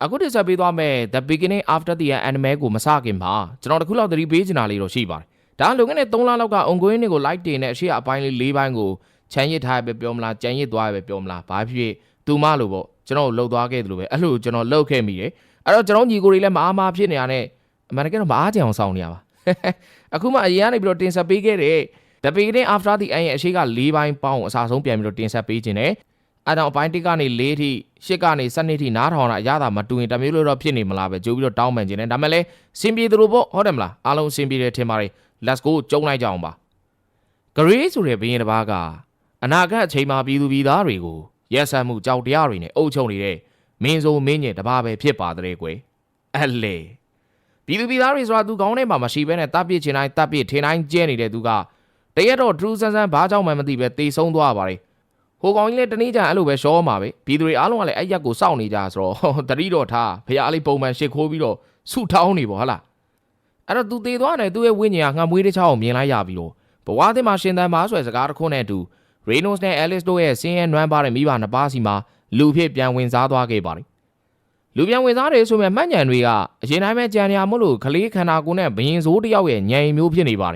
အခုတစ်ဆက်ပေးသွားမယ် The Beginning After the End Anime ကိုမစခင်မှာကျွန်တော်တခုလောက်သတိပေးချင်တာလေးတော့ရှိပါတယ်ဒါလုံခဲ့တဲ့3လလောက်က ongoing တွေကို like တင်တဲ့အရှိအပိုင်းလေး4ပိုင်းကိုချမ်းရစ်ထားပဲပြောမလားကြံရစ်သွားပဲပြောမလားဘာဖြစ်သူမလို့ပေါ့ကျွန်တော်လှုပ်သွားခဲ့တယ်လို့ပဲအဲ့လိုကျွန်တော်လှုပ်ခဲ့မိတယ်အဲ့တော့ကျွန်တော်ညီကိုတွေလည်းမအားမဖြစ်နေရတဲ့အမှန်တကယ်တော့မအားကြအောင်စောင့်နေရပါအခုမှအရင်ကနေပြီးတော့တင်ဆက်ပေးခဲ့တဲ့ The Beginning After the End ရဲ့အရှိက4ပိုင်းပေါင်းအစားဆုံးပြန်ပြီးတော့တင်ဆက်ပေးခြင်းနဲ့အဲ့တော့အပိုင်း1ကနေ4ထိ8ကနေ12ထိနားထောင်တာအရသာမတူရင်တမျိုးလို့တော့ဖြစ်နေမလားပဲကြိုးပြီးတော့တောင်းပန်ခြင်းနဲ့ဒါမဲ့လည်းစင်ပြေသလိုပေါ့ဟုတ်တယ်မလားအားလုံးစင်ပြေတယ်ထင်ပါတယ် let's go ကျုံလိုက်ကြအောင်ပါဂရေးဆိုတဲ့ဘင်းရင်တစ်ပါးကအနာဂတ်အချိန်မှာပြည်သူပြည်သားတွေကိုရက်စက်မှုကြောက်တရားတွေနဲ့အုပ်ချုပ်နေတဲ့မင်းဆိုမင်းညင်တစ်ပါးပဲဖြစ်ပါတဲ့ကွယ်အဲ့လေပြည်သူပြည်သားတွေဆိုတာသူကောင်းထဲမှာမရှိဘဲနဲ့တပ်ပစ်ချင်တိုင်းတပ်ပစ်ထင်တိုင်းကျဲနေတဲ့သူကတရက်တော့ true ဆန်းဆန်းဘာကြောင့်မှမသိပဲတေဆုံးသွားပါတယ်ဟိုကောင်ကြီးလည်းတနေ့ကျအဲ့လိုပဲရှောမှာပဲပြည်သူတွေအားလုံးကလည်းအဲ့ရက်ကိုစောင့်နေကြဆိုတော့တတိတော့ထားဖရားလေးပုံမှန်ရှစ်ခိုးပြီးတော့ဆုတောင်းနေပေါ့ဟာလားအဲ့တော့သူတေသွားတယ်သူ့ရဲ့ဝိညာဉ်ကငှမွေးတစ်ချောင်းကိုမြင်လိုက်ရပြီးတော့ဘဝသစ်မှာရှင်သန်ပါဆိုတဲ့စကားတစ်ခုနဲ့အတူ Reynolds နဲ့ Alice တို့ရဲ့ဆင်းရဲနွမ်းပါတဲ့မိဘနှစ်ပါးစီမှာလူဖြစ်ပြန်ဝင်စားသွားခဲ့ပါတယ်လူပြန်ဝင်စားတယ်ဆိုမဲ့မှတ်ဉာဏ်တွေကအရင်တိုင်းပဲကြံရမို့လို့ကလေးခန္ဓာကိုယ်နဲ့ဘယင်စိုးတစ်ယောက်ရဲ့ဉာဏ်မျိုးဖြစ်နေပါတယ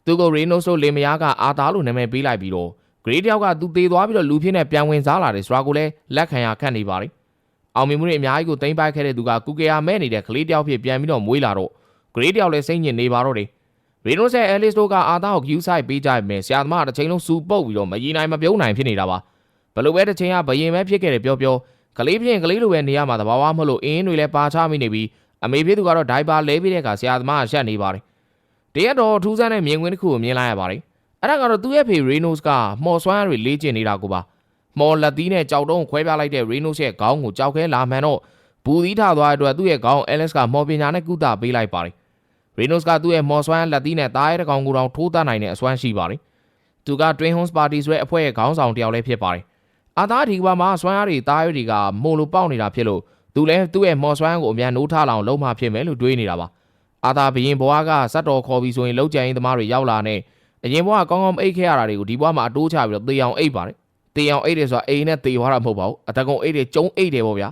်သူက Reynolds တို့လင်မယားကအာသာလို့နာမည်ပေးလိုက်ပြီးတော့ဂရေးတယောက်ကသူတေသွားပြီးတော့လူဖြစ်နဲ့ပြန်ဝင်စားလာတယ်ဆိုတာကိုလည်းလက်ခံရခန့်နေပါတယ်အောင်မြင်မှုတွေအများကြီးကိုသိမ်းပိုက်ခဲ့တဲ့သူကကူကေယာမဲ့နေတဲ့ကလေးတယောက်ဖြစ်ပြန်ပြီးတော့မွေးလာတော့ဂရေးတယောက်လည်းစိတ်ညစ်နေပါတော့တယ်Reynolds နဲ့ Alice တို့ကအာသာကို queue side ပေးကြမယ်ဆရာသမားတစ်ချိန်လုံးစူပုတ်ပြီးတော့မရည်နိုင်မပြုံးနိုင်ဖြစ်နေတာပါဘလို့ပဲတစ်ချိန်ကဘယင်ပဲဖြစ်ခဲ့တယ်ပြောကလေးဖြစ်ကလေးလိုပဲနေရမှာတဘာဝမဟုတ်လို့အင်းတွေလည်းပါချမိနေပြီးအမေဖြစ်သူကတော့ဒိုင်ပါလဲပြီးတဲ့အခါဆရာသမားကရှက်နေပါတယ်တရက်တော့ထူးဆန်းတဲ့မြင်ကွင်းတစ်ခုကိုမြင်လိုက်ရပါတယ်အဲ့ဒါကတော့သူ့ရဲ့ဖေ Reynolds ကမော်စွမ်းတွေလေးကျင်နေတာကိုပါမော်လက်သီးနဲ့ကြောက်တုံးခွဲပြလိုက်တဲ့ Reynolds ရဲ့ခေါင်းကိုကြောက်ခဲလာမှန်တော့ဘူသီးထသွားတဲ့အတွက်သူ့ရဲ့ခေါင်း Alice ကမော်ပညာနဲ့ကုသပေးလိုက်ပါတယ်Reynolds ကသူ့ရဲ့မော်စွမ်းလက်သီးနဲ့သားရဲတကောင်ကိုတောင်ထိုးတတ်နိုင်တဲ့အစွမ်းရှိပါတယ်သူက Twin Homes Party ဆိုတဲ့အဖွဲ့ရဲ့ခေါင်းဆောင်တယောက်လည်းဖြစ်ပါတယ်အာသာဒီကဘာမှာစွမ်းအားတွေသားရဲတွေကမို့လို့ပေါက်နေတာဖြစ်လို့သူလည်းသူ့ရဲ့မော်စွမ်းကိုအမြန်နိုးထလောင်လုံးမဖြစ်မယ်လို့တွေးနေတာပါအာသာဘရင်ဘွားကစက်တော်ခေါ်ပြီးဆိုရင်လောက်ကျန်ရင်သမားတွေရောက်လာနဲ့အရင်ဘွားကကောင်းကောင်းအိတ်ခဲ့ရတာတွေကိုဒီဘွားမှာအတိုးချပြီးတော့သေအောင်အိတ်ပါတယ်သေအောင်အိတ်တယ်ဆိုတာအိမ်နဲ့သေသွားတာမဟုတ်ပါဘူးအတကုံအိတ်တွေကျုံအိတ်တယ်ပေါ့ဗျာ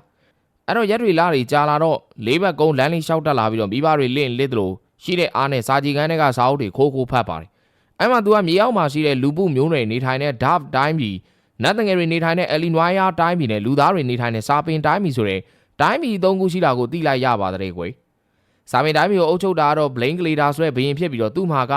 အဲ့တော့ရက်တွေလားတွေကြာလာတော့လေးဘက်ကုန်းလမ်းလေးလျှောက်တက်လာပြီးတော့မိဘတွေလင့်လစ်တယ်လို့ရှိတဲ့အားနဲ့စာကြည်ကန်းတွေကစာအုပ်တွေခိုးဖတ်ပါတယ်အဲ့မှာသူကမြေအောက်မှာရှိတဲ့လူပုမျိုးတွေနေထိုင်တဲ့ Dove တိုင်းပြည်နတ်တငယ်တွေနေထိုင်တဲ့ Illinois တိုင်းပြည်နဲ့လူသားတွေနေထိုင်တဲ့စာပင်တိုင်းပြည်ဆိုတဲ့တိုင်းပြည်၃ခုရှိတာကိုသိလိုက်ရပါတဲ့ကွယ်စာပင်တိုင်းပြည်ကိုအုပ်ချုပ်တာကတော့ Blaine Glader ဆိုတဲ့ဘရင်ဖြစ်ပြီးတော့သူ့မှာက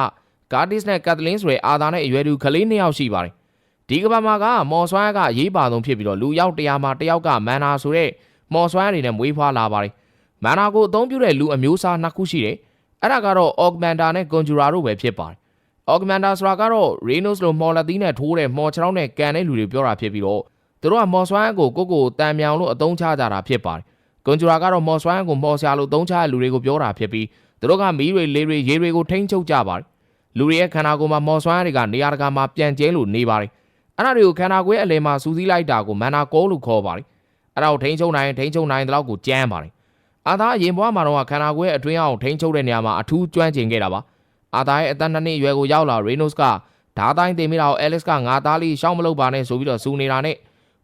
Curtis နဲ့ Kathleen ဆိုတဲ့အာသာနဲ့အရွယ်တူကလေး2ယောက်ရှိပါတယ်ဒီကဘာမှာကမော်စွမ်းကအရေးပါဆုံးဖြစ်ပြီးတော့လူယောက်100မှာ1ယောက်ကမန်နာဆိုတဲ့မော်စွမ်းတွေနဲ့မွေးဖွားလာပါတယ်မန်နာကိုအသုံးပြုတဲ့လူအမျိုးအစား2ခုရှိတယ်အဲ့ဒါကတော့ Augmenter နဲ့ Conjurer တို့ပဲဖြစ်ပါတယ် Augmenter ဆိုတာကတော့ Reynolds လိုမော်လက်သီးနဲ့ထိုးတဲ့မော်ချောင်းနဲ့ကန်တဲ့လူတွေပြောတာဖြစ်ပြီးတော့သူတို့ကမော်စွမ်းကိုတန်မြောင်လို့အသုံးချကြတာဖြစ်ပါတယ် Conjurer ကတော့မော်စွမ်းကိုမော်ဆရာလို့သုံးချတဲ့လူတွေကိုပြောတာဖြစ်ပြီးသူတို့ကမီးတွေလေတွေရေတွေကိုထိန်းချုပ်ကြပါတယ်လူတွေရဲ့ခန္ဓာကိုယ်မှာမော်စွမ်းတွေကနေရာတကာမှာပြန်ကျဲလို့နေပါတယ်အဲ့ဒါတွေကိုခန္ဓာကိုယ်ရဲ့အလယ်မှာစူးစီးလိုက်တာကိုမန်နာကောလို့ခေါ်ပါတယ်အဲ့ဒါကိုထိန်းချုပ်နိုင်တဲ့လောက်ကိုကြမ်းပါတယ်အာသာအရင်ဘဝမှာတော့ခန္ဓာကိုယ်ရဲ့အတွင်းအောင်ထိန်းချုပ်တဲ့နေရာမှာအထူးကျွမ်းကျင်ခဲ့တာပါအာသာရဲ့အသက်2နှစ်အရွယ်ကိုရောက်လာ Reynolds ကဓာတိုင်းတင်မိတာကို Alice ကငါသားလေးရှောင်းမလုပ်ပါနဲ့ဆိုပြီးတော့စူနေတာနဲ့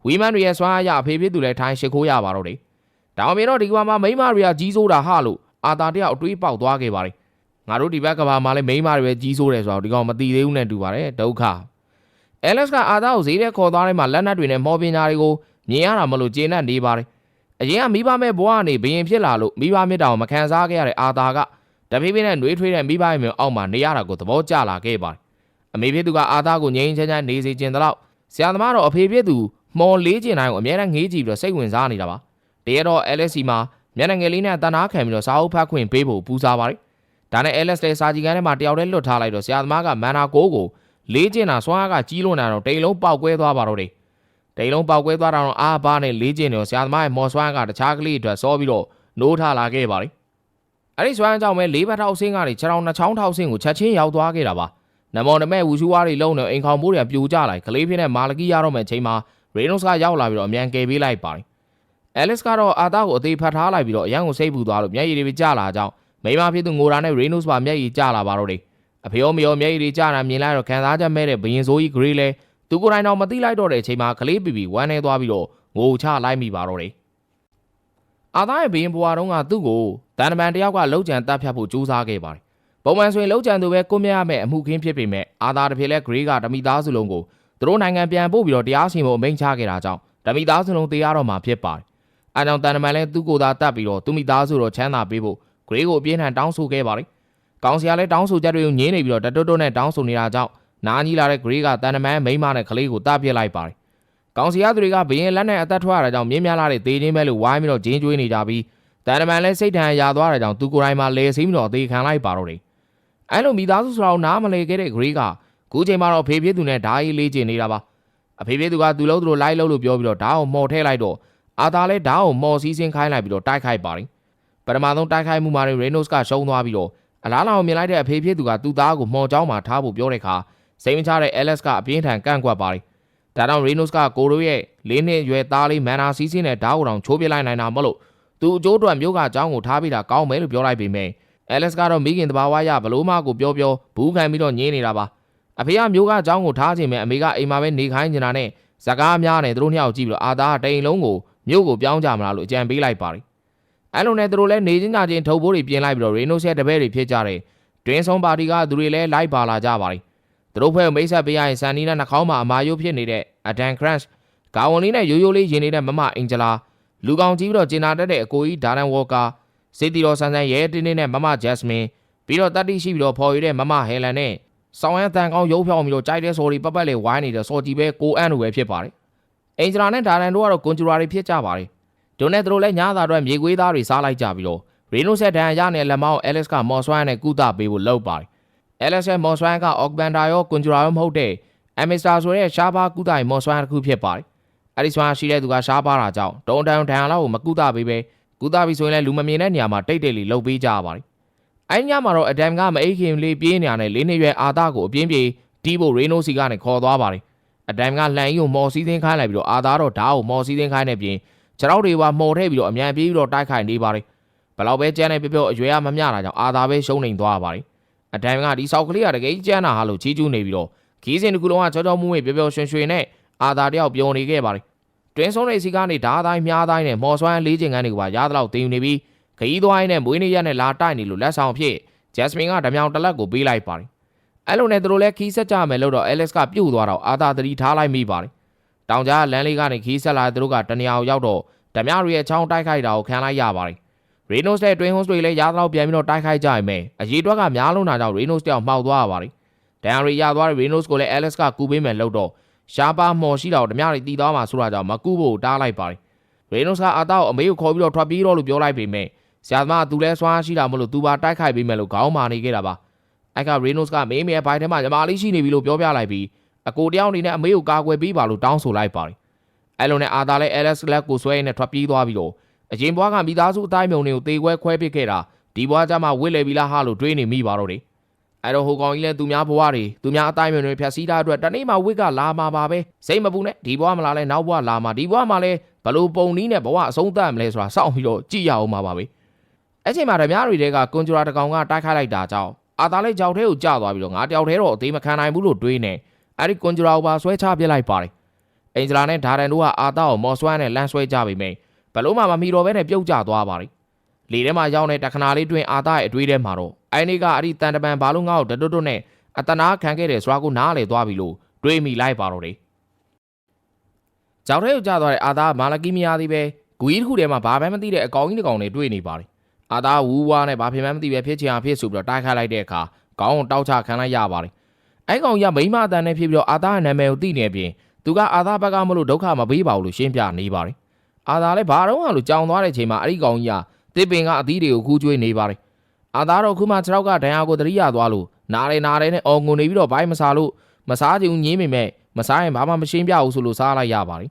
ဝီမန်တွေရဲ့စွမ်းအားရအဖေဖြစ်သူလည်းထိုင်ရှ िख ိုးရပါတော့တယ်ဒါမှမဟုတ်ဒီကဘာမှာမိန်းမတွေကကြီးစိုးတာဟလို့အာသာတယောက်အတွေးပေါက်သွားခဲ့ပါတယ်ငါတို့ဒီဘက်ကဘာမှာလည်းမိန်းမတွေပဲကြီးစိုးတယ်ဆိုတော့ဒီကောင်မသိသေးဘူးနဲ့တူပါတယ်ဒုက္ခ Alice ကအာသာကိုဈေးထဲခေါ်သွားတဲ့မှာလက်နက်တွေနဲ့မော်ပညာတွေကိုမြင်ရတာမလို့ကျေနပ်နေပါတယ်အရင်ကမိဘမဲ့ဘဝကနေဘရင်ဖြစ်လာလို့မိဘမြစ်တောင်မခံစားခဲ့ရတဲ့အာသာကတဖေးဖေးနဲ့နှွေးထွေးတဲ့မိဘရဲ့အောက်မှာနေရတာကိုသဘောကျလာခဲ့ပါတယ်အမေဖြစ်သူကအာသာကိုငြိမ်းချမ်းချမ်းနေစေချင်တဲ့လောက်ဆရာသမားတော့အဖေဖြစ်သူမော်လေးကျင်တိုင်းကိုအများနဲ့ငေးကြည့်ပြီးတော့စိတ်ဝင်စားနေတာပါတရက်တော့ Alice မှာမျက်နှာငယ်လေးနဲ့တန်နာခံပြီးတော့စာအုပ်ဖတ်ခွင့်ပေးဖို့ပူစားပါတယ်ဒါနဲ့ Alice လည်းစာကြည့်ကန်းထဲမှာတယောက်တည်းလွတ်ထားလိုက်တော့ဆရာသမားကမန်နာကိုလေးကျင်တာစွမ်းအားကကြီးလွန်းတာတော့တိမ်လုံးပေါက်ကွဲသွားပါတော့တယ်တိမ်လုံးပေါက်ကွဲသွားတာတော့အားပါနဲ့လေးကျင်တယ်ဆရာသမားရဲ့မော်စွမ်းကတခြားကလေးအတွက်စောပြီးတော့နိုးထလာခဲ့ပါတယ်အဲ့ဒီစွမ်းကြောင့်ပဲလေးဘက်ထောက်ဆင်းကနေခြေထောက်နှချောင်းထောက်ဆင်းကိုချက်ချင်းရောက်သွားခဲ့တာပါနမော်နမဲ့ဝူရှူဝါးတွေလုံးနေအိမ်ခေါင်မိုးတွေပြိုကျလိုက်ကလေးဖြစ်တဲ့မာလကီရတော့မဲ့ချိန်မှာ Reynolds ကရောက်လာပြီးတော့အမြန်ကယ်ပေးလိုက်ပါတယ် Alice ကတော့အာသာကိုအသေးဖတ်ထားလိုက်ပြီးတော့အရန်ကိုစိတ်ပူသွားလို့မျက်ရည်တွေကျလာကြောင်းမိမဖြစ်သူငိုတာနဲ့ Reynolds ပါမျက်ရည်ကျလာပါတော့တယ်အဖေရောမရောမျက်ရည်တွေကျတာမြင်လိုက်တော့ခံစားချက်မဲ့တဲ့ဘရင်စိုးကြီး Grey လဲသူကိုယ်တိုင်တော့မသိလိုက်တော့တဲ့အချိန်မှာကလေးပီပီဝမ်းနေသွားပြီးတော့ငိုချလိုက်မိပါတော့တယ် အာသားရဲ့ဘရင်ဘွားတုန်းကသူ့ကိုတန်တမန်တယောက်ကလှုပ်ကြံတပ်ဖြတ်ဖို့ကြိုးစားခဲ့ပါတယ်ပုံမှန်ဆိုရင်လှုပ်ကြံသူပဲကိုမြတ်ရမယ့်အမှုခင်းဖြစ်ပေမဲ့အာသားတစ်ဖြစ်လဲဂရေးကဓမိသားစုလုံးကိုသူတို့နိုင်ငံပြန်ပို့ပြီးတော့တရားစီရင်ဖို့အမိန့်ချခဲ့တာကြောင့်ဓမိသားစုလုံးတေးရတော့မှာဖြစ်ပါတယ်အဲကြောင့်တန်တမန်လဲသူ့ကိုယ်သာတတ်ပြီးတော့သူမိသားစုတော်ချမ်းသာပေးဖို့ဂရေးကိုအပြင်းထန်တောင်းဆိုခဲ့ပါတယ်ကောင်စီကလည်းတောင်းဆိုချက်တွေကိုညင်းနေပြီးတော့တတွတ်နဲ့တောင်းဆိုနေတာကြောင့်နားကြီးလာတဲ့ဂရေးကတန်တမန်မိန်းမနဲ့ကလေးကိုတပ်ပစ်လိုက်ပါတယ်ကောင်စီရသူတွေကဘရင်လက်နဲ့အသက်ထွက်ရတာကြောင့်မြင်းများလာတဲ့သေချင်းပဲလို့ဝိုင်းပြီးတော့ဂျင်းကျွေးနေကြပြီးတန်တမန်လည်းစိတ်ထန်ရသွားတဲ့ကြောင့်သူကိုယ်တိုင်မှလဲစည်းပြီးတော့အသေးခံလိုက်ပါတော့တယ်အဲလိုမိသားစုဆိုတာကိုနားမလည်ခဲ့တဲ့ဂရေးကခုချိန်မှာတော့ဖေဖေသူနဲ့ဓာကြီးလေးကျင်နေတာပါအဖေဖေသူကသူ့လုံးသူတို့လိုက်လို့ပြောပြီးတော့ဓာတ်ကိုမော်ထဲလိုက်တော့အာသာလည်းဓာတ်ကိုမော်စည်းစင်းခိုင်းလိုက်ပြီးတော့တိုက်ခိုက်ပါတယ်ပထမဆုံးတိုက်ခိုက်မှုမှာရေနို့စ်ကရှုံးသွားပြီးတော့အလားလောင်မြင်လိုက်တဲ့အဖေဖေသူကသူ့သားကိုမော်ချောင်းမှာထားဖို့ပြောတဲ့အခါစိတ်မချတဲ့အဲလက်စ်ကအပြင်းထန်ကန့်ကွက်ပါတယ်ဒါကြောင့်ရေနို့စ်ကကိုရိုရဲ့၄နှစ်ရွယ်သားလေးမန်နာစီးစင်းနဲ့ဓာတ်ကိုတောင်ချိုးပြလိုက်နိုင်တာမလို့သူအကျိုးအတွက်မျိုးကအကြောင်းကိုထားပြီးတာကောင်းမယ်လို့ပြောလိုက်ပေမဲ့အဲလက်စ်ကတော့မိခင်တဘာဝရဘလို့မှကိုပြောဘူးခံပြီးတော့ညင်းနေတာပါအဖေကမျိုးကအကြောင်းကိုထားခြင်းမဲ့အမေကအိမ်မှာပဲနေခိုင်းနေတာနဲ့ဇကားများနဲ့သူတို့နှစ်ယောက်ကြည့်ပြီးတော့အာသားတိန်လုံးကိုမြို့ကိုပြောင်းကြမလားလို့အကြံပေးလိုက်ပါတယ်အဲလိုနဲ့သူတို့လည်းနေချင်းချင်းထုတ်ဖို့တွေပြင်လိုက်ပြီးတော့ရေနို့စ်ရဲ့တပည့်တွေဖြစ်ကြတယ်တွင်းဆုံးပါတီကသူတွေလည်းလိုက်ပါလာကြပါတယ်သူတို့ဖွဲ့မိတ်ဆက်ပေးရရင်ဆန်နီနဲ့နှာခေါင်းမှာအမာယိုးဖြစ်နေတဲ့အဒန်ခရန့်ဂါဝန်လေးနဲ့ရိုးရိုးလေးရင်နေတဲ့မမအင်ဂျလာလူကောင်ကြီးပြီးတော့ကျင်နာတတ်တဲ့အကိုကြီးဒါရန်ဝေါ်ကာစေတီတော်ဆန်းဆန်းရဲတင်းတင်းနဲ့မမဂျက်စမင်ပြီးတော့တတ်တိရှိပြီးတော့ဖော်ရတဲ့မမဟဲလန်နဲ့ဆောင်းရန်တန်ကောင်းရုပ်ဖြောင်းပြီးတော့ကြိုက်တဲ့စော်ဒီပတ်လေးဝိုင်းနေတဲ့စော်ကြီးပဲကိုအန်လိုပဲဖြစ်ပါတယ်အင်ဂျလာနဲ့ဒါရန်တို့ကတော့ကွန်ဂျူရာတွေဖြစ်ကြပါတယ်ဒိုနဲ့သူတို့လည်းညသားအတွက်မြေခွေးသားတွေစားလိုက်ကြပြီးတော့ရေနို့ဆက်ဒန်ရနဲ့လက်မောင်းအဲလက်စ်ကမော်ဆွမ်းနဲ့ကုသပေးဖို့လုပ်ပါတယ်အဲလက်စ်ရဲ့မော်ဆွမ်းကအော့ဂဘန်ဒါရောကွန်ဂျူရာရောမဟုတ်တဲ့အမစ္စတာဆိုတဲ့ရှားပါကုသရေးမော်ဆွမ်းတစ်ခုဖြစ်ပါတယ်အဲဒီဆွမ်းရှိတဲ့သူကရှားပါတာကြောင့်တုံတန်ဒန်လောက်ကိုမကုသပေးပဲကုသပြီးဆိုရင်လည်းလူမမြင်တဲ့နေရာမှာတိတ်လေးလှုပ်ပေးကြရပါတယ်အဲဒီညမှာတော့အဒမ်ကမအိတ်ခင်လေးပြေးနေရတဲ့၄နှစ်ရွယ်အာသားကိုအပြင်းပြေးတီးဖို့ရေနို့စီကနေခေါ်သွားပါတယ်အဒမ်ကလှန်ကြီးကိုမော်စီးသင်းခိုင်းလိုက်ပြီးတော့အာသားတော့ဓာတ်ကိုမော်စီးသင်းခိုင်းနေပြင်ခြေထောက်တွေကမော်ထည့်ပြီးတော့အမြန်ပြေးပြီးတော့တိုက်ခိုက်နေပါတယ်ဘလောက်ပဲကျန်းနေပြောအရွယ်ကမမျှတာကြောင့်အာသာပဲရှုံးနေသွားပါတယ်အဒမ်ကဒီဆောက်ကလေးကတကယ်ကျန်းတာဟာလို့ချီးကျူးနေပြီးတော့ခီးစင်တစ်ခုလုံးကချောချောမွေ့မွေ့ပြောရွှင်ရွှင်နဲ့အာသာတယောက်ပြုံနေခဲ့ပါတယ်တွင်းဆုံးတဲ့စီကနေဓာတ်တိုင်းမြားတိုင်းနဲ့မော်ဆွမ်းလေးချင်ကန်းတွေကပါရသလောက်တင်ယူနေပြီးခရီးသွားရင်းနဲ့မွေးနေ့ရက်နဲ့လာတိုက်နေလို့လက်ဆောင်ဖြစ်ဂျက်စမင်ကဓမြောင်တလက်ကိုပေးလိုက်ပါတယ်အဲ့လိုနဲ့သူတို့လည်းခီးဆက်ကြမယ်လို့တော့အဲလက်စ်ကပြုတ်သွားတော့အာသာသတိထားလိုက်မိပါတယ်တောင်ကြားလမ်းလေးကနေခီးဆက်လာတဲ့သူတို့ကတနေရာကိုရောက်တော့ဓမြရီရဲ့ချောင်းတိုက်ခိုက်တာကိုခံလိုက်ရပါတယ်ရေနို့စ်နဲ့တွင်းဟွန်းစ်တွေလည်းရသလောက်ပြန်ပြီးတော့တိုက်ခိုက်ကြရမယ်အရေးတွက်ကများလုံးတာကြောင့်ရေနို့စ်တယောက်မှောက်သွားရပါတယ်ဒန်ရီရသွားတဲ့ရေနို့စ်ကိုလည်းအဲလက်စ်ကကူပေးမယ်လို့တော့ရှားပါမော်ရှိတာကိုဓမြရီတီးသွားမှဆိုတာကြောင့်မကူဖို့တားလိုက်ပါတယ်ရေနို့စ်ကအာသားကိုအမေကိုခေါ်ပြီးတော့ထွက်ပြေးတော့လို့ပြောလိုက်ပေမဲ့ဆရာသမားကသူလဲဆွမ်းရှိတာမလို့သူပါတိုက်ခိုက်ပေးမယ်လို့ခေါင်းမာနေခဲ့တာပါအဲ့ကရေနို့စ်ကမေးမေးဘိုင်ထဲမှာညီမလေးရှိနေပြီလို့ပြောပြလိုက်ပြီးအကိုတယောက်အနေနဲ့အမေကိုကာကွယ်ပေးပါလို့တောင်းဆိုလိုက်ပါတယ်အဲ့လိုနဲ့အာသားလည်းအဲလက်စ်လက်ကိုဆွဲရင်းနဲ့ထွက်ပြေးသွားပြီးတော့အရင်ဘွားကမိသားစုအတိုင်းမြုံတွေကိုတေခွဲခွဲပစ်ခဲ့တာဒီဘွားကြမှာဝစ်လေပြီလားဟာလို့တွေးနေမိပါတော့တယ်အဲ့တော့ဟိုကောင်ကြီးလည်းသူများဘွားတွေသူများအတိုင်းမြုံတွေဖြတ်စည်းတာအတွက်တနေ့မှဝစ်ကလာမှာပါပဲစိတ်မပူနဲ့ဒီဘွားမလာလဲနောက်ဘွားလာမှာဒီဘွားမှလည်းဘလို့ပုံနည်းနဲ့ဘဝအဆုံးသတ်မလဲဆိုတာစောင့်ပြီးတော့ကြည့်ရအောင်ပါပဲအဲ့ချိန်မှာဓမြတွေကကွန်ဂျူရာတကောင်ကတိုက်ခိုက်လိုက်တာကြောင့်အာသားလေးကြောက်ထဲကိုကျသွားပြီးတော့ငါတယောက်ထဲတော့အသေးမခံနိုင်ဘူးလို့တွေးနေအဲ့ဒီကွန်ဂျူရာကိုပါဆွဲချပစ်လိုက်ပါတယ်အင်ဂျလာနဲ့ဒါရန်တို့ကအာသားကိုမော်ဆွမ်းနဲ့လမ်းဆွဲကြပေမဲ့ဘလို့မှမမီတော့ဘဲနဲ့ပြုတ်ကျသွားပါတယ်လေထဲမှာရောက်တဲ့တခဏလေးတွင်အာသားရဲ့အတွေးထဲမှာတော့အိုင်နေကအဲ့ဒီတန်တပန်ဘာလို့ငါ့ကိုတွတ်နဲ့အတနာခံခဲ့တယ်ဆိုတာကိုနားလေသွားပြီလို့တွေးမိလိုက်ပါတော့တယ်ကြောက်ထဲကိုကျသွားတဲ့အာသားမာလကီမီယာသည်ပဲဂူကြီးတစ်ခုထဲမှာဘာမှမသိတဲ့အကောင်ကြီးတစ်ကောင်နဲ့တွေ့နေပါတယ်အာသားဝူဝါနဲ့ဘာဖြစ်မှမသိပဲဖြစ်ချင်အောင်ဖြစ်ဆိုပြီးတော့တိုက်ခိုက်လိုက်တဲ့အခါခေါင်းကိုတောက်ချခံလိုက်ရပါတယ်အဲ့ကောင်ကြီးကမိမအတန်နဲ့ဖြစ်ပြီးတော့အာသားရဲ့နာမည်ကိုသိနေပြင်သူကအာသားဘက်ကမလို့ဒုက္ခမပေးပါဘူးလို့ရှင်းပြနေပါတယ်အာသားလည်းဘာတော့မှလို့ကြောင်သွားတဲ့အချိန်မှာအဲ့ဒီကောင်ကြီးကတစ်ပင်ကအသီးတွေကိုခူးကျွေးနေပါတယ်အာသားတော့ခုမှ6ကဒဏ်ရာကိုတရိယာသွားလို့နားတယ်နဲ့အော်ငုံနေပြီးတော့ဘိုင်းမစားလို့မစားချင်ညင်းမိမဲ့မစားရင်ဘာမှမရှင်းပြဘူးဆိုလို့စားလိုက်ရပါတယ်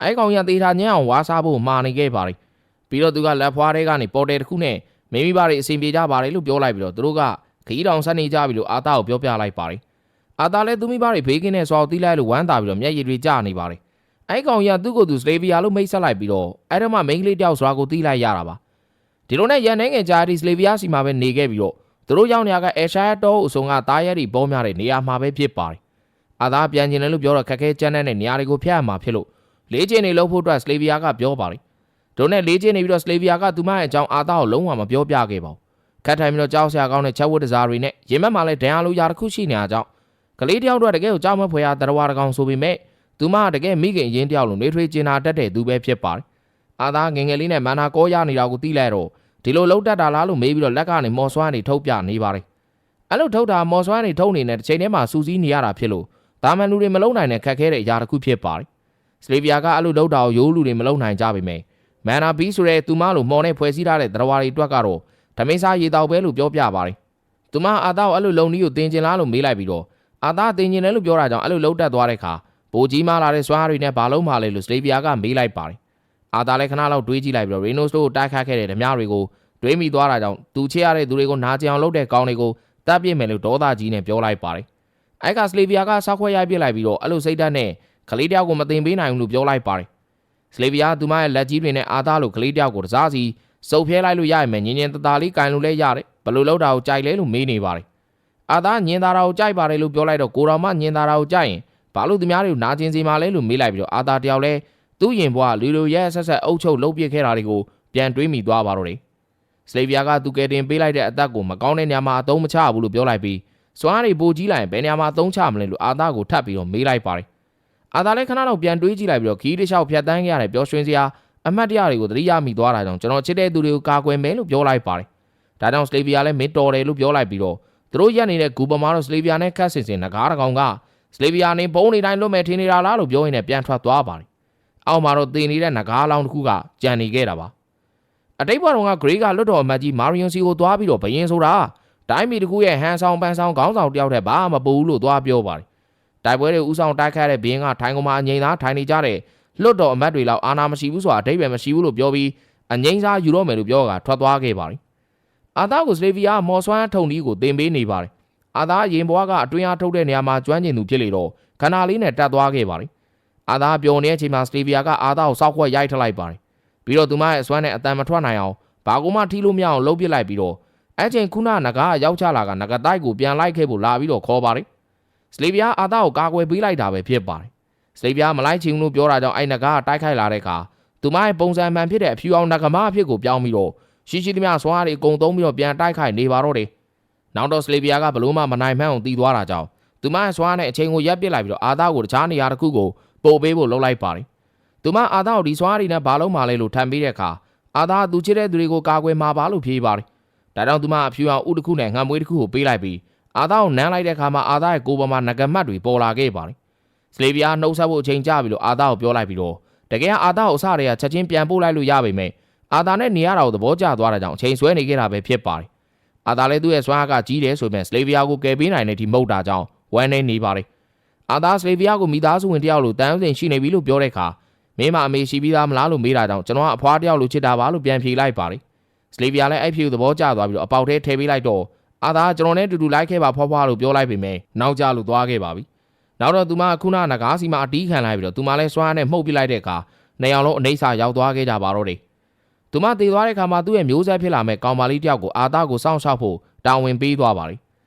အဲ့ကောင်ကြီးကသေချာညံ့အောင်ဝါစားဖို့မှာနေခဲ့ပါတယ်ပြီးတော့သူကလက်ဖွားထဲကနေပေါ်တယ်တစ်ခုနဲ့မိမိဘာတွေအစီအပြေကြပါတယ်လို့ပြောလိုက်ပြီးတော့သူတို့ကခီးတောင်ဆက်နေကြပြီလို့အာသားကိုပြောပြလိုက်ပါတယ်အာသားလည်းသူမိဘာတွေဘေးကင်းနဲ့ဆွာတီးလိုက်လို့ဝမ်းသာပြီးတော့မျက်ရည်တွေကျနေပါတယ်အဲ့ကောင်ကြီးကသူ့ကိုယ်သူစလေဗီယာလို့မိတ်ဆက်လိုက်ပြီးတော့အဲ့တော့မှမိန်းကလေးတယောက်ဆွာကိုတီးလိုက်ရတာပါဒီလိုနဲ့ရန်နေငယ်ကြားဒီစလေဗီယာစီမှာပဲနေခဲ့ပြီးတော့သူတို့ရောက်နေရကအဲရှာတောအုံကတားရဲတွေပေါ်များတဲ့နေရာမှာပဲဖြစ်ပါတယ်အာသားပြန်ကျင်တယ်လို့ပြောတော့ခက်ခဲကြမ်းတဲ့နေရာတွေကိုဖျက်ရမှာဖြစ်လို့လေးကျင်းနေလို့ဖို့အတွက်စလေဗီယာကပြောပါတယ် တို့နဲ့လေးချင်းနေပြီးတော့စလေဗီယာကသူမရဲ့အကြောင်းအာသားကိုလုံးဝမပြောပြခဲ့ပါဘူးခတ်ထိုင်ပြီးတော့ကြောက်စရာကောင်းတဲ့ချက်ဝတ်တစားတွေနဲ့ရင်မက်မှာလည်းဒဏ်ရာလိုရာတစ်ခုရှိနေတာကြောင့်ကလေးတယောက်တော့တကယ်ကိုကြောက်မဖွယ်ရတရဝါတကောင်ဆိုပေမဲ့သူမတကယ်မိခင်ရင်းတယောက်လိုနှွေးထွေးကျင်နာတတ်တဲ့သူပဲဖြစ်ပါတယ်အာသားငငယ်လေးနဲ့မန္နာကောရနေတာကိုသိလိုက်တော့ဒီလိုလှုပ်တတ်တာလားလို့မေးပြီးတော့လက်ကနေမော်ဆွမ်းနေထုတ်ပြနေပါတယ်အဲ့လိုထုတ်တာမော်ဆွမ်းနေထုတ်နေတဲ့တစ်ချိန်တည်းမှာစူးစီးနေရတာဖြစ်လို့ဒါမှန်လူတွေမလုံနိုင်တဲ့ခက်ခဲတဲ့အရာတစ်ခုဖြစ်ပါတယ်စလေဗီယာကအဲ့လိုလှုပ်တာကိုရိုးလူတွေမလုံနိုင်ကြပေမဲ့မန်နာဘီဆိုတဲ့သူမလိုမော်နဲ့ဖွဲ့စည်းထားတဲ့တရဝါတွေတွက်ကတော့ဓမင်းစားရေတောက်ပဲလို့ပြောပြပါတယ်သူမအာသားကိုအဲ့လိုလုံနီးကိုတင်ကျင်လားလို့မေးလိုက်ပြီးတော့အာသားတင်ကျင်တယ်လို့ပြောတာကြောင့်အဲ့လိုလှုပ်တက်သွားတဲ့အခါဘိုးကြီးမလာတဲ့စွမ်းအားတွေနဲ့ဘာလုံးမလဲလို့စလေဗီယာကမေးလိုက်ပါတယ်အာသားလည်းခဏလောက်တွေးကြည့်လိုက်ပြီးတော့ရေနိုစ်တို့ကိုတိုက်ခတ်ခဲ့တဲ့ဓမြတွေကိုတွေးမိသွားတာကြောင့်သူချစ်ရတဲ့သူတွေကိုနာကျင်အောင်လုပ်တဲ့ကောင်းတွေကိုတပ်ပြစ်မယ်လို့ဒေါသကြီးနဲ့ပြောလိုက်ပါတယ်အဲ့ကစလေဗီယာကဆောက်ခွဲရိုက်ပြစ်လိုက်ပြီးတော့အဲ့လိုစိတ်ဓာတ်နဲ့ကလေးတယောက်ကိုမတင်ပေးနိုင်ဘူးလို့ပြောလိုက်ပါတယ်စလေဗီယာသူမရဲ့လက်ကြီးတွေနဲ့အာသားလိုကလေးတယောက်ကိုတစားစီစုပ်ဖျဲလိုက်လို့ရရင်မယ်ညင်ညင်တသားလေးကင်လို့လဲရတယ်ဘလို့လောက်တာကိုကြိုက်လဲလို့မေးနေပါတယ်အာသားညင်သားတာကိုကြိုက်ပါတယ်လို့ပြောလိုက်တော့ကိုတော်မညင်သားတာကိုကြိုက်ရင်ဘာလို့သူများတွေကိုနာကျင်စီမှာလဲလို့မေးလိုက်ပြီးတော့အာသားတယောက်လဲသူ့ရင်ဘွားလူလူရဲဆက်ဆက်အုပ်ချုပ်လှုပ်ပြစ်ခဲ့တာတွေကိုပြန်တွေးမိသွားပါတော့တယ်စလေဗီယာကသူကယ်တင်ပေးလိုက်တဲ့အသက်ကိုမကောင်းတဲ့နေရာမှာအသုံးမချဘူးလို့ပြောလိုက်ပြီးစွမ်းရီပိုကြီးလိုက်ရင်ဘယ်နေရာမှာအသုံးချမလဲလို့အာသားကိုထပ်ပြီးတော့မေးလိုက်ပါတယ်အာသားလည်းခဏတော့ပြန်တွေးကြည့်လိုက်ပြီးတော့ခီးတစ်လျှောက်ဖြတ်တန်းခဲ့ရတဲ့ပျော်ရွှင်စရာအမတ်တရားတွေကိုသတိရမိသွားတာကြောင့်ကျွန်တော်ချစ်တဲ့သူတွေကိုကာကွယ်မယ်လို့ပြောလိုက်ပါတယ်ဒါကြောင့်စလေဗီယာလည်းမင်းတော်တယ်လို့ပြောလိုက်ပြီးတော့သူတို့ရက်နေတဲ့ဂူပမာတော့စလေဗီယာနဲ့ခတ်ဆင်နဂါးတကောင်ကစလေဗီယာနေဘုံနေတိုင်းလွတ်မဲ့ထင်းနေတာလားလို့ပြောရင်းနဲ့ပြန်ထွက်သွားပါတယ်အောက်မှာတော့တင်နေတဲ့နဂါးလောင်းတစ်ခုကကြံနေခဲ့တာပါအတိတ်ဘဝတုန်းကဂရိကလွတ်တော်အမတ်ကြီးမာရီယွန်စီကိုသွားပြီးတော့ဘယင်းဆိုတာတိုင်းပြည်တစ်ခုရဲ့ဟန်ဆောင်ပန်းဆောင်ခေါင်းဆောင်တယောက်တည်းဘာမှမပူဘူးလို့သွားပြောပါတယ်တိုက်ပွဲတွေဥဆောင်တိုက်ခတ်တဲ့ဘင်းကထိုင်ကုန်မှာအငိမ့်သားထိုင်နေကြတဲ့လွတ်တော်အမတ်တွေလောက်အာဏာမရှိဘူးဆိုတာအတိတ်ပဲမရှိဘူးလို့ပြောပြီးအငိမ့်စားယူတော့မယ်လို့ပြောကထွက်သွားခဲ့ပါတယ်အာသားကိုစလေဗီယာမော်ဆွမ်းထုံဒီကိုတင်ပေးနေပါတယ်အာသားရင်ဘွားကအတွင်းအားထုတ်တဲ့နေရာမှာကျွမ်းကျင်သူဖြစ်လေတော့ခဏလေးနဲ့တက်သွားခဲ့ပါတယ်အာသားပျော်နေတဲ့အချိန်မှာစလေဗီယာကအာသားကိုစောက်ခွက်ရိုက်ထလိုက်ပါတယ်ပြီးတော့သူမရဲ့အစွမ်းနဲ့အတန်မထွက်နိုင်အောင်ဘာကူမှထီးလို့မရအောင်လှုပ်ပစ်လိုက်ပြီးတော့အဲ့ချိန်ခုနငကားရောက်ချလာကငကတိုက်ကိုပြန်လိုက်ခဲ့ဖို့လာပြီးတော့ခေါ်ပါတယ်စလေဗီယာအာသားကိုကာကွယ်ပေးလိုက်တာပဲဖြစ်ပါတယ်စလေဗီယာမလိုက်ချင်ဘူးလို့ပြောတာကြောင့်အဲ့ငကားတိုက်ခိုက်လာတဲ့အခါသူမရဲ့ပုံစံမှန်ဖြစ်တဲ့အဖြူအောင်ငကမအဖြစ်ကိုပြောင်းပြီးတော့ရှိရှိသမျှစွမ်းအားတွေအကုန်သုံးပြီးတော့ပြန်တိုက်ခိုက်နေပါတော့တယ်နောက်တော့စလေဗီယာကဘလို့မှမနိုင်မှန်းအောင်တီးသွားတာကြောင့်သူမရဲ့စွမ်းအားနဲ့အချိန်ကိုရက်ပစ်လိုက်ပြီးတော့အာသားကိုတခြားနေရာတစ်ခုကိုပို့ပေးဖို့လုပ်လိုက်ပါတယ်သူမအာသားကိုဒီစွမ်းအားတွေနဲ့ဘာလို့မှလဲလို့ထံပေးတဲ့အခါအာသားသူချစ်တဲ့သူတွေကိုကာကွယ်မှာပါလို့ဖြေပါတယ်ဒါကြောင့်သူမအဖြူအောင်ဥတစ်ခုနဲ့ငှမ်းမွေးတစ်ခုကိုပေးလိုက်ပြီးအာသားကိုနမ်းလိုက်တဲ့အခါမှာအာသားရဲ့ကိုယ်ပေါ်မှာငကမတ်တွေပေါ်လာခဲ့ပါတယ်စလေဗီယာနှုတ်ဆက်ဖို့အချိန်ကျပြီလို့အာသားကိုပြောလိုက်ပြီးတော့တကယ်အာသားကိုအစတည်းကချက်ချင်းပြန်ပို့လိုက်လို့ရပေမဲ့အာသားနဲ့နေရတာကိုသဘောကျသွားတာကြောင့်အချိန်ဆွဲနေခဲ့တာပဲဖြစ်ပါတယ်အာသားလည်းသူ့ရဲ့စွမ်းအားကကြီးတယ်ဆိုပေမဲ့စလေဗီယာကိုကယ်ပေးနိုင်တဲ့ဒီမဟုတ်တာကြောင့်ဝမ်းနေနေပါတယ်အာသားစလေဗီယာကိုမိသားစုဝင်တယောက်လိုတန်းစင်ရှိနေပြီလို့ပြောတဲ့အခါမင်းမအမေရှိပြီးသားမလားလို့မေးတာကြောင့်ကျွန်တော်ကအဖွားတယောက်လိုချစ်တာပါလို့ပြန်ဖြေလိုက်ပါတယ်စလေဗီယာလည်းအဲ့ဖြေကိုသဘောကျသွားပြီးတော့အပေါက်ထဲထည့်ပေးလိုက်တော့အာသားကျွန်တော်နဲ့တူတူလိုက်ခဲ့ပါဖွားဖွားလို့ပြောလိုက်ပေမဲ့နောက်ကျလို့သွားခဲ့ပါပြီနောက်တော့သူမခုနငကားစီမှာအတီးခံလိုက်ပြီးတော့သူမလည်းစွမ်းနဲ့မှုတ်ပစ်လိုက်တဲ့အခါနေအောင်လုံးအနေဆာရောက်သွားခဲ့ကြပါတော့တယ်သူမတည်သွားတဲ့အခါမှာသူ့ရဲ့မျိုးဆက်ဖြစ်လာမဲ့ကောင်မလေးတယောက်ကိုအာသားကိုစောင့်ရှောက်ဖို့တာဝန်ပေးသွားပါတယ်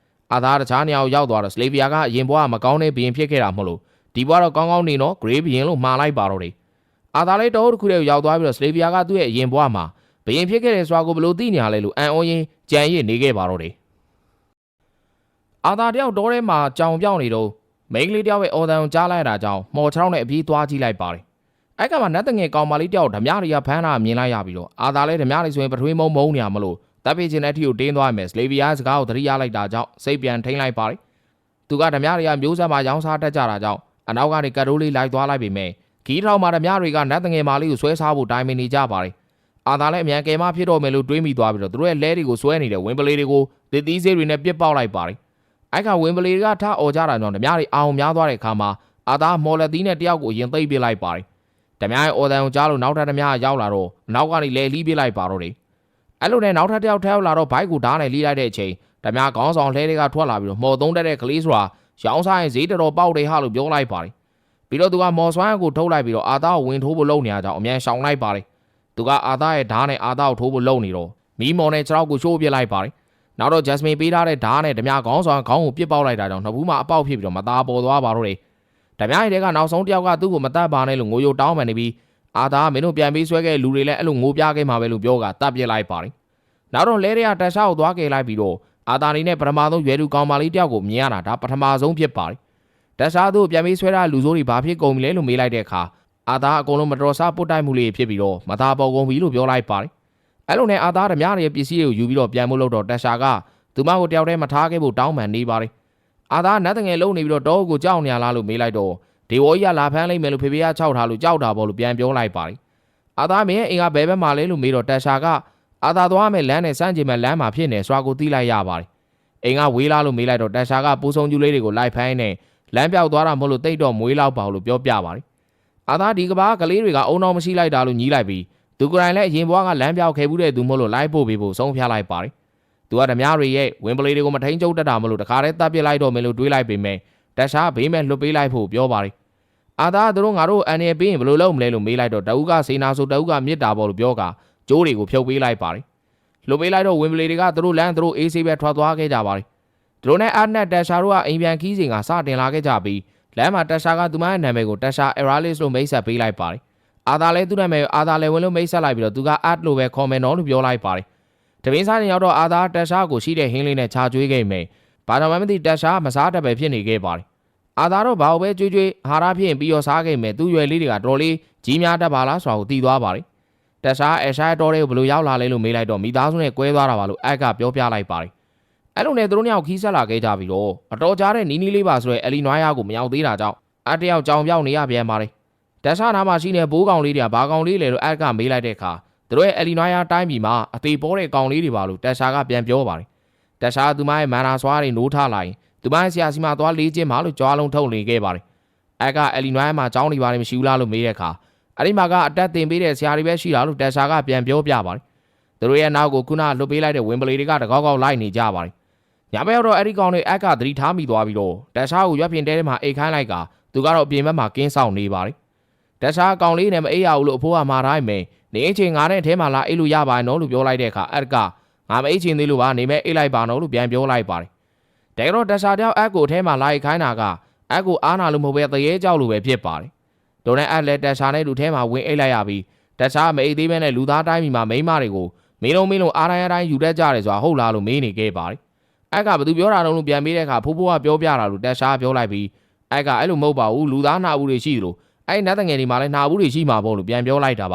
အာသားတခြားနေရာကိုရောက်သွားတော့စလေဗီယာကအရင်ဘွားကမကောင်းတဲ့ဘရင်ဖြစ်ခဲ့တာမဟုတ်လို့ဒီဘွားတော့ကောင်းကောင်းနေတော့ဂရေးဘရင်လို့မှားလိုက်ပါတော့တယ်အာသားလေးတော်တစ်ခုတည်းကိုရောက်သွားပြီးတော့စလေဗီယာကသူ့ရဲ့အရင်ဘွားမှာဘရင်ဖြစ်ခဲ့တဲ့စွာကိုဘလို့သိနေရလဲလို့အန်အော်ရင်ကြံရည်နေခဲ့ပါတော့တယ်အာသားတယောက်တော်ထဲမှာကြောင်ပြောင်းနေတော့မိန်းကလေးတယောက်ရဲ့အော်တန်ကိုကြားလိုက်တာကြောင့်မော်ချောင်းနဲ့အပြေးသွားကြည့်လိုက်ပါတယ်အဲ့ကမှနတ်တငယ်ကောင်မလေးတယောက်ဓမြတွေကဖမ်းလာမြင်လိုက်ရပြီးတော့အာသာလဲဓမြတွေဆိုရင်ပထွေးမုံနေရမလို့တပ်ပေးခြင်းတဲ့အထိကိုတင်းသွားမယ်စလေဗီယာစကားကိုသတိရလိုက်တာကြောင့်စိတ်ပြန်ထိန်လိုက်ပါတယ်သူကဓမြတွေကမျိုးဆက်မှာရောင်းစားတတ်ကြတာကြောင့်အနောက်ကနေကတ်တိုးလေးလိုက်သွားလိုက်ပေမဲ့ခီးထောင်မှာဓမြတွေကနတ်တငယ်မလေးကိုဆွဲစားဖို့တိုင်ပင်နေကြပါတယ်အာသာလဲအမြန်ကယ်မဖြစ်တော့မယ်လို့တွေးမိသွားပြီးတော့သူတို့ရဲ့လဲတွေကိုဆွဲနေတဲ့ဝင်းပလေးတွေကိုသစ်သီးဆေးတွေနဲ့ပစ်ပေါက်လိုက်ပါတယ်အဲ့ကဝင်းပလေးတွေကထအော်ကြတာကြောင့်ဓမြတွေအောင်များသွားတဲ့အခါမှာအာသာမော်လက်သီးနဲ့တယောက်ကိုရင်သိမ့်ပစ်လိုက်ပါတယ်ဓမြရဲ့အော်တန်ကိုကြားလို့နောက်ထပ်ဓမြရောက်လာတော့အနောက်ကနေလဲလီးပစ်လိုက်ပါတော့တယ်အဲ့လိုနဲ့နောက်ထပ်တယောက်ထရောက်လာတော့ဘိုက်ကိုဓာတ်နဲ့လီးလိုက်တဲ့အချိန်ဓမြခေါင်းဆောင်လှဲတွေကထွက်လာပြီးတော့မော်သုံးတက်တဲ့ကလေးဆိုတာရောင်းစားရင်ဈေးတော်ပေါက်တယ်ဟာလို့ပြောလိုက်ပါတယ်ပြီးတော့သူကမော်ဆွမ်းကိုထုတ်လိုက်ပြီးတော့အာသားကိုဝင်ထိုးဖို့လုပ်နေရကြောင်းအမြန်ရှောင်လိုက်ပါတယ်သူကအာသားရဲ့ဓာတ်နဲ့အာသားကိုထိုးဖို့လုပ်နေတော့မီးမော်နဲ့ခြေထောက်ကိုရှိုးပစ်လိုက်ပါတယ်နောက်တော့ဂျက်စမင်ပေးထားတဲ့ဓာတ်နဲ့ဓမြခေါင်းဆောင်ခေါင်းကိုပစ်ပေါက်လိုက်တာကြောင့်နှစ်ဘူးမှာအပေါက်ဖြစ်ပြီးတော့မသားပေါ်သွားပါတော့တယ်ဓမြရဲ့ကနောက်ဆုံးတယောက်ကသူ့ကိုမတတ်ပါနဲ့လို့ငိုယိုတောင်းပန်နေပြီး အာသာမင်းတို့ပြန်ပြီးဆွဲခဲ့လူတွေလည်းအဲ့လိုငိုပြခဲ့မှာပဲလို့ပြောကတပ်ပြစ်လိုက်ပါတယ်နောက်တော့လဲရတက်ရှားကိုသွားခဲ့လိုက်ပြီးတော့အာသာနေနဲ့ပထမဆုံးရွယ်သူကောင်မလေးတယောက်ကိုမြင်ရတာဒါပထမဆုံးဖြစ်ပါတယ်တက်ရှားတို့ပြန်ပြီးဆွဲထားလူဆိုးတွေဘာဖြစ်ကုန်ပြီလဲလို့မေးလိုက်တဲ့အခါအာသာအကုန်လုံးမတော်ဆပုတ်တိုက်မှုလေးဖြစ်ပြီးတော့မသာပေါ်ကုန်ပြီလို့ပြောလိုက်ပါတယ်အဲ့လိုနဲ့အာသာဓမြရဲ့ပစ္စည်းတွေကိုယူပြီးတော့ပြန်ဖို့လို့တော့တက်ရှားကသူမကိုတယောက်တည်းမထားခဲ့ဖို့တောင်းပန်နေပါတယ်အာသာနတ်တငယ်လုံးနေပြီးတော့တောကိုကြောက်နေရလားလို့မေးလိုက်တော့ဒေဝကြီးကလာဖမ်းလိုက်မယ်လို့ဖေဖေကခြောက်ထားလို့ကြောက်တာပေါ့လို့ပြန်ပြောလိုက်ပါတယ်အာသာမင်းရဲ့အိမ်ကဘယ်ဘက်မှာလဲလို့မေးတော့တက်ရှာကအာသာသွားမယ်လမ်းနဲ့စမ်းကြည့်မယ်လမ်းမှာဖြစ်နေစွာကိုတီးလိုက်ရပါတယ်အိမ်ကဝေးလားလို့မေးလိုက်တော့တက်ရှာကပူဆုံကျူလေးတွေကိုလိုက်ဖမ်းနေလမ်းပြောက်သွားတာမဟုတ်လို့တိတ်တော့မွေးလောက်ပါလို့ပြောပြပါတယ်အာသာဒီကဘာကလေးတွေကအုံတော်မရှိလိုက်တာလို့ညီးလိုက်ပြီးသူကိုယ်တိုင်လည်းအရင်ဘွားကလမ်းပြောက်ခဲ့ဘူးတဲ့သူမို့လို့လိုက်ပို့ပေးဖို့ဆုံးဖြတ်လိုက်ပါတယ်သူကဓမြတွေရဲ့ဝင်ပလေးတွေကိုမထိန်ကျုပ်တတ်တာမလို့တခါတည်းတပ်ပစ်လိုက်တော့မယ်လို့တွေးလိုက်ပေမဲ့တက်ရှာဘေးမဲ့လွတ်ပေးလိုက်ဖို့ပြောပါတယ်အာသာတို့ငါတို့အန်ရပေးရင်ဘယ်လိုလုပ်မလဲလို့မေးလိုက်တော့တအုပ်ကစေနာဆိုတအုပ်ကမြစ်တာပေါ့လို့ပြောကကျိုးတွေကိုဖြုတ်ပေးလိုက်ပါတယ်လွတ်ပေးလိုက်တော့ဝင်ပလေးတွေကသူတို့လမ်းသူတို့အေးဆေးပဲထွက်သွားခဲ့ကြပါတယ်သူတို့နဲ့အာနဲ့တက်ရှာတို့ကအိမ်ပြန်ခီးစဉ်ကစတင်လာခဲ့ကြပြီးလမ်းမှာတက်ရှာကသူမရဲ့နာမည်ကိုတက်ရှာ Eralis လို့မိတ်ဆက်ပေးလိုက်ပါတယ်အာသာလည်းသူ့နာမည်အာသာလည်းဝင်လို့မိတ်ဆက်လိုက်ပြီးတော့သူက art လို့ပဲခေါ်မယ်နော်လို့ပြောလိုက်ပါတယ်တပင်းစားနေရောက်တော့အာသာတက်ရှာကိုရှိတဲ့ဟင်းလေးနဲ့ခြာကျွေးခဲ့မယ်ဘာတော့မှမသိတက်ရှာမစားတတ်ပဲဖြစ်နေခဲ့ပါတယ်အာသာတော့ဘာလို့ပဲကြွေးကြွေးဟာရဖြစ်ရင်ပြီးတော့စားခဲ့မယ်သူ့ရွယ်လေးတွေကတော်လေးကြီးများတတ်ပါလားဆိုတာကိုသိသွားပါတယ်တက်ရှာအရှာတော်လေးကိုဘယ်လိုရောက်လာလဲလို့မေးလိုက်တော့မိသားစုနဲ့ကွဲသွားတာပါလို့အက်ကပြောပြလိုက်ပါတယ်အဲ့လိုနဲ့သူတို့နှစ်ယောက်ခီးဆက်လာခဲ့ကြပြီးတော့အတော်ကြားတဲ့နီးနီးလေးပါဆိုရဲအလီနွားယားကိုမရောက်သေးတာကြောင့်အတယောက်ကြောင်ပြောက်နေရပြန်ပါတယ်တက်ရှာနားမှာရှိနေဘိုးကောင်လေးတွေကဘာကောင်လေးလဲလို့အက်ကမေးလိုက်တဲ့အခါသူတို့ရဲ့အလီနွားယားတိုင်းပြည်မှာအသေးပေါ်တဲ့ကောင်လေးတွေပါလို့တက်ရှာကပြန်ပြောပါတယ်တက်ရှာသူမရဲ့မန်နာဆွားတွေနိုးထလာရင်သူမရဲ့ဆရာစီမသွားလေးချင်းမှလို့ကြွားလုံးထုတ်နေခဲ့ပါတယ်အကအလီနွားယားမှာကြောင်းနေပါတယ်မရှိဘူးလားလို့မေးတဲ့အခါအဲ့ဒီမှာကအတက်တင်ပေးတဲ့ဆရာတွေပဲရှိတာလို့တက်ရှာကပြန်ပြောပြပါတယ်သူတို့ရဲ့နောက်ကိုခုနလွတ်ပေးလိုက်တဲ့ဝင်ပလီတွေကတကောက်ကောက်လိုက်နေကြပါတယ်ညဘက်တော့အဲ့ဒီကောင်တွေအက်ကသတိထားမိသွားပြီးတော့တက်ရှာကိုရွက်ပြင်တဲထဲမှာအိတ်ခိုင်းလိုက်ကသူကတော့အပြင်ဘက်မှာကင်းဆောင်နေပါတယ်တက်ရှာကောင်လေးနဲ့မအေးရဘူးလို့အဖိုးကမှာထားမယ်နေအချိန်ငါနဲ့အဲထဲမှာလာအိတ်လို့ရပါနော်လို့ပြောလိုက်တဲ့အခါအက်ကငါမအိတ်ချင်သေးလို့ပါနေမဲ့အိတ်လိုက်ပါနော်လို့ပြန်ပြောလိုက်ပါတယ်တကယ်တော့တက်ရှာတယောက်အက်ကိုအဲထဲမှာလာအိတ်ခိုင်းတာကအက်ကိုအားနာလို့မဟုတ်ပဲတရေကြောက်လို့ပဲဖြစ်ပါတယ်ဒိုနဲ့အက်လက်တက်ရှာနဲ့လူထဲမှာဝင်အိတ်လိုက်ရပြီးတက်ရှာမအိတ်သေးပဲနဲ့လူသားတိုင်းမှာမိန်းမတွေကိုမင်းလုံးအားတိုင်းအတိုင်းယူတတ်ကြတယ်ဆိုတာဟုတ်လားလို့မေးနေခဲ့ပါတယ်အက်ကဘသူပြောတာတော့လို့ပြန်ပေးတဲ့အခါဖိုးဖိုးကပြောပြတာလို့တက်ရှာပြောလိုက်ပြီးအက်ကအဲ့လိုမဟုတ်ပါဘူးလူသားနှာဘူးတွေရှိသလိုအဲ့နတ်တငယ်တွေမှာလည်းနှာဘူးတွေရှိမှာပေါ့လို့ပြန်ပြောလိုက်တာပ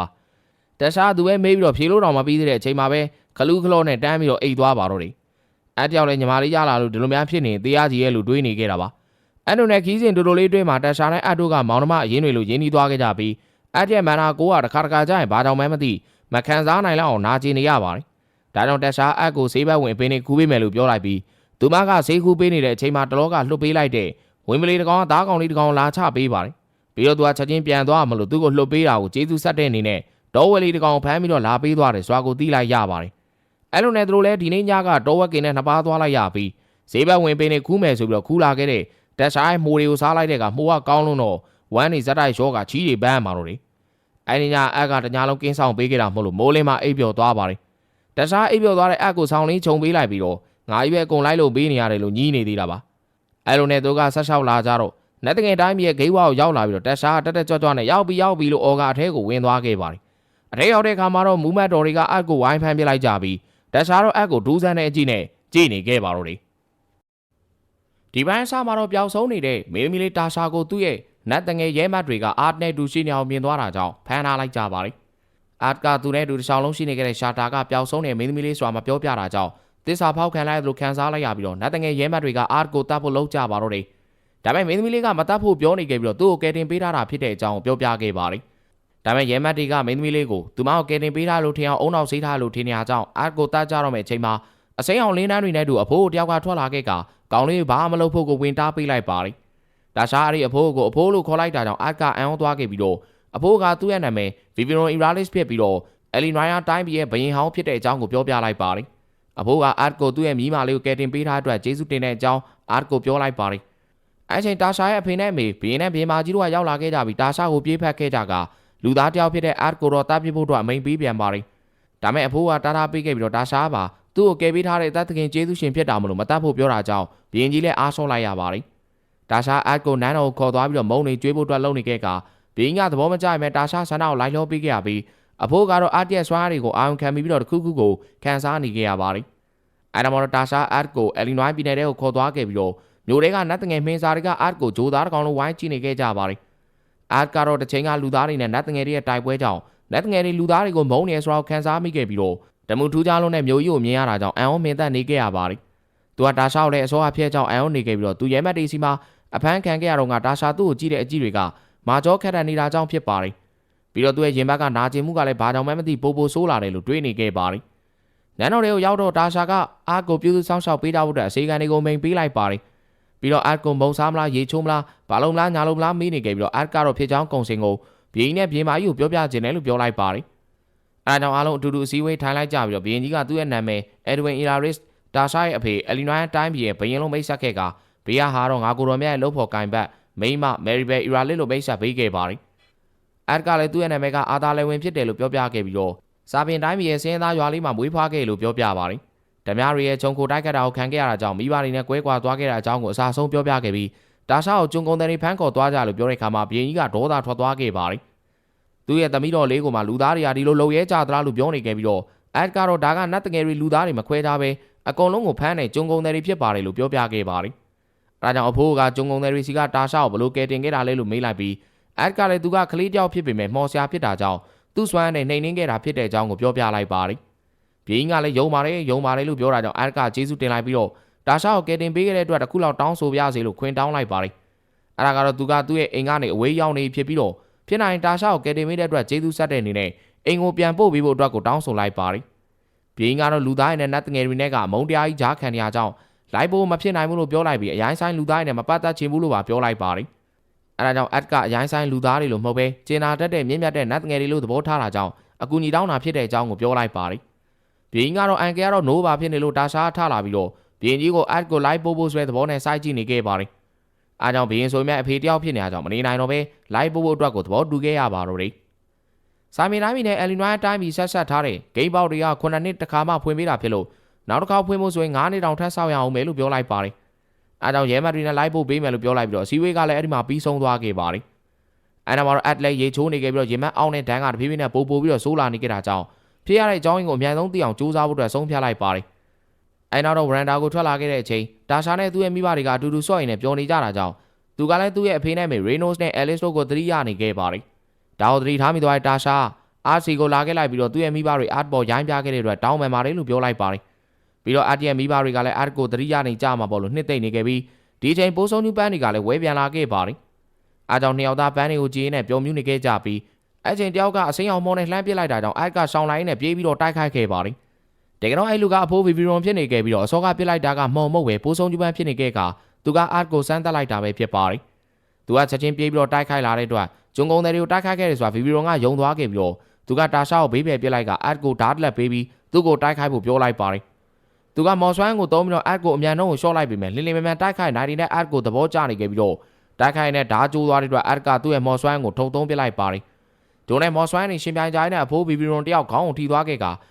ါတက်ရှာသူပဲမေးပြီးတော့ဖြေလို့တော့မပြီးသေးတဲ့အချိန်မှာပဲခလူးခလော့နဲ့တန်းပြီးတော့အိတ်သွားပါတော့တယ်အဲ့တယောက်လည်းညီမလေးရလာလို့ဒီလိုများဖြစ်နေသေးရကြီးရဲ့လို့တွေးနေခဲ့တာပါအဲ့လိုနဲ့ခီးစဉ်တူတူလေးတွေးမှာတက်ရှာနဲ့အတို့ကမောင်နှမအရင်တွေလို့ရင်းနှီးသွားခဲ့ကြပြီးအဲ့တဲ့မန်နာကိုကတစ်ခါကြာရင်ဘာကြောင့်မှမသိမခံစားနိုင်လောက်အောင်နာကျင်နေရပါတယ်ဒါကြောင့်တက်ရှာအက်ကိုဆေးဘက်ဝင်ပေးနေကူးပေးမယ်လို့ပြောလိုက်ပြီးသူမကဆေးကူးပေးနေတဲ့အချိန်မှာတလောကလှုပ်ပေးလိုက်တဲ့ဝင်ပလီတကောင်ကသားကောင်လေးတကောင်လာချပေးပါတယ်ပြီးတော့သူကချက်ချင်းပြန်သွားမလို့သူ့ကိုလှုပ်ပေးတာကိုကျေးဇူးဆက်တဲ့အနေနဲ့တောဝဲလေးတကောင်ဖမ်းပြီးတော့လာပေးသွားတယ်စွာကိုတီးလိုက်ရပါတယ်အဲ့လိုနဲ့သူတို့လည်းဒီနေ့ညကတောဝက်ကင်နဲ့နှစ်ပါးသွားလိုက်ရပြီးဈေးဘက်ဝင်ပေးနေခူးမယ်ဆိုပြီးတော့ခူးလာခဲ့တဲ့တက်ဆိုင်မိုးတွေကိုစားလိုက်တဲ့ကမိုးကကောင်းလို့တော့ဝမ်းနေဇက်တိုက်ရောကချီးတွေပန်းမှာတော့လေအဲ့ဒီညအက်ကတညာလုံးကင်းဆောင်ပေးခဲ့တာမဟုတ်လို့မိုးလင်းမှအိပ်ပျော်သွားပါတယ်တက်ဆိုင်အိပ်ပျော်သွားတဲ့အက်ကိုဆောင်းလေးခြုံပေးလိုက်ပြီးတော့ငါကြီးပဲအကုန်လိုက်လို့ပေးနေရတယ်လို့ညည်းနေသေးတာပါအဲ့လိုနဲ့သူကဆက်လျှောက်လာကြတော့နတ်တငယ်တိုင်းရဲ့ဂိမ်းဝါကိုရောက်လာပြီးတော့တက်ရှာတက်ကြွကြွနဲ့ရောက်ပြီးလို့အော်ကအထဲကိုဝင်သွားခဲ့ပါတယ်အထဲရောက်တဲ့အခါမှာတော့မူမတ်တော်တွေကအက်ကိုဝိုင်းဖမ်းပြလိုက်ကြပြီးတက်ရှာတော့အက်ကိုဒူးဆန်းတဲ့အကြည့်နဲ့ကြည့်နေခဲ့ပါတော့တယ်ဒီပိုင်းအစမှာတော့ပျောက်ဆုံးနေတဲ့မင်းသမီးလေးတာရှာကိုသူ့ရဲ့နတ်တငယ်ရဲမတ်တွေကအာတ်နဲ့တူရှိနေအောင်မြင်သွားတာကြောင့်ဖမ်းထားလိုက်ကြပါတယ်အာတ်ကသူနဲ့တူတစ်ချောင်းလုံးရှိနေခဲ့တဲ့ရှာတာကပျောက်ဆုံးတဲ့မင်းသမီးလေးဆိုတာမပြောပြတာကြောင့်သစ္စာဖောက်ခံလိုက်လို့ခံစားလိုက်ရပြီးတော့နတ်တငယ်ရဲမတ်တွေကအာတ်ကိုတတ်ဖို့လုပ်ကြပါတော့တယ်ဒါပေမဲ့မင်းသမီးလေးကမတတ်ဖို့ပြောနေခဲ့ပြီးတော့သူ့ကိုကယ်တင်ပေးထားတာဖြစ်တဲ့အကြောင်းကိုပြောပြခဲ့ပါတယ်ဒါပေမဲ့ရဲမတ်တွေကမင်းသမီးလေးကိုသူမကိုကယ်တင်ပေးထားလို့ထင်အောင်အုံနောက်ဆေးထားလို့ထင်နေရကြောင်းအာတ်ကိုတတ်ကြတော့မယ့်အချိန်မှာအစိမ်းအောင်လင်းနှန်းတွေနဲ့တူအဖိုးတယောက်ကထွက်လာခဲ့ကကောင်လေးဘာမှမလုပ်ဖို့ကိုဝင်တားပေးလိုက်ပါတယ်ဒါရှာအဲ့ဒီအဖိုးကိုအဖိုးလို့ခေါ်လိုက်တာကြောင့်အာတ်ကအံ့ဩသွားခဲ့ပြီးတော့အဖိုးကသူ့ရဲ့နာမည် Viviron Iralis ဖြစ်ပြီးတော့ Elinaya တိုင်းပြည်ရဲ့ဘရင်ဟောင်းဖြစ်တဲ့အကြောင်းကိုပြောပြလိုက်ပါတယ်အဖိုးကအာတ်ကိုသူ့ရဲ့မိမလေးကိုကယ်တင်ပေးထားအတွက်ကျေးဇူးတင်တဲ့အကြောင်းအာတ်ကိုပြောလိုက်ပါတယ်အဲ့ချိန်တာရှာရဲ့အဖေနဲ့အမေဘရင်နဲ့ဘရင်မကြီးတို့ကရောက်လာခဲ့ကြပြီးတာရှာကိုပြေးဖက်ခဲ့ကြကလူသားတယောက်ဖြစ်တဲ့အာတ်ကိုတော့တားပြဖို့အတွက်အမိန်ပေးပြန်ပါတယ်ဒါမဲ့အဖိုးကတားပေးခဲ့ပြီးတော့တာရှာပါသူ့ကိုကယ်ပေးထားတဲ့အသက်သခင်ကျေးဇူးရှင်ဖြစ်တာမလို့မတတ်ဖို့ပြောတာကြောင့်ဘရင်ကြီးလည်းအားဆုံးလိုက်ရပါတယ်ဒါရှာအာတ်ကိုနန်းတော်ကိုခေါ်သွားပြီးတော့မုံနေကျွေးဖို့အတွက်လုပ်နေခဲ့က ဘီငါသဘောမကျမဲ့တာရှာဆန္ဒကိုလိုက်လောပေးခဲ့ရပြီးအဖိုးကတော့အာတရဲ့စွမ်းအားတွေကိုအာရုံခံပြီးတော့တစ်ခုခုကိုခံစားနေခဲ့ရပါတယ်။အဲ့ဒါမှတော့တာရှာအတ်ကိုအီလီနွိုင်းပြည်နယ်ထဲကိုခေါ်သွားခဲ့ပြီးတော့မြို့ထဲကနတ်တငယ်မင်းစားတွေကအတ်ကိုဂျိုးသားတစ်ကောင်လုံးဝိုင်းကြည့်နေခဲ့ကြပါတယ်။အတ်ကတော့တစ်ချိန်ကလူသားတွေနဲ့နတ်တငယ်တွေရဲ့တိုက်ပွဲကြောင့်နတ်တငယ်တွေလူသားတွေကိုမုန်းနေဆိုတော့ခံစားမိခဲ့ပြီးတော့တမှုထူးခြားလုံးနဲ့မျိုးကြီးကိုမြင်ရတာကြောင့်အန်အောင်မင်းသက်နေခဲ့ရပါတယ်။သူကတာရှာကိုလည်းအစောအဖျက်ကြောင့်အန်အောင်နေခဲ့ပြီးတော့သူရဲမတ်တီစီမှာအဖမ်းခံခဲ့ရတော့ကတာရှာသူ့ကိုကြည့်တဲ့အကြည့်တွေကမာကျောခက်တဲ့နေတာကြောင့်ဖြစ်ပါတယ်။ပြီးတော့သူရဲ့ရင်ဘက်ကနာကျင်မှုကလည်းဘာကြောင့်မှမသိပိုပိုဆိုးလာတယ်လို့တွေးနေခဲ့ပါတယ်။နန်းတော်တွေကိုရောက်တော့တာရှာကအာကိုပြုစုစောင့်ရှောက်ပေးကြဖို့အတွက်အစီအကံတွေကိုမိန်ပေးလိုက်ပါတယ်။ပြီးတော့အာကိုမုံစားမလားရေချိုးမလားဘာလုံးမလားညာလုံးမလားမေးနေခဲ့ပြီးတော့အာကတော့ဖြစ်ချောင်းကုံစင်ကိုဘီင်းနဲ့ပြင်မာကြီးကိုပြောပြခြင်းတယ်လို့ပြောလိုက်ပါတယ်။အဲဒါကြောင့်အားလုံးအတူတူအစည်းအဝေးထိုင်လိုက်ကြပြီးတော့ဘီင်းကြီးကသူ့ရဲ့နာမည်အက်ဒဝင်အီလာရစ်တာရှာရဲ့အဖေအလီနွိုင်းတိုင်းပြည်ရဲ့ဘယင်းလုံးမိတ်ဆက်ခဲ့ကဘေးကဟာတော့ငါကိုတော်မြတ်ရဲ့လှုပ်ဖို့ကင်ဘတ်မိမမယ်ရီဘယ်အီရာလစ်လိုမိတ်ဆက်ပေးခဲ့ပါတယ်။အက်ကလည်းသူ့ရဲ့နာမည်ကအာသာလေဝင်ဖြစ်တယ်လို့ပြောပြခဲ့ပြီးတော့စာပင်တိုင်းပြည်ရဲ့စင်းသားရွာလေးမှာမွေးဖွားခဲ့လို့ပြောပြပါတယ်။ဓမြရီရဲ့ဂျုံကိုတိုက်ခတ်တာကိုခံခဲ့ရတာကြောင့်မိဘတွေနဲ့ကွဲကွာသွားခဲ့တဲ့အကြောင်းကိုအစားဆုံးပြောပြခဲ့ပြီးတာရှာကိုကျုံကုန်တဲ့ဖန်းခေါ်သွားကြလို့ပြောတဲ့အခါမှာဘရင်ကြီးကဒေါသထွက်သွားခဲ့ပါတယ်။သူ့ရဲ့သမီးတော်လေးကိုမှလူသားတွေကဒီလိုလုံရဲကြသလားလို့ပြောနေခဲ့ပြီးတော့အက်ကတော့ဒါကနတ်တငယ်တွေလူသားတွေမခွဲထားပဲအကုန်လုံးကိုဖမ်းနေကျုံကုန်တဲ့တွေဖြစ်ပါတယ်လို့ပြောပြခဲ့ပါတယ်။အဲဒါကြောင့်အဖိုးကကျုံကုန်တဲ့တွေစီကတာရှာကိုဘလို့ကဲတင်ခဲ့တာလဲလို့မေးလိုက်ပြီးအက်ကလည်းသူကကလေးတယောက်ဖြစ်ပေမဲ့မော်ဆရာဖြစ်တာကြောင့်သူ့စွမ်းနဲ့နှိမ်နှင်းခဲ့တာဖြစ်တဲ့အကြောင်းကိုပြောပြလိုက်ပါတယ်။ဘင်းကလည်းယုံပါတယ်လို့ပြောတာကြောင့်အက်ကကျေးဇူးတင်လိုက်ပြီးတော့တာရှာကိုကဲတင်ပေးခဲ့တဲ့အတွက်တစ်ခုလောက်တောင်းဆိုပြစေလို့ခွင်တောင်းလိုက်ပါတယ်။အဲဒါကတော့သူကသူ့ရဲ့အိမ်ကနေအဝေးရောက်နေဖြစ်ပြီးတော့ဖြစ်နိုင်တာရှာကိုကဲတင်ပေးတဲ့အတွက်ကျေးဇူးဆက်တဲ့အနေနဲ့အိမ်ကိုပြန်ပို့ပေးဖို့အတွက်ကိုတောင်းဆိုလိုက်ပါတယ်။ဘင်းကတော့လူသားရဲ့နတ်ငယ်တွေနဲ့ကမုံတရားကြီးဂျားခံရကြောင်းလိုက်ဖို့မဖြစ်နိုင်ဘူးလို့ပြောလိုက်ပြီးအရင်ဆိုင်လူသားရဲ့နဲ့မပတ်သက်ချင်ဘူးလို့ပါပြောလိုက်ပါတယ်။အဲဒါကြောင့်အက်ကရိုင်းဆိုင်လူသားတွေလို့မဟုတ်ပဲကျင်နာတတ်တဲ့မြင့်မြတ်တဲ့နတ်ငယ်တွေလို့သဘောထားတာကြောင့်အကူညီတောင်းတာဖြစ်တဲ့အကြောင်းကိုပြောလိုက်ပါတယ်။ဘင်းကတော့အန်ကယ်ကတော့နိုးပါဖြစ်နေလို့တာရှာထလာပြီးတော့ဘင်းကြီးကိုအက်ကိုလိုက်ပို့ဖို့ဆိုတဲ့သဘောနဲ့စိုက်ကြည့်နေခဲ့ပါတယ်။အားကြောင့်ဘင်းဆိုမြတ်အဖေတယောက်ဖြစ်နေကြကြောင့်မနေနိုင်တော့ပဲလိုက်ပို့ဖို့အတွက်ကိုသဘောတူခဲ့ရပါတော့တယ်။စာမင်းတိုင်းပြည်နဲ့အယ်လီနွိုင်းတိုင်းပြည်ဆက်ထားတဲ့ဂိမ်းပေါက်တွေက9နှစ်တစ်ခါမှဖွင့်ပေးတာဖြစ်လို့နောက်တစ်ခါဖွင့်ဖို့ဆိုရင်9နှစ်တောင်ထပ်ဆောက်ရအောင်မယ်လို့ပြောလိုက်ပါတယ်။အားကြောင့်ရဲမတ်တွေနဲ့လိုက်ပို့ပေးမယ်လို့ပြောလိုက်ပြီးတော့စီဝေးကလည်းအဲ့ဒီမှာပြီးဆုံးသွားခဲ့ပါတယ်။အဲ့ဒါမှတော့အက်လက်ရေချိုးနေခဲ့ပြီးတော့ရေမတ်အောင်နဲ့ဒန်းကတဖြည်းဖြည်းနဲ့ပို့ပြီးတော့ဆိုးလာနေကြတာကြောင့်ဖြစ်ရတဲ့အကြောင်းရင်းကိုအများဆုံးသိအောင်စူးစမ်းဖို့အတွက်ဆုံးဖြတ်လိုက်ပါတယ်။အဲ့နောက်တော့ဝရန်ဒါကိုထွက်လာခဲ့တဲ့အချိန်တာရှာနဲ့သူ့ရဲ့မိဘတွေကအတူတူစော့ရင်နဲ့ပျော်နေကြတာကြောင့်သူကလည်းသူ့ရဲ့အဖေနဲ့မေရေနိုစ်နဲ့အဲလစ်တို့ကိုသတိရနေခဲ့ပါတယ်။ဒါကိုသတိထားမိသွားတဲ့တာရှာအာစီကိုလာခဲ့လိုက်ပြီးတော့သူ့ရဲ့မိဘတွေအတ်ပေါ်ရိုင်းပြခဲ့တဲ့အတွက်တောင်းပန်ပါတယ်လို့ပြောလိုက်ပါတယ်။ပြီးတော့အတ်ရဲ့မိဘတွေကလည်းအတ်ကိုသတိရနေကြမှာပေါ့လို့နှစ်သိမ့်နေခဲ့ပြီးဒီချိန်ပိုးဆုံးညူပန်းတွေကလည်းဝဲပြန်လာခဲ့ပါတယ်။အားကြောင့်နှစ်ယောက်သားပန်းတွေကိုကြည်နဲ့ပျော်မြူးနေခဲ့ကြပြီးအဲ့ချိန်တယောက်ကအစိမ်းအောင်မောနဲ့လှမ်းပစ်လိုက်တာကြောင့်အတ်ကရှောင်းလိုက်နဲ့ပြေးပြီးတော့တိုက်ခိုက်ခဲ့ပါတယ်။တကယ်တော့အဲ့လူကအဖိုးဗီဗီရွန်ဖြစ်နေခဲ့ပြီးတော့အစောကပစ်လိုက်တာကမှုံမုတ်ပဲပိုးဆုံးညူပန်းဖြစ်နေခဲ့ကသူကအတ်ကိုစမ်းတက်လိုက်တာပဲဖြစ်ပါတယ်။သူကချက်ချင်းပြေးပြီးတော့တိုက်ခိုက်လာတဲ့အတွက်ဂျုံကုန်းတွေကိုတိုက်ခိုက်ခဲ့တယ်ဆိုတာဗီဗီရွန်ကယုံသွားခဲ့ပြီးတော့သူကတာရှာကိုဘေးဖယ်ပစ်လိုက်ကအတ်ကိုဓာတ်လက်ပေးပြီးသူ့ကိုတိုက်ခိုက်ဖို့ပြောလိုက်ပါတယ်။သူကမော်ဆွမ်းကိုတုံးပြီးတော့အတ်ကိုအမြန်နှုံးကိုရှော့လိုက်ပြီးမယ်လင်းလင်းမြန်မြန်တိုက်ခိုက်နိုင်တဲ့အတ်ကိုသဘောကျနေခဲ့ပြီးတော့တိုက်ခိုက်နဲ့ဓာတ်ကျိုးသွားတဲ့အတွက်အတ်ကသူ့ရဲ့မော်ဆွမ်းကိုထုံသုံးပစ်လိုက်ပါတယ်။ဒိုနဲ့မော်ဆွမ်းနေရှင်ပြိုင်ကြတဲ့အဖိုးဘီဘီရွန်တယောက်ခေါင်းကိုထိသွားခဲ့က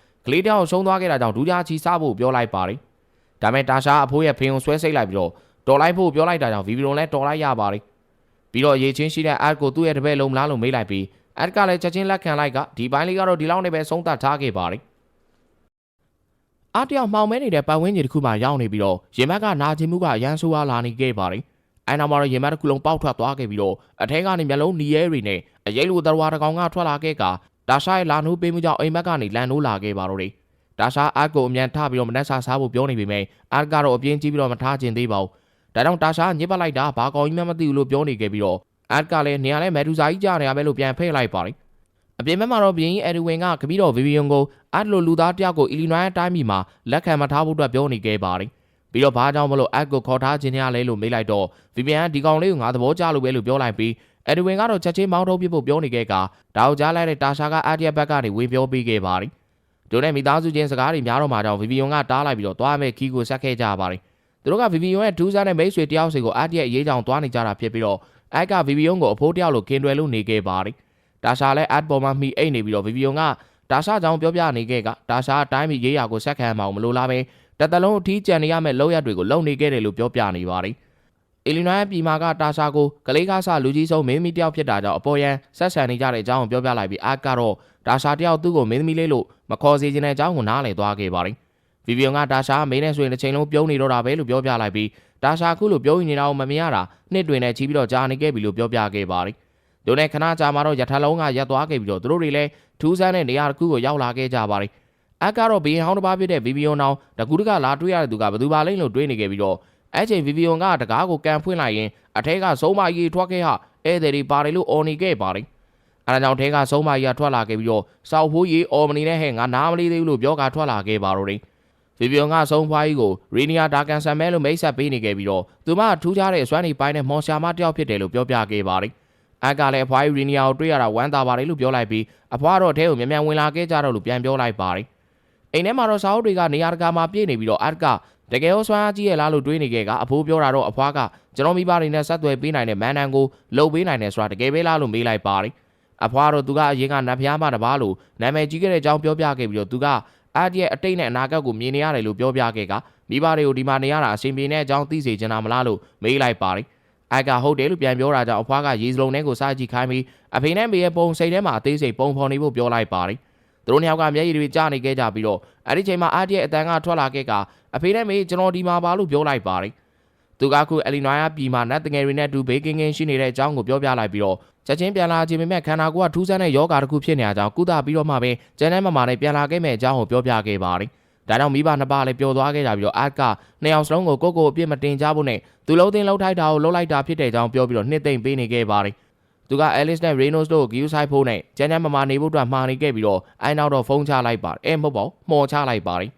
ကလေးတယောက်ဆုံးသွားခဲ့တာကြောင့်ဒူးကြားချီစားဖို့ပြောလိုက်ပါတယ်။ဒါမဲ့တာရှာအဖိုးရဲ့ဖင်ကိုဆွဲစိတ်လိုက်ပြီးတော့တော်လိုက်ဖို့ပြောလိုက်တာကြောင့်ဘီဘီရွန်လည်းတော်လိုက်ရပါတယ်။ပြီးတော့ရေချင်းရှိတဲ့အတ်ကိုသူ့ရဲ့တပည့်လုံးမလားလို့မေးလိုက်ပြီးအတ်ကလည်းချက်ချင်းလက်ခံလိုက်ကဒီပိုင်းလေးကတော့ဒီလောက်နဲ့ပဲဆုံးသတ်ထားခဲ့ပါတယ်။အားတယောက်မှောင်မဲနေတဲ့ပတ်ဝန်းကျင်တစ်ခုမှရောက်နေပြီးတော့ရင်မက်ကနာကျင်မှုကအရန်ဆိုးအားလာနေခဲ့ပါတယ်။အဲနောက်မှာတော့ရင်မက်တစ်ခုလုံးပေါက်ထွက်သွားခဲ့ပြီးတော့အထဲကနေမျက်လုံးနီရဲတွေနဲ့အရေးလိုတော်ဝါတကောင်ကထွက်လာခဲ့ကဒါရှာရဲ့လာနှိုးပေးမှုကြောင့်အိမ်မက်ကနေလန်နိုးလာခဲ့ပါတော့တယ်။ဒါရှာအတ်ကိုအမြန်ထပြီးတော့မနှက်စားဖို့ပြောနေပေမဲ့အတ်ကတော့အပြင်းကြီးပြီးတော့မထားခြင်းသေးပါဘူး။ဒါကြောင့်ဒါရှာညစ်ပတ်လိုက်တာဘာကောင်ကြီးမှမသိဘူးလို့ပြောနေခဲ့ပြီးတော့အတ်ကလည်းနေရာလဲမက်ဒူဇာကြီးကြားနေရမယ်လို့ပြန်ဖိတ်လိုက်ပါတယ်။အပြင်ဘက်မှာတော့ဘီယင်းအက်ဒဝင်ကကပြီးတော့ဗီဗီယွန်ကိုအတ်လိုလူသားတယောက်ကိုအီလီနွိုင်းတိုင်းပြည်မှာလက်ခံမထားဖို့အတွက်ပြောနေခဲ့ပါတယ်။ပြီးတော့ဘာကြောင့်မလို့အတ်ကိုခေါ်ထားခြင်းရလဲလို့မေးလိုက်တော့ဗီဗီယန်ကဒီကောင်လေးကိုငါသဘောကျလို့ပဲလို့ပြောလိုက်ပြီးအက်ဒဝင်ကတော့ချက်ချင်းမောင်းထုတ်ပြဖို့ပြောနေခဲ့ကဒါကိုကြားလိုက်တဲ့တာရှာကအတ်ရဲ့ဘက်ကနေဝင်ပြောပေးခဲ့ပါတယ်။ဒိုနဲ့မိသားစုချင်းစကားတွေများတော့မှကြောင့်ဗီဗီယွန်ကတားလိုက်ပြီးတော့သွားမဲ့ခီးကိုဆက်ခဲ့ကြပါတယ်။သူတို့ကဗီဗီယွန်ရဲ့ဒူးစားနဲ့မိတ်ဆွေတယောက်စီကိုအတ်ရဲ့အရေးကြောင်သွားနေကြတာဖြစ်ပြီးတော့အတ်ကဗီဗီယွန်ကိုအဖိုးတယောက်လိုကင်တွယ်လို့နေခဲ့ပါတယ်။ဒါရှာလည်းအတ်ပေါ်မှာမှီအိတ်နေပြီးတော့ဗီဗီယွန်ကဒါရှာကြောင်ပြောပြနေခဲ့ကဒါရှာအတိုင်းပြည်ရေးရာကိုဆက်ခံမအောင်မလို့လားပဲတသက်လုံးအထီးကျန်နေရမယ့်လောက်ရတွေကိုလုံနေခဲ့တယ်လို့ပြောပြနေပါတယ် အီလီနွိုင်းပြည်မှာကတာရှာကိုကလေးကားဆလူကြီးဆုံးမင်းသမီးတယောက်ဖြစ်တာကြောင့်အပေါ်ယံဆက်ဆံနေကြတဲ့အကြောင်းကိုပြောပြလိုက်ပြီးအကတော့တာရှာတယောက်သူ့ကိုမင်းသမီးလေးလို့မခေါ်စေချင်တဲ့အကြောင်းကိုနားလည်သွားခဲ့ပါတယ်ဗီဗီယွန်ကတာရှာမင်းနဲ့ဆိုရင်တစ်ချိန်လုံးပြုံးနေတော့တာပဲလို့ပြောပြလိုက်ပြီးတာရှာခုလိုပြုံးနေတာကိုမမြင်ရတာနှစ်တွင်နဲ့ချီပြီးတော့ကြာနေခဲ့ပြီလို့ပြောပြခဲ့ပါတယ်တို့နဲ့ခဏကြာမှတော့ရထားလုံးကရပ်သွားခဲ့ပြီးတော့သူတို့တွေလည်းထူးဆန်းတဲ့နေရာတစ်ခုကိုရောက်လာခဲ့ကြပါတယ်အကတော့ဘီယင်ဟောင်းတစ်ပါးဖြစ်တဲ့ဗီဗီယွန်အောင်တကူတကလာတွေ့ရတဲ့သူကဘသူပါလိမ့်လို့တွေးနေခဲ့ပြီးတော့အဲ့ချိန်ဗီဗီယွန်ကတကားကိုကန်ဖွင့်လိုက်ရင်အထဲကဆုံးမကြီးထွက်ခဲ့ဟာဧည့်သည်တွေပါတယ်လို့အော်နေခဲ့ပါတယ်အဲဒါကြောင့်ထဲကဆုံးမကြီးကထွက်လာခဲ့ပြီးတော့စောက်ဖိုးကြီးအော်မနေနဲ့ဟဲ့ငါနားမလေးသေးဘူးလို့ပြောကထွက်လာခဲ့ပါတော့တယ်ဗီဗီယွန်ကဆုံးဖွားကြီးကိုရီနီယာဒါကန်ဆန်မဲလို့မိတ်ဆက်ပေးနေခဲ့ပြီးတော့သူမထူးခြားတဲ့အစွမ်းနေပိုင်းနဲ့မော်ရှာမတယောက်ဖြစ်တယ်လို့ပြောပြခဲ့ပါတယ်အကလည်းအဖွားကြီးရီနီယာကိုတွေ့ရတာဝမ်းသာပါတယ်လို့ပြောလိုက်ပြီးအဖွားတော့ထဲကိုမြန်မြန်ဝင်လာခဲ့ကြတော့လို့ပြန်ပြောလိုက်ပါတယ်အိမ်ထဲမှာတော့စာအုပ်တွေကနေရာတကာမှာပြည့်နေပြီးတော့အကတကယ်ရောစွမ်းအားကြီးရဲ့လားလို့တွေးနေခဲ့ကအဖိုးပြောတာတော့အဖွားကကျွန်တော်မိဘတွေနဲ့ဆက်သွယ်ပေးနိုင်တဲ့မန်တန်ကိုလှုပ်ပေးနိုင်တယ်ဆိုတာတကယ်ပဲလားလို့မေးလိုက်ပါတယ်အဖွားတော့သူကအရင်ကနတ်ဖျားမတပါလို့နာမည်ကြီးခဲ့တဲ့အကြောင်းပြောပြခဲ့ပြီးတော့သူကအားရဲ့အတိတ်နဲ့အနာဂတ်ကိုမြင်နေရတယ်လို့ပြောပြခဲ့ကမိဘတွေကိုဒီမှာနေရတာအရှင်ပြေတဲ့အကြောင်းသိစေချင်တာမလားလို့မေးလိုက်ပါတယ်အကဟုတ်တယ်လို့ပြန်ပြောတာကြောင့်အဖွားကရေစလုံးထဲကိုစားကြည့်ခိုင်းပြီးအဖေနဲ့မေရဲ့ပုံစိတ်ထဲမှာအသေးစိတ်ပုံဖော်နေဖို့ပြောလိုက်ပါတယ်သူတို့နှစ်ယောက်ကမျက်ရည်တွေကျနေခဲ့ကြပြီးတော့အဲ့ဒီချိန်မှာအားရဲ့အတန်ကထွက်လာခဲ့ကအဖေနဲ့မေကျွန်တော်ဒီမှာပါလို့ပြောလိုက်ပါတယ်သူကခုအလီနွိုင်းပြည်မှာနတ်တငယ်တွေနဲ့တူဘေးကင်းကင်းရှိနေတဲ့အကြောင်းကိုပြောပြလိုက်ပြီးတော့ချက်ချင်းပြန်လာခြင်းပေမဲ့ခန္ဓာကိုယ်ကထူးဆန်းတဲ့ယောဂါတစ်ခုဖြစ်နေတဲ့အကြောင်းကုသပြီးတော့မှပဲကျန်းတဲ့မမာနဲ့ပြန်လာခဲ့မဲ့အကြောင်းကိုပြောပြခဲ့ပါတယ်ဒါကြောင့်မိဘနှစ်ပါးလည်းပျော်သွားခဲ့ကြပြီးတော့အကနှစ်ယောက်စလုံးကိုကိုအပြစ်မတင်ကြဖို့နဲ့သူလုံးသိန်းလုံးထိုက်တာကိုလှုပ်လိုက်တာဖြစ်တဲ့အကြောင်းပြောပြီးတော့နှစ်သိမ့်ပေးနေခဲ့ပါတယ်သူကအဲလစ်နဲ့ရေနိုစ်တို့ကိုဂယူးဆိုင်ဖို့နဲ့ကျန်းမမာနေဖို့အတွက်မှာနေခဲ့ပြီးတော့အိုင်နောက်တော့ဖုန်းချလိုက်ပါတယ်မဟုတ်ပါဘူးမှော်ချလိုက်ပါတယ်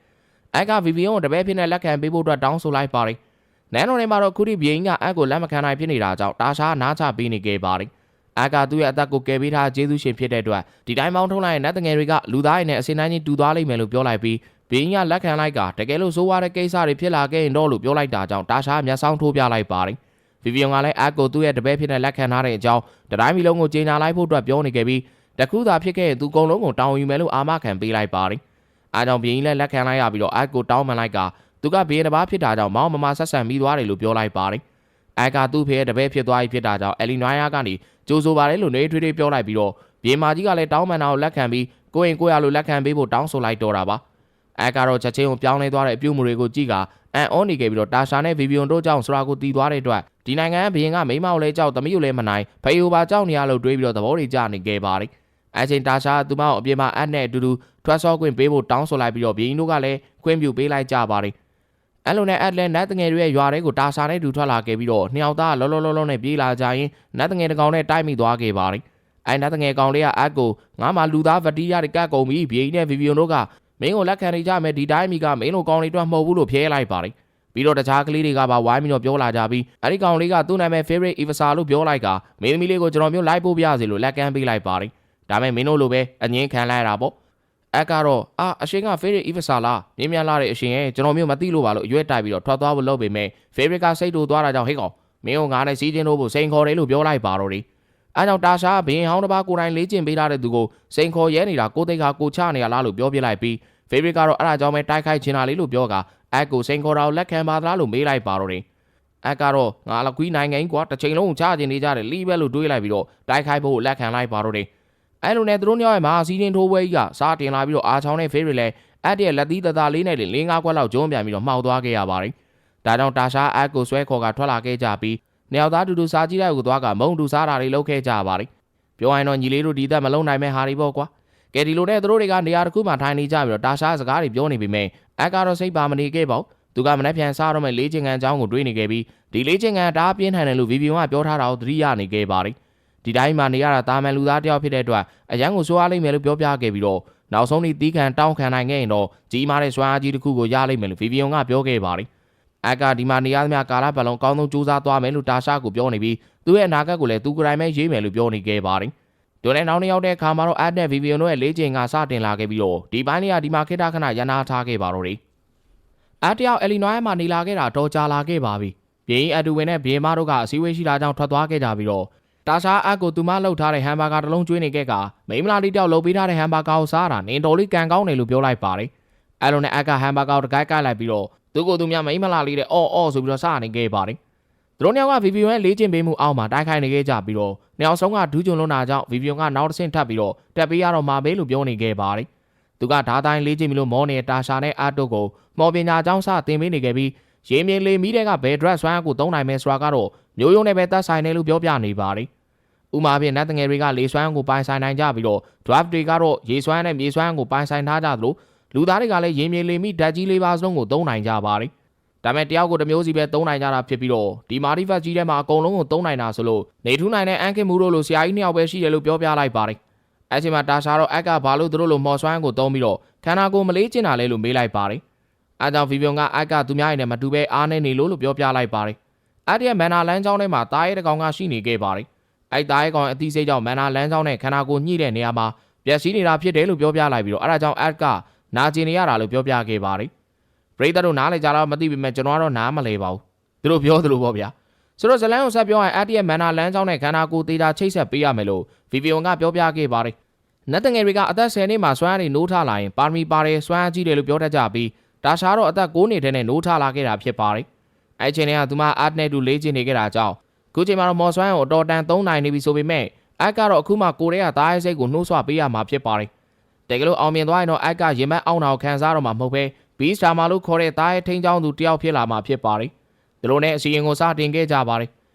အကဗီဗီယွန်ကိုတပည့်ဖြစ်နဲ့လက်ခံပေးဖို့အတွက်တောင်းဆိုလိုက်ပါတယ်နန်းတော်ထဲမှာတော့ခုထိဘီယင်းကအကိုလက်မခံနိုင်ဖြစ်နေတာကြောင့်တာရှာနားချပေးနေခဲ့ပါတယ်အကသူ့ရဲ့အသက်ကိုကယ်ပေးထားကျေးဇူးရှင်ဖြစ်တဲ့အတွက်ဒီတိုင်းမောင်းထုံးလိုက်တဲ့နတ်တငယ်တွေကလူသားတွေနဲ့အစင်တိုင်းချင်းတူသွားလိမ့်မယ်လို့ပြောလိုက်ပြီးဘီယင်းကလက်ခံလိုက်ကတကယ်လို့ဆိုးဝါးတဲ့ကိစ္စတွေဖြစ်လာခဲ့ရင်တော့လို့ပြောလိုက်တာကြောင့်တာရှာမျက်စောင်းထိုးပြလိုက်ပါတယ်ဗီဗီယွန်ကလည်းအကိုသူ့ရဲ့တပည့်ဖြစ်တဲ့လက်ခံထားတဲ့အကြောင်းတတိုင်းမီလုံးကိုကြေညာလိုက်ဖို့အတွက်ပြောနေခဲ့ပြီးတခုသာဖြစ်ခဲ့ရင်သူအကုန်လုံးကိုတောင်းယူမယ်လို့အာမခံပေးလိုက်ပါတယ်အားကြောင့်ဘီယင်းလည်းလက်ခံလိုက်ရပြီးတော့အကိုတောင်းပန်လိုက်ကသူကဘေးတစ်ပါးဖြစ်တာကြောင့်မောင်မမဆက်ဆံပြီးသွားတယ်လို့ပြောလိုက်ပါတယ်အကသူ့ဖေရဲ့တပည့်ဖြစ်သွားပြီဖြစ်တာကြောင့်အလီနွိုင်းယာကနေကြိုးဆိုပါတယ်လို့နေထွေးထွေးပြောလိုက်ပြီးတော့ဘီမာကြီးကလည်းတောင်းပန်တာကိုလက်ခံပြီးကိုရင်ကိုရလို့လက်ခံပေးဖို့တောင်းဆိုလိုက်တော့တာပါအကတော့ချက်ချင်းကိုပြောင်းလဲသွားတဲ့အပြုအမူတွေကိုကြည့်ကအန်အောနေခဲ့ပြီးတော့တာရှာနဲ့ဗီဗီယွန်တို့ကြောင့်ဆိုတာကိုတီးသွားတဲ့အတွက်ဒီနိုင်ငံဘီရင်ကမိမကိုလည်းကြောက်သမီးကိုလည်းမနိုင်ဖေယိုပါကြောက်နေရလို့တွေးပြီးတော့သဘောတွေကျနေခဲ့ပါတယ်အချင်းတာရှာသူမကိုအပြင်မှာအပ်နဲ့အတူတူထွက်ဆော့ခွင့်ပေးဖို့တောင်းဆိုလိုက်ပြီးတော့ဘီရင်တို့ကလည်းခွင့်ပြုပေးလိုက်ကြပါတယ်အဲ့လိုနဲ့အက်လက်နတ်တငယ်တွေရဲ့ရွာတွေကိုတာရှာနဲ့တူထွက်လာခဲ့ပြီးတော့နှစ်ယောက်သားလောလောလောလောနဲ့ပြေးလာကြရင်နတ်တငယ်တကောင်နဲ့တိုက်မိသွားခဲ့ပါတယ်အဲ့နတ်တငယ်ကောင်လေးကအက်ကိုငါမှလူသားဗတီးရတဲ့ကတ်ကုန်ပြီးဘီရင်နဲ့ဗီဗီယွန်တို့ကမင်းကိုလက်ခံနေကြမယ်ဒီတိုင်းမီကမင်းတို့ကောင်တွေအတွက်မဟုတ်ဘူးလို့ဖျဲလိုက်ပါတယ်ပြီးတော့တခြားကလေးတွေကပါဝိုင်းပြီးတော့ပြောလာကြပြီးအဲ့ဒီကောင်လေးကသူ့နာမည် favorite Ivasa လို့ပြောလိုက်ကမင်းသမီးလေးကိုကျွန်တော်မျိုးလိုက်ဖို့ပြရစီလို့လက်ကမ်းပေးလိုက်ပါတယ်ဒါပေမဲ့မင်းတို့လိုပဲအငင်းခံလိုက်ရတာပေါ့အကတော့အရှင်က favorite Ivasa လားမြင်းမြန်လာတဲ့အရှင်ရဲ့ကျွန်တော်မျိုးမသိလို့ပါလို့အရွက်တိုက်ပြီးတော့ထွက်သွားဖို့လုပ်ပေမဲ့ favorite ကစိတ်တူသွားတာကြောင့်ဟေ့ကောင်မင်းကိုငါနဲ့စီးချင်းတို့ဖို့စိန်ခေါ်တယ်လို့ပြောလိုက်ပါတော့တယ်အဲကြောင့်တာရှာဘင်းဟောင်းတစ်ပါးကိုယ်တိုင်လေးကျင်ပေးထားတဲ့သူကိုစိန်ခေါ်ရဲနေတာကိုသိက္ခာကိုချနေရလားလို့ပြောပြလိုက်ပြီးfavorite ကတော့အဲ့ဒါကြောင့်ပဲတိုက်ခိုက်ချင်တာလေးလို့ပြောကအက်ကိုစိန်ခေါ်တာကိုလက်ခံပါသလားလို့မေးလိုက်ပါတော့တယ်အက်ကတော့ငါလကွီးနိုင်ငံကြီးကွာတစ်ချိန်လုံးချကျင်နေကြတယ်လီးပဲလို့တွေးလိုက်ပြီးတော့တိုက်ခိုက်ဖို့လက်ခံလိုက်ပါတော့တယ်အဲ့လိုနဲ့သူတို့ညောင်းရဲ့မဟာစီးရင်ထိုးပွဲကြီးကစားတင်လာပြီးတော့အာချောင်းနဲ့ favorite လည်းအက်ရဲ့လက်သီးတသားလေးနဲ့၄၅ခွက်လောက်ကျုံးပြန်ပြီးတော့မှောက်သွားခဲ့ရပါတယ်ဒါကြောင့်တာရှာအက်ကိုဆွဲခေါ်ကထွက်လာခဲ့ကြပြီးနှစ်ယောက်သားတူတူစားကြည့်တဲ့ကိုသွားကမုံတူစားတာတွေလုပ်ခဲ့ကြပါတယ်ပြောရင်တော့ညီလေးတို့ဒီသက်မလုံးနိုင်မဲ့ဟာတွေပေါ့ကွာကဲဒီလိုနဲ့သူတို့တွေကနေရာတစ်ခုမှထိုင်နေကြပြီးတော့တာရှာစကားတွေပြောနေပေမဲ့အက်ကတော့စိတ်ပါမနေခဲ့ပါဘူးသူကမနှက်ပြန်စားတော့မဲ့လေးချင်းကန်အကြောင်းကိုတွေးနေခဲ့ပြီးဒီလေးချင်းကန်တားပြင်းထန်တယ်လို့ဗီဗီယွန်ကပြောထားတာကိုသတိရနေခဲ့ပါတယ်ဒီတိုင်းမှာနေရတာတာမန်လူသားတယောက်ဖြစ်တဲ့အတွက်အရန်ကိုစွားလိမ့်မယ်လို့ပြောပြခဲ့ပြီးတော့နောက်ဆုံးဒီတီးခံတောင်းခံနိုင်ခဲ့ရင်တော့ကြီးမားတဲ့စွမ်းအားကြီးတစ်ခုကိုရလိမ့်မယ်လို့ဗီဗီယွန်ကပြောခဲ့ပါတယ်အက်ကဒီမှာနေရသမျှကာလပတ်လုံးအကောင်းဆုံးစူးစမ်းသွားမယ်လို့တာရှာကိုပြောနေပြီးသူ့ရဲ့အနာဂတ်ကိုလည်းသူကိုယ်တိုင်ပဲရေးမယ်လို့ပြောနေခဲ့ပါတယ်ဒိုနဲ့နောက်နှစ်ယောက်တဲ့အခါမှာတော့အက်နဲ့ဗီဗီယွန်တို့ရဲ့လေးချိန်ကစတင်လာခဲ့ပြီးတော့ဒီပိုင်းလေးကဒီမှာခိတခဏရန်နာထားခဲ့ပါတော့တယ်အက်တယောက်အလီနွိုင်းမှာနေလာခဲ့တာတော့ကြာလာခဲ့ပါပြီပြည်ရင်အတူဝင်နဲ့ဘီမာတို့ကအစည်းအဝေးရှိတာကြောင့်ထွက်သွားခဲ့ကြပြီးတော့တာရှာအက်ကိုသူမလှုပ်ထားတဲ့ဟမ်ဘာဂါတစ်လုံးကျွေးနေခဲ့ကမိမလာလေးတယောက်လှုပ်ပေးထားတဲ့ဟမ်ဘာဂါကိုစားတာနင်တော်လေးကန်ကောင်းတယ်လို့ပြောလိုက်ပါတယ်အဲ့လိုနဲ့အက်ကဟမ်ဘာဂါကိုတကိုက်ကိုက်လိုက်ပြီးတော့သူကိုသူများမိမလာလေးတဲ့အော်ဆိုပြီးတော့စားနေခဲ့ပါတယ် သူတို့နှစ်ယောက်ကဗီဗီယိုရဲ့လေ့ကျင့်ပေးမှုအောက်မှာတိုက်ခိုက်နေခဲ့ကြပြီးတော့နှစ်ယောက်ဆုံးကဒူးကျုံလွန်တာကြောင့်ဗီဗီယိုကနောက်တစ်ဆင့်ထပ်ပြီးတော့တက်ပေးရတော့မှာပဲလို့ပြောနေခဲ့ပါတယ်သူကဓာတိုင်းလေ့ကျင့်ပြီးလို့မောနေတဲ့တာရှာနဲ့အာတုကိုမော်ပညာကျောင်းစတင်ပေးနေခဲ့ပြီးရေမြေလေမီးတဲ့ကဘယ် dress ဆွမ်းအကူသုံးနိုင်မယ်ဆိုတာကတော့မျိုးရုံနဲ့ပဲသက်ဆိုင်တယ်လို့ပြောပြနေပါတယ်ဥမာဖြင့်နတ်တငယ်တွေကလေဆွမ်းကိုပိုင်ဆိုင်နိုင်ကြပြီးတော့ draft တွေကတော့ရေဆွမ်းနဲ့မြေဆွမ်းကိုပိုင်ဆိုင်ထားကြသလိုလူသားတွေကလည်းရေမြေလေမီးဓာတ်ကြီးလေးပါစလုံးကိုသုံးနိုင်ကြပါတယ်ဒါပေမဲ့တယောက်ကိုတစ်မျိုးစီပဲသုံးနိုင်ကြတာဖြစ်ပြီးတော့ဒီမာရီဖတ်ကြီးထဲမှာအကုန်လုံးကိုသုံးနိုင်တာဆိုလို့နေထူးနိုင်တဲ့အန်ကင်မူတို့လိုဆရာကြီးနှစ်ယောက်ပဲရှိတယ်လို့ပြောပြလိုက်ပါတယ်အဲ့ချိန်မှာတာရှာတော့အက်ကဘာလို့သူတို့လိုမော်ဆွမ်းကိုသုံးပြီးတော့ခန္ဓာကိုယ်မလေးကျင်တာလဲလို့မေးလိုက်ပါတယ်အဲကြောင့်ဗီဗီယွန်ကအက်ကသူများရဲ့နဲ့မတူပဲအားနေနေလို့ပြောပြလိုက်ပါတယ်အဲ့ဒီမန်နာလန်းချောင်းထဲမှာတားရဲတကောင်ကရှိနေခဲ့ပါတယ်အဲ့တားရဲကောင်အသီးစိတ်ကြောင့်မန်နာလန်းချောင်းနဲ့ခန္ဓာကိုယ်ညှိတဲ့နေရာမှာပျက်စီးနေတာဖြစ်တယ်လို့ပြောပြလိုက်ပြီးတော့အဲ့ဒါကြောင့်အက်ကနာကျင်နေရတာလို့ပြောပြခဲ့ပါတယ်ပရိသတ်တို့နားလေကြတော့မသိပေမဲ့ကျွန်တော်ကတော့နားမလဲပါဘူးသူတို့ပြောသလိုပေါ့ဗျာဆိုတော့ဇလန်ကိုဆက်ပြောရင်အတ္တရဲ့မန်နာလန်းချောင်းနဲ့ခန္ဓာကိုယ်သေးတာချိတ်ဆက်ပေးရမယ်လို့ဗီဗီယွန်ကပြောပြခဲ့ပါတယ်နတ်တငယ်တွေကအသက်10နှစ်မှာစွမ်းအားတွေနိုးထလာရင်ပါရမီပါတယ်စွမ်းအားကြီးတယ်လို့ပြောတတ်ကြပြီးဒါရှာတော့အသက်9နှစ်တည်းနဲ့နိုးထလာခဲ့တာဖြစ်ပါတယ်အဲ့ချိန်ကသူမအာတ်နဲ့တူလေ့ကျင့်နေခဲ့တာကြောင့်ခုချိန်မှာတော့မော်စွမ်းကိုအတော်တန်3နိုင်နေပြီဆိုပေမဲ့အက်ကတော့အခုမှကိုရဲကသားရဲစိတ်ကိုနှိုးဆွပေးရမှာဖြစ်ပါတယ်တကယ်လို့အောင်မြင်သွားရင်တော့အက်ကရင်မက်အောင်တော်ခံစားတော့မှာမဟုတ်ပဲဘီစတာမာလို့ခေါ်တဲ့သားရဲထိန်းချောင်းသူတယောက်ဖြစ်လာမှာဖြစ်ပါတယ်ဒီလိုနဲ့အစီရင်ကိုစတင်ခဲ့ကြပါတယ်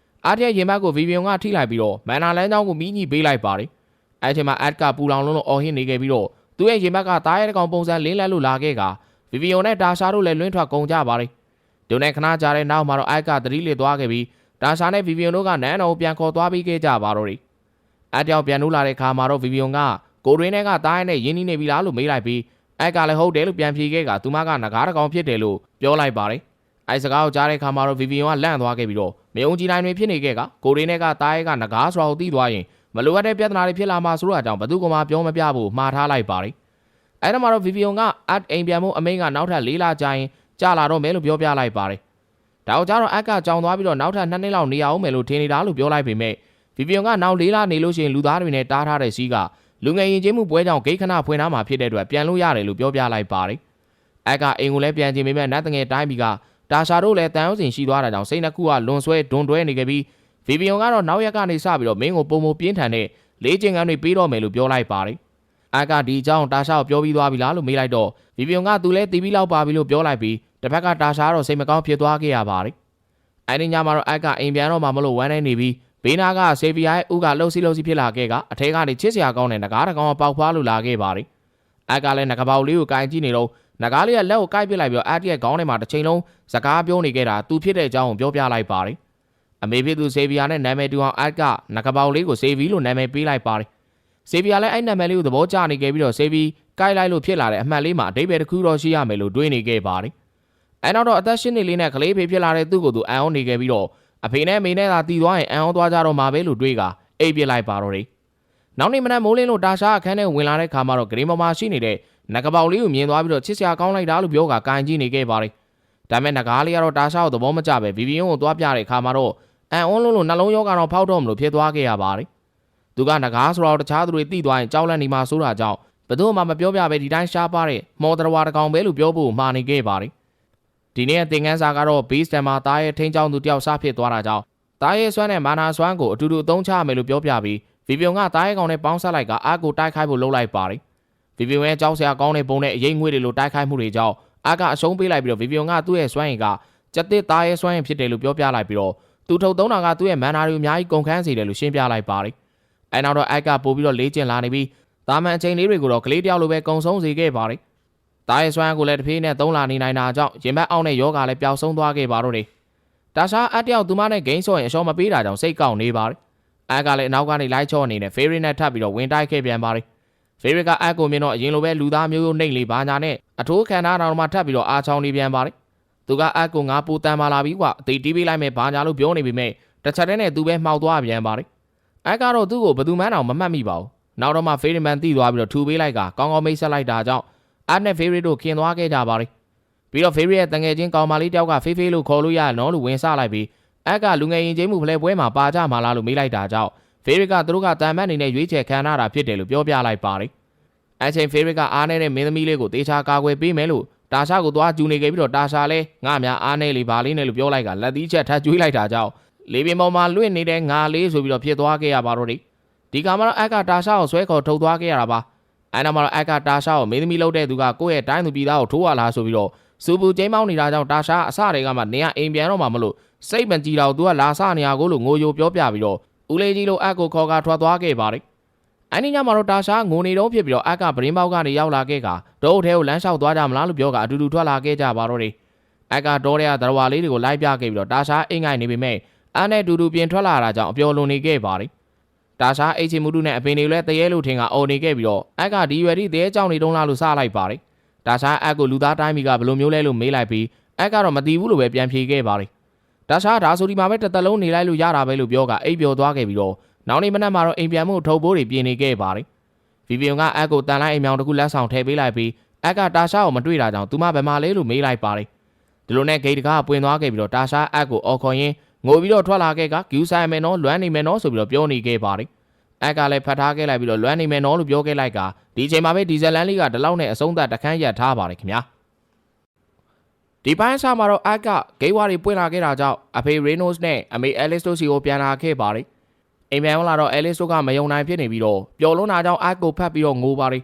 အားတရရင်မက်ကိုဗီဗီယွန်ကထိလိုက်ပြီးတော့မန်နာလန်းချောင်းကိုမိညှိပေးလိုက်ပါတယ်အဲ့ချိန်မှာအက်ကပူလောင်လုံးလို့အော်ဟစ်နေခဲ့ပြီးတော့သူ့ရဲ့ရင်မက်ကသားရဲတကောင်ပုံစံလင်းလက်လို့လာခဲ့ကဗီဗီယွန်နဲ့တာရှာတို့လည်းလွင့်ထွက်ကုန်ကြပါတယ်ဒုနဲ့ခဏကြာတဲ့နောက်မှာတော့အက်ကသတိလစ်သွားခဲ့ပြီးတာရှာနဲ့ဗီဗီယွန်တို့ကနန်းတော်ကိုပြန်ခေါ်သွားပြီးခဲ့ကြပါတော့တယ်အတယောက်ပြန်လို့လာတဲ့ခါမှာတော့ဗီဗီယွန်ကကိုရင်းနဲ့ကသားရဲနဲ့ရင်းနှီးနေပြီလားလို့မေးလိုက်ပြီးအက်ကလည်းဟုတ်တယ်လို့ပြန်ဖြေခဲ့ကသူမကငကားတကောင်ဖြစ်တယ်လို့ပြောလိုက်ပါတယ်အဲစကားကိုကြားတဲ့ခါမှာတော့ဗီဗီယွန်ကလန့်သွားခဲ့ပြီးတော့မေုံကြီးတိုင်းတွေဖြစ်နေခဲ့ကကိုရင်းနဲ့ကသားရဲကငကားဆိုတာကိုသိသွားရင်မလိုအပ်တဲ့ပြဿနာတွေဖြစ်လာမှာဆိုတော့အကြောင်းဘသူကမှပြောမပြဖို့မှားထားလိုက်ပါတယ်အဲ့ဒါမှတော့ဗီဗီယွန်ကအတ်အိမ်ပြန်မှုအမိန့်ကနောက်ထပ်4လကြာရင်ကြာလာတော့မယ်လို့ပြောပြလိုက်ပါတယ်ဒါအောင်ကြတော့အက်ကကြောင်သွားပြီးတော့နောက်ထပ်2နှစ်လောက်နေရအောင်မယ်လို့ထင်နေတာလို့ပြောလိုက်ပေမဲ့ဗီဗီယွန်ကနောက်4လနေလို့ရှိရင်လူသားတွေနဲ့တားထားတဲ့စီးကလူငယ်ရင်ကျေးမှုပွဲကြောင့်ဂိတ်ခဏဖွင့်ထားမှာဖြစ်တဲ့အတွက်ပြန်လို့ရတယ်လို့ပြောပြလိုက်ပါတယ်အက်ကအိမ်ကိုလည်းပြန်ကျင်ပေမဲ့နတ်တငယ်တိုင်းပြီးကတာရှာတို့လည်းတန်ရုံးစင်ရှိသွားတာကြောင့်စိတ်နှစ်ခုကလွန်ဆွဲဒွန်တွဲနေခဲ့ပြီးဗီဗီယွန်ကတော့နောက်ရက်ကနေစပြီးတော့မင်းကိုပုံပြင်းထန်တဲ့လေးကျင်ကန်တွေပေးတော့မယ်လို့ပြောလိုက်ပါတယ်အက်ကဒီအကြောင်းတာရှာကိုပြောပြီးသွားပြီလားလို့မေးလိုက်တော့ဗီဗီယွန်ကသူလည်းတီးပြီးလောက်ပါပြီလို့ပြောလိုက်ပြီးတစ်ဖက်ကတာရှာတော့စိတ်မကောင်းဖြစ်သွားခဲ့ရပါတယ်အဲဒီညမှာတော့အက်ကအိမ်ပြန်တော့မှမလို့ဝမ်းနေနေပြီးဘေးနာကဆေဗီယာရဲ့ဦးကလှုပ်စီဖြစ်လာခဲ့ကအထဲကနေချစ်စရာကောင်းတဲ့ငကားတကောင်ပေါက်ဖွားလို့လာခဲ့ပါတယ်အက်ကလည်းငကားပေါက်လေးကိုကင်ကြည့်နေတော့ငကားလေးကလက်ကိုကိုက်ပစ်လိုက်ပြီးအက်ရဲ့ခေါင်းထဲမှာတစ်ချိန်လုံးစကားပြောနေခဲ့တာသူဖြစ်တဲ့အကြောင်းကိုပြောပြလိုက်ပါတယ်အမေဖြစ်သူဆေဗီယာနဲ့နာမည်တူအောင်အက်ကငကားပေါက်လေးကိုဆေဗီလို့နာမည်ပေးလိုက်ပါတယ်ဆေဗီယာလည်းအဲ့နာမည်လေးကိုသဘောကျနေခဲ့ပြီးတော့ဆေဗီကိုက်လိုက်လို့ဖြစ်လာတဲ့အမှတ်လေးမှာအတိတ်ပဲတစ်ခုတော့ရှိရမယ်လို့တွေးနေခဲ့ပါတယ်အဲနောက်တော့အသက်10နှစ်လေးနဲ့ကလေးဖေဖြစ်လာတဲ့သူ့ကိုသူအံ့ဩနေခဲ့ပြီးတော့အဖေနဲ့မိနဲ့သာတီသွားရင်အံ့ဩသွားကြတော့မှာပဲလို့တွေးကအိပ်ပြစ်လိုက်ပါတော့တယ်နောက်နေ့မနက်မိုးလင်းလို့တာရှာအခန်းထဲဝင်လာတဲ့ခါမှာတော့ဂရင်းပေါ်မှာရှိနေတဲ့နဂပေါက်လေးကိုမြင်သွားပြီးတော့ချစ်စရာကောင်းလိုက်တာလို့ပြောကကန်ကြည့်နေခဲ့ပါတယ်ဒါပေမဲ့နဂါးလေးကတော့တာရှာကိုသဘောမကျပဲဗီဗီယွန်ကိုသွားပြတဲ့ခါမှာတော့အံ့ဩလို့နှလုံးရောဂါတော့ဖောက်တော့မလို့ဖြစ်သွားခဲ့ရပါတယ်သူကနဂါးဆိုတော့တခြားသူတွေသိသွားရင်ကြောက်လန့်နေမှဆိုတာကြောင့်ဘယ်သူမှမပြောပြပဲဒီတိုင်းရှားပါတဲ့မော်တော်ဝါတကောင်ပဲလို့ပြောဖို့မှားနေခဲ့ပါတယ်ဒီနေ့သင်ခန်းစာကတော့ဘေးစတန်မှာတားရဲ့ထိန်းချောင်းသူတယောက်စားဖြစ်သွားတာကြောင့်တားရဲ့ဆွမ်းနဲ့မာနာဆွမ်းကိုအတူတူအသုံးချမယ်လို့ပြောပြပြီးဗီဗီယွန်ကတားရဲ့ကောင်နဲ့ပေါင်းဆက်လိုက်ကအကိုတိုက်ခိုက်ဖို့လှုပ်လိုက်ပါတယ်ဗီဗီယွန်ရဲ့ကြောက်စရာကောင်းတဲ့ပုံနဲ့အရေးငွေတွေလိုတိုက်ခိုက်မှုတွေကြောင့်အကအရှုံးပေးလိုက်ပြီးတော့ဗီဗီယွန်ကသူ့ရဲ့ဆွမ်းရင်ကစက်တစ်တားရဲ့ဆွမ်းရင်ဖြစ်တယ်လို့ပြောပြလိုက်ပြီးတော့သူထုတ်သုံးတာကသူ့ရဲ့မန်နာတွေကိုအများကြီးကုန်ခန်းစေတယ်လို့ရှင်းပြလိုက်ပါတယ်အဲနောက်တော့အကပို့ပြီးတော့လေးကျင်လာနေပြီးတာမန်အချိန်လေးတွေကိုတော့ကလေးတယောက်လိုပဲကုံဆုံးစေခဲ့ပါတယ်တားရဲ့ဆွမ်းကိုလည်းတစ်ဖေးနဲ့သုံးလာနေနိုင်တာကြောင့်ရင်ဘတ်အောင်တဲ့ယောဂါလည်းပျောက်ဆုံးသွားခဲ့ပါတော့တယ်တာရှာအတယောက်သူမနဲ့ဂိမ်းဆော့ရင်အရှော့မပေးတာကြောင့်စိတ်ကောက်နေပါတယ်အကလည်းအနောက်ကနေလိုက်ချော့အနေနဲ့ဖေးရီနဲ့ထပ်ပြီးတော့ဝင်တိုက်ခဲ့ပြန်ပါတယ်ဖေးရီကအကိုမြင်တော့အရင်လိုပဲလူသားမျိုးရိုးနှိမ့်လေးဘာညာနဲ့အထိုးခံထားတာတော့မှထပ်ပြီးတော့အာချောင်းနေပြန်ပါတယ်သူကအကိုငါပူတန်ပါလာပြီကွာအသေးတီးပေးလိုက်မယ်ဘာညာလို့ပြောနေပြီမဲ့တစ်ချက်တည်းနဲ့သူပဲမှောက်သွားပြန်ပါတယ်အကတော့သူ့ကိုဘယ်သူမှန်းအောင်မမှတ်မိပါဘူးနောက်တော့မှဖေးရီမန်တိသွားပြီးတော့ထူပေးလိုက်ကကောင်းကောင်းမိတ်ဆက်လိုက်တာကြောင့်အတ်နဲ့ဖေးရီတို့ခင်သွားခဲ့ကြပါတယ်ပြီးတော့ဖေးရီရဲ့တငယ်ချင်းကောင်မလေးတယောက်ကဖေးလို့ခေါ်လို့ရနော်လို့ဝင်စလိုက်ပြီးအက်ကလူငယ်ရင်ချင်းမှုဖလဲပွဲမှာပါကြမှာလားလို့မေးလိုက်တာကြောင့်ဖေးရီကသူတို့ကတန်မတ်အနေနဲ့ရွေးချယ်ခံရတာဖြစ်တယ်လို့ပြောပြလိုက်ပါတယ်အချိန်ဖေးရီကအားနေတဲ့မင်းသမီးလေးကိုတေချာကာကွယ်ပေးမယ်လို့တာရှာကိုသွားကျူနေခဲ့ပြီးတော့တာရှာလည်းငါများအားနေလေပါလေးနဲ့လို့ပြောလိုက်ကလက်သီးချက်ထပ်ကျွေးလိုက်တာကြောင့် လေပြင်းပေါ်မှာလွင့်နေတဲ့ငါလေးဆိုပြီးတော့ဖြစ်သွားခဲ့ရပါတော့တယ်ဒီကမှာတော့အက်ကတာရှာကိုဆွဲခေါ်ထုတ်သွားခဲ့ရတာပါအဲ့နောက်မှာတော့အက်ကတာရှာကိုမင်းသမီးလုပ်တဲ့သူကကိုယ့်ရဲ့တိုင်းသူပြည်သားကိုထိုးရလားဆိုပြီးတော့စူပူကျင်းပေါင်းနေတာကြောင့်တာရှာအစတွေကမှနေရအိမ်ပြန်တော့မှမလို့စိတ်မကြည်တော့သူကလာစနေရကိုလို့ငိုယိုပြောပြပြီးတော့ဦးလေးကြီးလိုအက်ကိုခေါ်ကထွက်သွားခဲ့ပါတယ်အဲ့ဒီညမှာတော့တာရှာငိုနေတော့ဖြစ်ပြီးတော့အက်ကပရင်းပေါက်ကနေရောက်လာခဲ့ကတောအုပ်ထဲကိုလမ်းလျှောက်သွားကြမလားလို့ပြောကအတူတူထွက်လာခဲ့ကြပါတော့တယ်အက်ကတောထဲကသရဝါလေးတွေကိုလိုက်ပြခဲ့ပြီးတော့တာရှာအိမ်ငိုင်နေပေမဲ့အားနဲ့တူတူပြင်ထွက်လာတာကြောင့်အပျော်လွန်နေခဲ့ပါတယ်တာရှာအိတ်ချင်မှုတို့နဲ့အပင်တွေလည်းတရေလို့ထင်ကအော်နေခဲ့ပြီးတော့အက်ကဒီရွယ်ဒီတရေကြောင်နေတုံးလားလို့စလိုက်ပါတယ်တာရှာအက်ကိုလူသားတိုင်းမီကဘယ်လိုမျိုးလဲလို့မေးလိုက်ပြီးအက်ကတော့မသိဘူးလို့ပဲပြန်ဖြေခဲ့ပါတယ်တာရှာဒါဆိုဒီမှာပဲတစ်သက်လုံးနေလိုက်လို့ရတာပဲလို့ပြောကအိပ်ပျော်သွားခဲ့ပြီးတော့နောက်နေ့မနက်မှာတော့အိမ်ပြန်မှုထုတ်ပိုးတွေပြင်နေခဲ့ပါတယ်ဗီဗီယွန်ကအက်ကိုတန်လိုက်အိမ်မြောင်တစ်ခုလက်ဆောင်ထည့်ပေးလိုက်ပြီးအက်ကတာရှာကိုမတွေ့တာကြောင့်သူမဘယ်မှာလဲလို့မေးလိုက်ပါတယ်ဒီလိုနဲ့ဂိတ်တကားပွင့်သွားခဲ့ပြီးတော့တာရှာအက်ကိုအော်ခေါ်ရင်းငိုပြီးတော့ထွက်လာခဲ့ကဂူးဆိုင်မယ်နော်လွမ်းနေမယ်နော်ဆိုပြီးတော့ပြောနေခဲ့ပါတယ်အက်ကလည်းဖတ်ထားခဲ့လိုက်ပြီးတော့လွမ်းနေမယ်နော်လို့ပြောခဲ့လိုက်ကဒီအချိန်မှာပဲဒီဇယ်လန်လေးကဒီလောက်နဲ့အဆုံးသတ်တခန်းရက်ထားပါတယ်ခင်ဗျာဒီပိုင်းအစမှာတော့အက်ကဂိတ်ဝါတွေပွင့်လာခဲ့တာကြောင့်အဖေရေနိုစ်နဲ့အမေအဲလစ်တို့စီကိုပြန်လာခဲ့ပါတယ်အိမ်ပြန်လာတော့အဲလစ်တို့ကမယုံနိုင်ဖြစ်နေပြီးတော့ပျော်လွန်းတာကြောင့်အက်ကိုဖတ်ပြီးတော့ငိုပါတယ်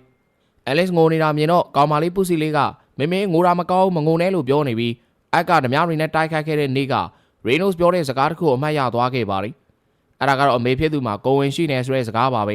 အဲလစ်ငိုနေတာမြင်တော့ကောင်မလေးပုစီလေးကမင်းငိုတာမကောင်းမငိုနဲ့လို့ပြောနေပြီးအက်ကဓမြတွေနဲ့တိုက်ခိုက်ခဲ့တဲ့နေ့ကရေနိုစ်ပြောတဲ့စကားတစ်ခုကိုအမှတ်ရသွားခဲ့ပါတယ်အဲ့ဒါကတော့အမေဖြစ်သူမှာကိုဝင်ရှိနေဆိုတဲ့စကားပါပဲ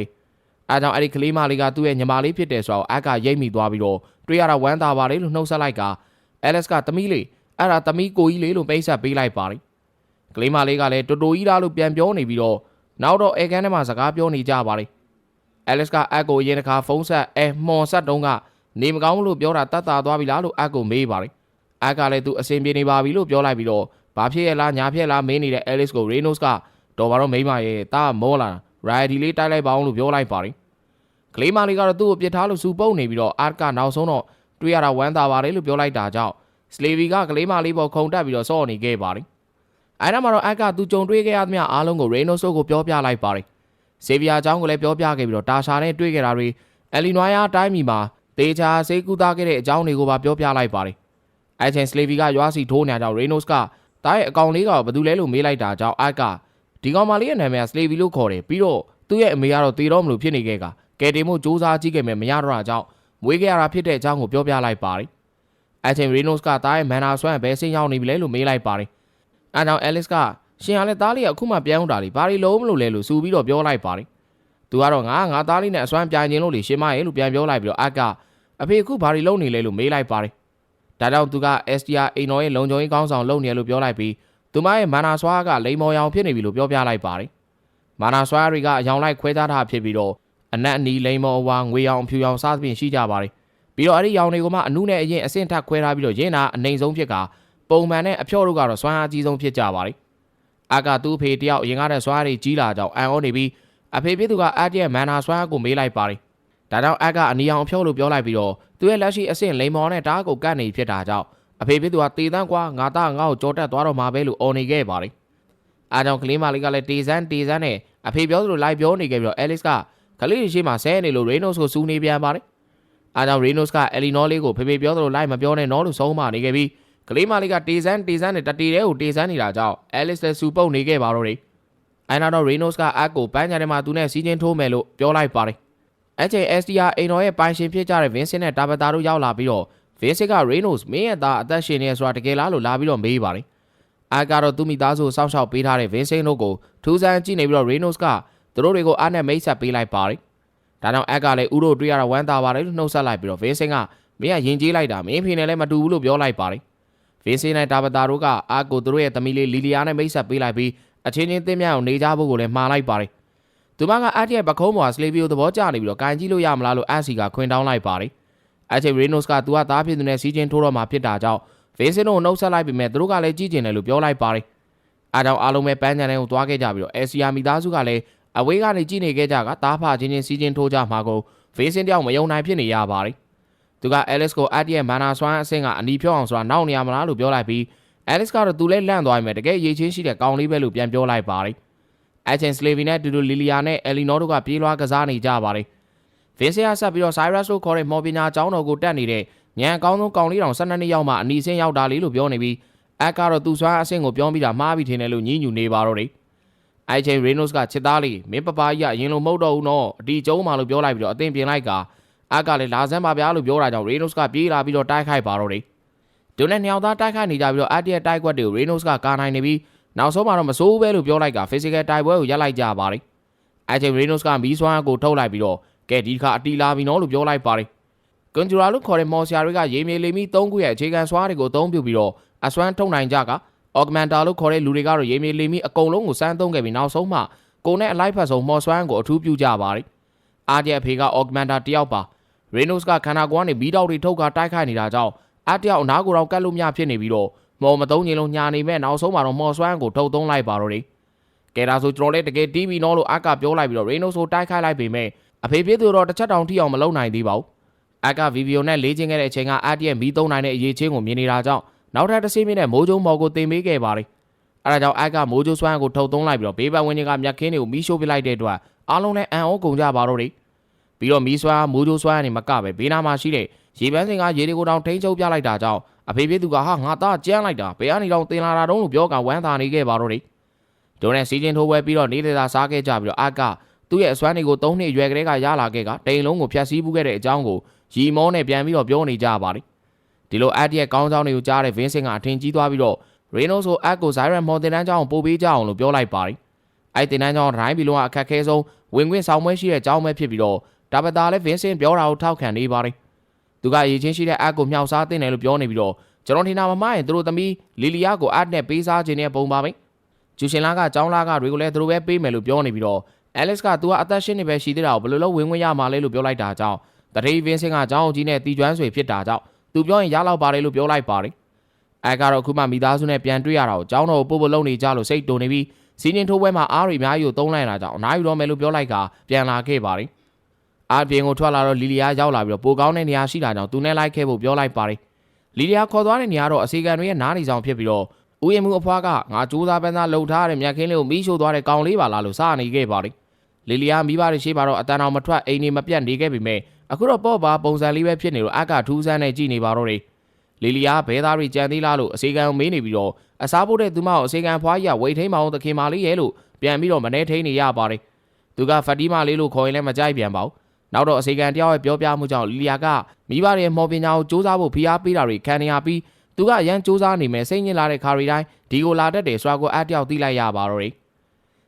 အဲကြောင့်အဲ့ဒီကလေးမလေးကသူ့ရဲ့ညီမလေးဖြစ်တယ်ဆိုတော့အက်ကရိပ်မိသွားပြီးတော့တွေ့ရတာဝမ်းသာပါတယ်လို့နှုတ်ဆက်လိုက်ကအဲလစ်ကသမီးလေးအဲ့ဒါသမီးကိုကြီးလေးလို့ပိတ်ဆက်ပေးလိုက်ပါတယ်ကလေးမလေးကလည်းတူတူကြီးလားလို့ပြန်ပြောနေပြီးတော့နောက်တော့အဲကန်ထဲမှာစကားပြောနေကြပါတယ်အဲလစ်ကအက်ကိုအရင်တစ်ခါဖုန်းဆက်မှွန်ဆက်တုံးကနေမကောင်းလို့ပြောတာတတ်တာသွားပြီလားလို့အက်ကိုမေးပါတယ်အက်ကလည်းသူအဆင်ပြေနေပါပြီလို့ပြောလိုက်ပြီးတော့ဘာဖြစ်ရလားညာဖြစ်လားမေးနေတဲ့အဲလစ်ကိုရေနိုစ်ကတော်ပါတော့မိမရဲ့တာမောလာရိုင်ဒီလေးတိုက်လိုက်ပါအောင်လို့ပြောလိုက်ပါတယ်ကလေးမလေးကတော့သူ့ကိုပြစ်ထားလို့စူပုတ်နေပြီးတော့အက်ကနောက်ဆုံးတော့တွေ့ရတာဝမ်းသာပါတယ်လို့ပြောလိုက်တာကြောင့်စလေဗီကကလေးမလေးပေါ်ခုန်တက်ပြီးတော့စော့နေခဲ့ပါတယ်အဲ့ဒါမှတော့အက်ကသူကြုံတွေ့ခဲ့ရသမျှအားလုံးကိုရေနိုစ်ကိုပြောပြလိုက်ပါတယ်ဇေဗီယာအကြောင်းကိုလည်းပြောပြခဲ့ပြီးတော့တာရှာနဲ့တွေ့ခဲ့တာတွေအယ်လီနွိုင်ယာတိုင်းပြည်မှာတေချာဆေးကူတာခဲ့တဲ့အကြောင်းတွေကိုပါပြောပြလိုက်ပါတယ်အဲ့ချိန်စလေဗီကရွာစီထိုးနေကြတော့ရေနိုစ်ကတားရဲ့အကောင်လေးကဘယ်သူလဲလို့မေးလိုက်တာကြောင့်အက်ကဒီကောင်မလေးရဲ့နာမည်ကစလေဗီလို့ခေါ်တယ်ပြီးတော့သူ့ရဲ့အမေကတော့တေတော့မလို့ဖြစ်နေခဲ့ကကယ်တင်မှုစူးစမ်းကြည့်ခဲ့မယ်မရတော့တာကြောင့်မွေးခဲ့ရတာဖြစ်တဲ့အကြောင်းကိုပြောပြလိုက်ပါတယ်အဲ့ချိန်ရေနိုစ်ကတားရဲ့မန်နာဆွမ်းဘယ်ဆင်းရောက်နေပြီလဲလို့မေးလိုက်ပါတယ်အဲကြောင့်အဲလစ်ကရှင်ကလည်းသားလေးကအခုမှပြန်ဦးတာလေဘာတွေလုံးမလို့လဲလို့စူပြီးတော့ပြောလိုက်ပါတယ်သူကတော့ငါသားလေးနဲ့အစွမ်းပြိုင်ခြင်းလို့လေရှင်မရဲ့လို့ပြန်ပြောလိုက်ပြီးတော့အက်ကအဖေအခုဘာတွေလုံးနေလဲလို့မေးလိုက်ပါတယ်ဒါကြောင့်သူက STR အိမ်တော်ရဲ့လုံခြုံရေးကောင်းဆောင်လုပ်နေရလို့ပြောလိုက်ပြီးသူမရဲ့မာနာဆွားကလိမ်မော်ရောင်ဖြစ်နေပြီလို့ပြောပြလိုက်ပါတယ်မာနာဆွားတွေကအယောင်လိုက်ခွဲခြားထားဖြစ်ပြီးတော့အနက်အနီလိမ်မော်အဝါငွေရောင်အဖြူရောင်စသဖြင့်ရှိကြပါတယ်ပြီးတော့အဲ့ဒီရောင်တွေကိုမှအနုနဲ့အရင်အဆင့်ထပ်ခွဲထားပြီးတော့ရင်းနာအနေဆုံးဖြစ်ကပုံမှန်နဲ့အဖျော့တို့ကတော့စွမ်းအားကြီးဆုံးဖြစ်ကြပါတယ်အကသူ့ဖေတယောက်အရင်ကတည်းကစွမ်းအားတွေကြီးလာကြောင်းအန်အောနေပြီးအဖေဖြစ်သူကအက်ရဲ့မန်နာစွမ်းအားကိုမေးလိုက်ပါတယ်ဒါကြောင့်အက်ကအနီအောင်အဖျော့လို့ပြောလိုက်ပြီးတော့သူရဲ့လက်ရှိအဆင့်လိမ်မော်နဲ့တားကိုကတ်နေဖြစ်တာကြောင့်အဖေဖြစ်သူကတေတန်းကွာငါသားငါ့ကိုကြောတက်သွားတော့မှာပဲလို့အော်နေခဲ့ပါတယ်အားကြောင့်ကလေးမလေးကလည်းတေစန်းနဲ့အဖေပြောသလိုလိုက်ပြောနေခဲ့ပြီးတော့အဲလစ်ကကလေးရှိမှဆဲနေလို့ရေနိုစ်ကိုစူးနေပြန်ပါတယ်အားကြောင့်ရေနိုစ်ကအယ်လီနော်လေးကိုဖေပြောသလိုလိုက်မပြောနဲ့နော်လို့ဆုံးမနေခဲ့ပြီးကလေးမလေးကတေစန်းနဲ့တတီတဲကိုတေစန်းနေတာကြောင့်အဲလစ်လည်းစူပုတ်နေခဲ့ပါတော့တယ်အဲနောက်တော့ရေနိုစ်ကအက်ကိုပန်းချန်ထဲမှာသူနဲ့စီးချင်းထိုးမယ်လို့ပြောလိုက်ပါတယ်အဲ့ချိန် STR အိမ်တော်ရဲ့ပိုင်ရှင်ဖြစ်ကြတဲ့ဗင်းစင်နဲ့တာဘတာတို့ရောက်လာပြီးတော့ဗင်းစင်ကရေနိုစ်မင်းရဲ့သားအသက်ရှင်နေဆိုတာတကယ်လားလို့လာပြီးတော့မေးပါတယ်အက်ကတော့သူ့မိသားစုစောင့်ရှောက်ပေးထားတဲ့ဗင်းစင်တို့ကိုထူးဆန်းကြည့်နေပြီးတော့ရေနိုစ်ကသူတို့တွေကိုအားနဲ့မိတ်ဆက်ပေးလိုက်ပါတယ်ဒါကြောင့်အက်ကလည်းဥတို့တွေ့ရတာဝမ်းသာပါတယ်လို့နှုတ်ဆက်လိုက်ပြီးတော့ဗင်းစင်ကမင်းကယဉ်ကျေးလိုက်တာမင်းဖေနဲ့လည်းမတူဘူးလို့ပြောလိုက်ပါတယ်ဗင်းစင်နဲ့တာဘတာတို့ကအက်ကိုသူတို့ရဲ့သမီးလေးလီလီယာနဲ့မိတ်ဆက်ပေးလိုက်ပြီးအချင်းချင်းသင်းမြအောင်နေကြဖို့ကိုလည်းမှားလိုက်ပါတယ်သူမကအက်ရဲ့ပခုံးပေါ်စလေဗီကိုသဘောကျနေပြီးတော့ကန်ကြည့်လို့ရမလားလို့အက်စီကခွင်တောင်းလိုက်ပါတယ်အချိန်ရေနိုစ်ကသူကသားဖြစ်သူနဲ့စီးချင်းထိုးတော့မှဖြစ်တာကြောင့်ဗင်းစင်တို့ကိုနှုတ်ဆက်လိုက်ပြီးမဲ့သူတို့ကလည်းကြည့်ကျင်တယ်လို့ပြောလိုက်ပါတယ်အားကြောင့်အားလုံးပဲပန်းချန်ထဲကိုသွားခဲ့ကြပြီးတော့ SCR မိသားစုကလည်းအဝေးကနေကြည့်နေခဲ့ကြကတားဖချင်းချင်းစီးချင်းထိုးကြမှာကိုဗင်းစင်တယောက်မယုံနိုင်ဖြစ်နေရပါတယ်သူကအဲလစ်ကိုအက်ရဲ့မာနာဆွမ်းအဆင့်ကအနီဖြော့အောင်ဆိုတာနောက်နေရမလားလို့ပြောလိုက်ပြီးအဲလစ်ကတော့သူလည်းလန့်သွားပြီမဲ့တကယ်ရေးချင်းရှိတဲ့ကောင်လေးပဲလို့ပြန်ပြောလိုက်ပါတယ်အချင်းစလေဗီနဲ့တူတူလီလီယာနဲ့အယ်လီနော်တို့ကပြေးလွှားကစားနေကြပါတယ်ဗင်းစင်ကဆက်ပြီးတော့ဆိုင်းရပ်စ်လို့ခေါ်တဲ့မော်ပညာကျောင်းတော်ကိုတက်နေတဲ့ညံအကောင်းဆုံးကောင်လေးတောင်12နှစ်ရောက်မှအနီးစင်းရောက်တာလေးလို့ပြောနေပြီးအက်ကတော့သူ့ဆွမ်းအဆင့်ကိုပြောပြီးတာမှားပြီးထင်တယ်လို့ညှိညူနေပါတော့တယ် အိုင်ချင်ရေနိုစ်ကချစ်သားလေးမင်းပပကြီးကအရင်လိုမဟုတ်တော့ဘူးနော်အတီကျုံးမှလို့ပြောလိုက်ပြီးတော့အသင်ပြင်လိုက်ကအာကလည်းလာစမ်းပါဗျာလို့ပြောတာကြောင့်ရေနိုစ်ကပြေးလာပြီးတော့တိုက်ခိုက်ပါတော့တယ်ဒုနဲ့နှစ်ယောက်သားတိုက်ခိုက်နေကြပြီးတော့အတီရဲ့တိုက်ကွက်တွေကိုရေနိုစ်ကကာနိုင်နေပြီးနောက်ဆုံးမှာတော့မစိုးဘူးပဲလို့ပြောလိုက်က physical တိုက်ပွဲကိုရပ်လိုက်ကြပါတယ်အိုင်ချင်ရေနိုစ်ကမီးစွမ်းကိုထုတ်လိုက်ပြီးတော့ကဲဒီခါအတီလာပြီနော်လို့ပြောလိုက်ပါတယ်ကွန်ဂျူရာလို့ခေါ်တဲ့မော်ဆီယာတွေကရေမြေလေမီ3ခုရဲ့အခြေခံစွာတွေကိုအသုံးပြုပြီးတော့အစွမ်းထုတ်နိုင်ကြကအော့ဂမန်တာလို့ခေါ်တဲ့လူတွေကတော့ရေမြေလေမီအကုန်လုံးကိုစမ်းသုံးခဲ့ပြီးနောက်ဆုံးမှကိုနဲ့အလိုက်ဖက်ဆုံးမော်စွမ်းကိုအထူးပြုကြပါတယ်အားကျအဖေကအော့ဂမန်တာတယောက်ပါရေနိုစ်ကခန္ဓာကိုယ်ကနေဘီတောက်တွေထုတ်ကတိုက်ခိုက်နေတာကြောင့်အားတယောက်အနားကိုတော့ကတ်လို့မရဖြစ်နေပြီးတော့မော်မသုံးရင်လုံးညာနေမဲ့နောက်ဆုံးမှာတော့မော်စွမ်းကိုထုတ်သုံးလိုက်ပါတော့တယ်ကဲဒါဆိုကျွန်တော်လည်းတကယ်တီးပြီးနော်လို့အကပြောလိုက်ပြီးတော့ရေနိုစ်ကိုတိုက်ခိုက်လိုက်ပေမဲ့အဖေပြည့်သူတော့တစ်ချက်တောင်ထိအောင်မလုပ်နိုင်သေးပါဘူးအကဗီဗီယိုနဲ့လေးချင်းခဲ့တဲ့အချိန်ကအာတီရဲ့မီးသုံးနိုင်တဲ့အရေးချင်းကိုမြင်နေတာကြောင့်နောက်ထပ်တစ်စီးမြင့်နဲ့မိုးကျုံမော်ကိုတင်ပေးခဲ့ပါတယ်။အဲဒါကြောင့်အကမိုးကျုံစွမ်းကိုထုတ်သုံးလိုက်ပြီးတော့ဘေးပတ်ဝန်းကျင်ကမြက်ခင်းတွေကိုမီးရှို့ပစ်လိုက်တဲ့အတွက်အားလုံးလည်းအံ့ဩကုန်ကြပါတော့တယ်။ပြီးတော့မီးစွမ်းမိုးကျုံစွမ်းကနေမကပဲဘေးနားမှာရှိတဲ့ရေပန်းစင်ကရေတွေကိုတောင်ထိန်းချုပ်ပြလိုက်တာကြောင့်အဖေပြည့်သူကဟာငါသားကြမ်းလိုက်တာဘယ်ကနေတော့တင်လာတာတုံးလို့ပြောကဝမ်းသာနေခဲ့ပါတော့တယ်။ဒုနဲ့စီချင်းထိုးပွဲပြီးတော့နေတဲ့သာစားခဲ့ကြပြီးတော့အကသူ့ရဲ့အစွမ်းတွေကို3နှစ်အရွယ်ကလေးကရလာခဲ့ကတိန်လုံးကိုဖျက်ဆီးပူးခဲ့တဲ့အကြောင်းကိုရီမောနဲ့ပြန်ပြီးတော့ပြောနေကြပါတယ်ဒီလိုအက်ရဲ့ကောင်းဆောင်တွေကိုကြားတဲ့ဗင်းစင်ကအထင်ကြီးသွားပြီးတော့ရေနိုစ်ကိုအက်ကိုဇိုင်းရန်မော်တင်တန်းကျောင်းပို့ပေးကြအောင်လို့ပြောလိုက်ပါတယ်အဲ့တင်တန်းကျောင်းတိုင်းပြည်လုံးကအခက်ခဲဆုံးဝင်ခွင့်ဆောင်ပွဲရှိတဲ့ကျောင်းပဲဖြစ်ပြီးတော့ဒါပတာလည်းဗင်းစင်ပြောတာကိုထောက်ခံနေပါတယ်သူကရည်ချင်းရှိတဲ့အက်ကိုမြောက်စားတင်တယ်လို့ပြောနေပြီးတော့ကျွန်တော်ထင်တာမမရင်သူတို့သမီးလီလီယာကိုအက်နဲ့ပေးစားခြင်းနဲ့ပုံပါပဲကျူရှင်လာကကျောင်းလာကတွေကိုလည်းသူတို့ပဲပေးမယ်လို့ပြောနေပြီးတော့အဲလစ်ကသူကအသက်ရှင်နေပဲရှိသေးတာကိုဘယ်လိုလုပ်ဝင်ခွင့်ရမှာလဲလို့ပြောလိုက်တာကြောင့်တတိဗင်းစင်ကကျောင်းကြီးနဲ့တီကျွမ်းဆွေဖြစ်တာကြောင့်သူပြောရင်ရလောက်ပါတယ်လို့ပြောလိုက်ပါတယ်အဲကတော့အခုမှမိသားစုနဲ့ပြန်တွေ့ရတာကိုကျောင်းတော်ကိုပို့ဖို့လုပ်နေကြလို့စိတ်တုန်နေပြီးစီးရင်ထိုးပွဲမှာအားတွေအများကြီးကိုသုံးလိုက်တာကြောင့်အနားယူတော့မယ်လို့ပြောလိုက်ကပြန်လာခဲ့ပါတယ်အားပြင်ကိုထွက်လာတော့လီလီယာရောက်လာပြီးတော့ပိုကောင်းတဲ့နေရာရှိတာကြောင့်သူနဲ့လိုက်ခဲ့ဖို့ပြောလိုက်ပါတယ်လီလီယာခေါ်သွားတဲ့နေရာတော့အစီကံတွေရဲ့နားနေဆောင်ဖြစ်ပြီးတော့ဦးရင်မှုအဖွားကငါကြိုးစားပန်းစားလှုပ်ထားတဲ့မြက်ခင်းလေးကိုမီးရှို့သွားတဲ့ကောင်လေးပါလားလို့စနေခဲ့ပါတယ်လီလီယာမိဘတွေရှိပါတော့အတန်အောင်မထွက်အိမ်နေမပြတ်နေခဲ့ပြီမဲ့အခုတော့ပေါ့ပါပုံစံလေးပဲဖြစ်နေလို့အကထူးဆန်းနဲ့ကြည်နေပါတော့တယ်လီလီယာဘဲသားတွေကြံသေးလားလို့အစီကံကိုမေးနေပြီးတော့အစားဖို့တဲ့သူမကိုအစီကံဖွားကြီးကဝိတ်ထိန်မအောင်သခင်မလေးရဲ့လို့ပြန်ပြီးတော့မနေထိန်နေရပါတယ်သူကဖတ်တီမာလေးလို့ခေါ်ရင်လည်းမကြိုက်ပြန်ပါဘူးနောက်တော့အစီကံတယောက်ရဲ့ပြောပြမှုကြောင့်လီလီယာကမိဘတွေမော်ပညာကိုစူးစမ်းဖို့ဖိအားပေးတာတွေခံနေရပြီးသူကရန်စူးစမ်းနေမယ်စိတ်ညစ်လာတဲ့ခါရီတိုင်းဒီကိုလာတတ်တယ်ဆိုတာကိုအတယောက်သိလိုက်ရပါတော့တယ်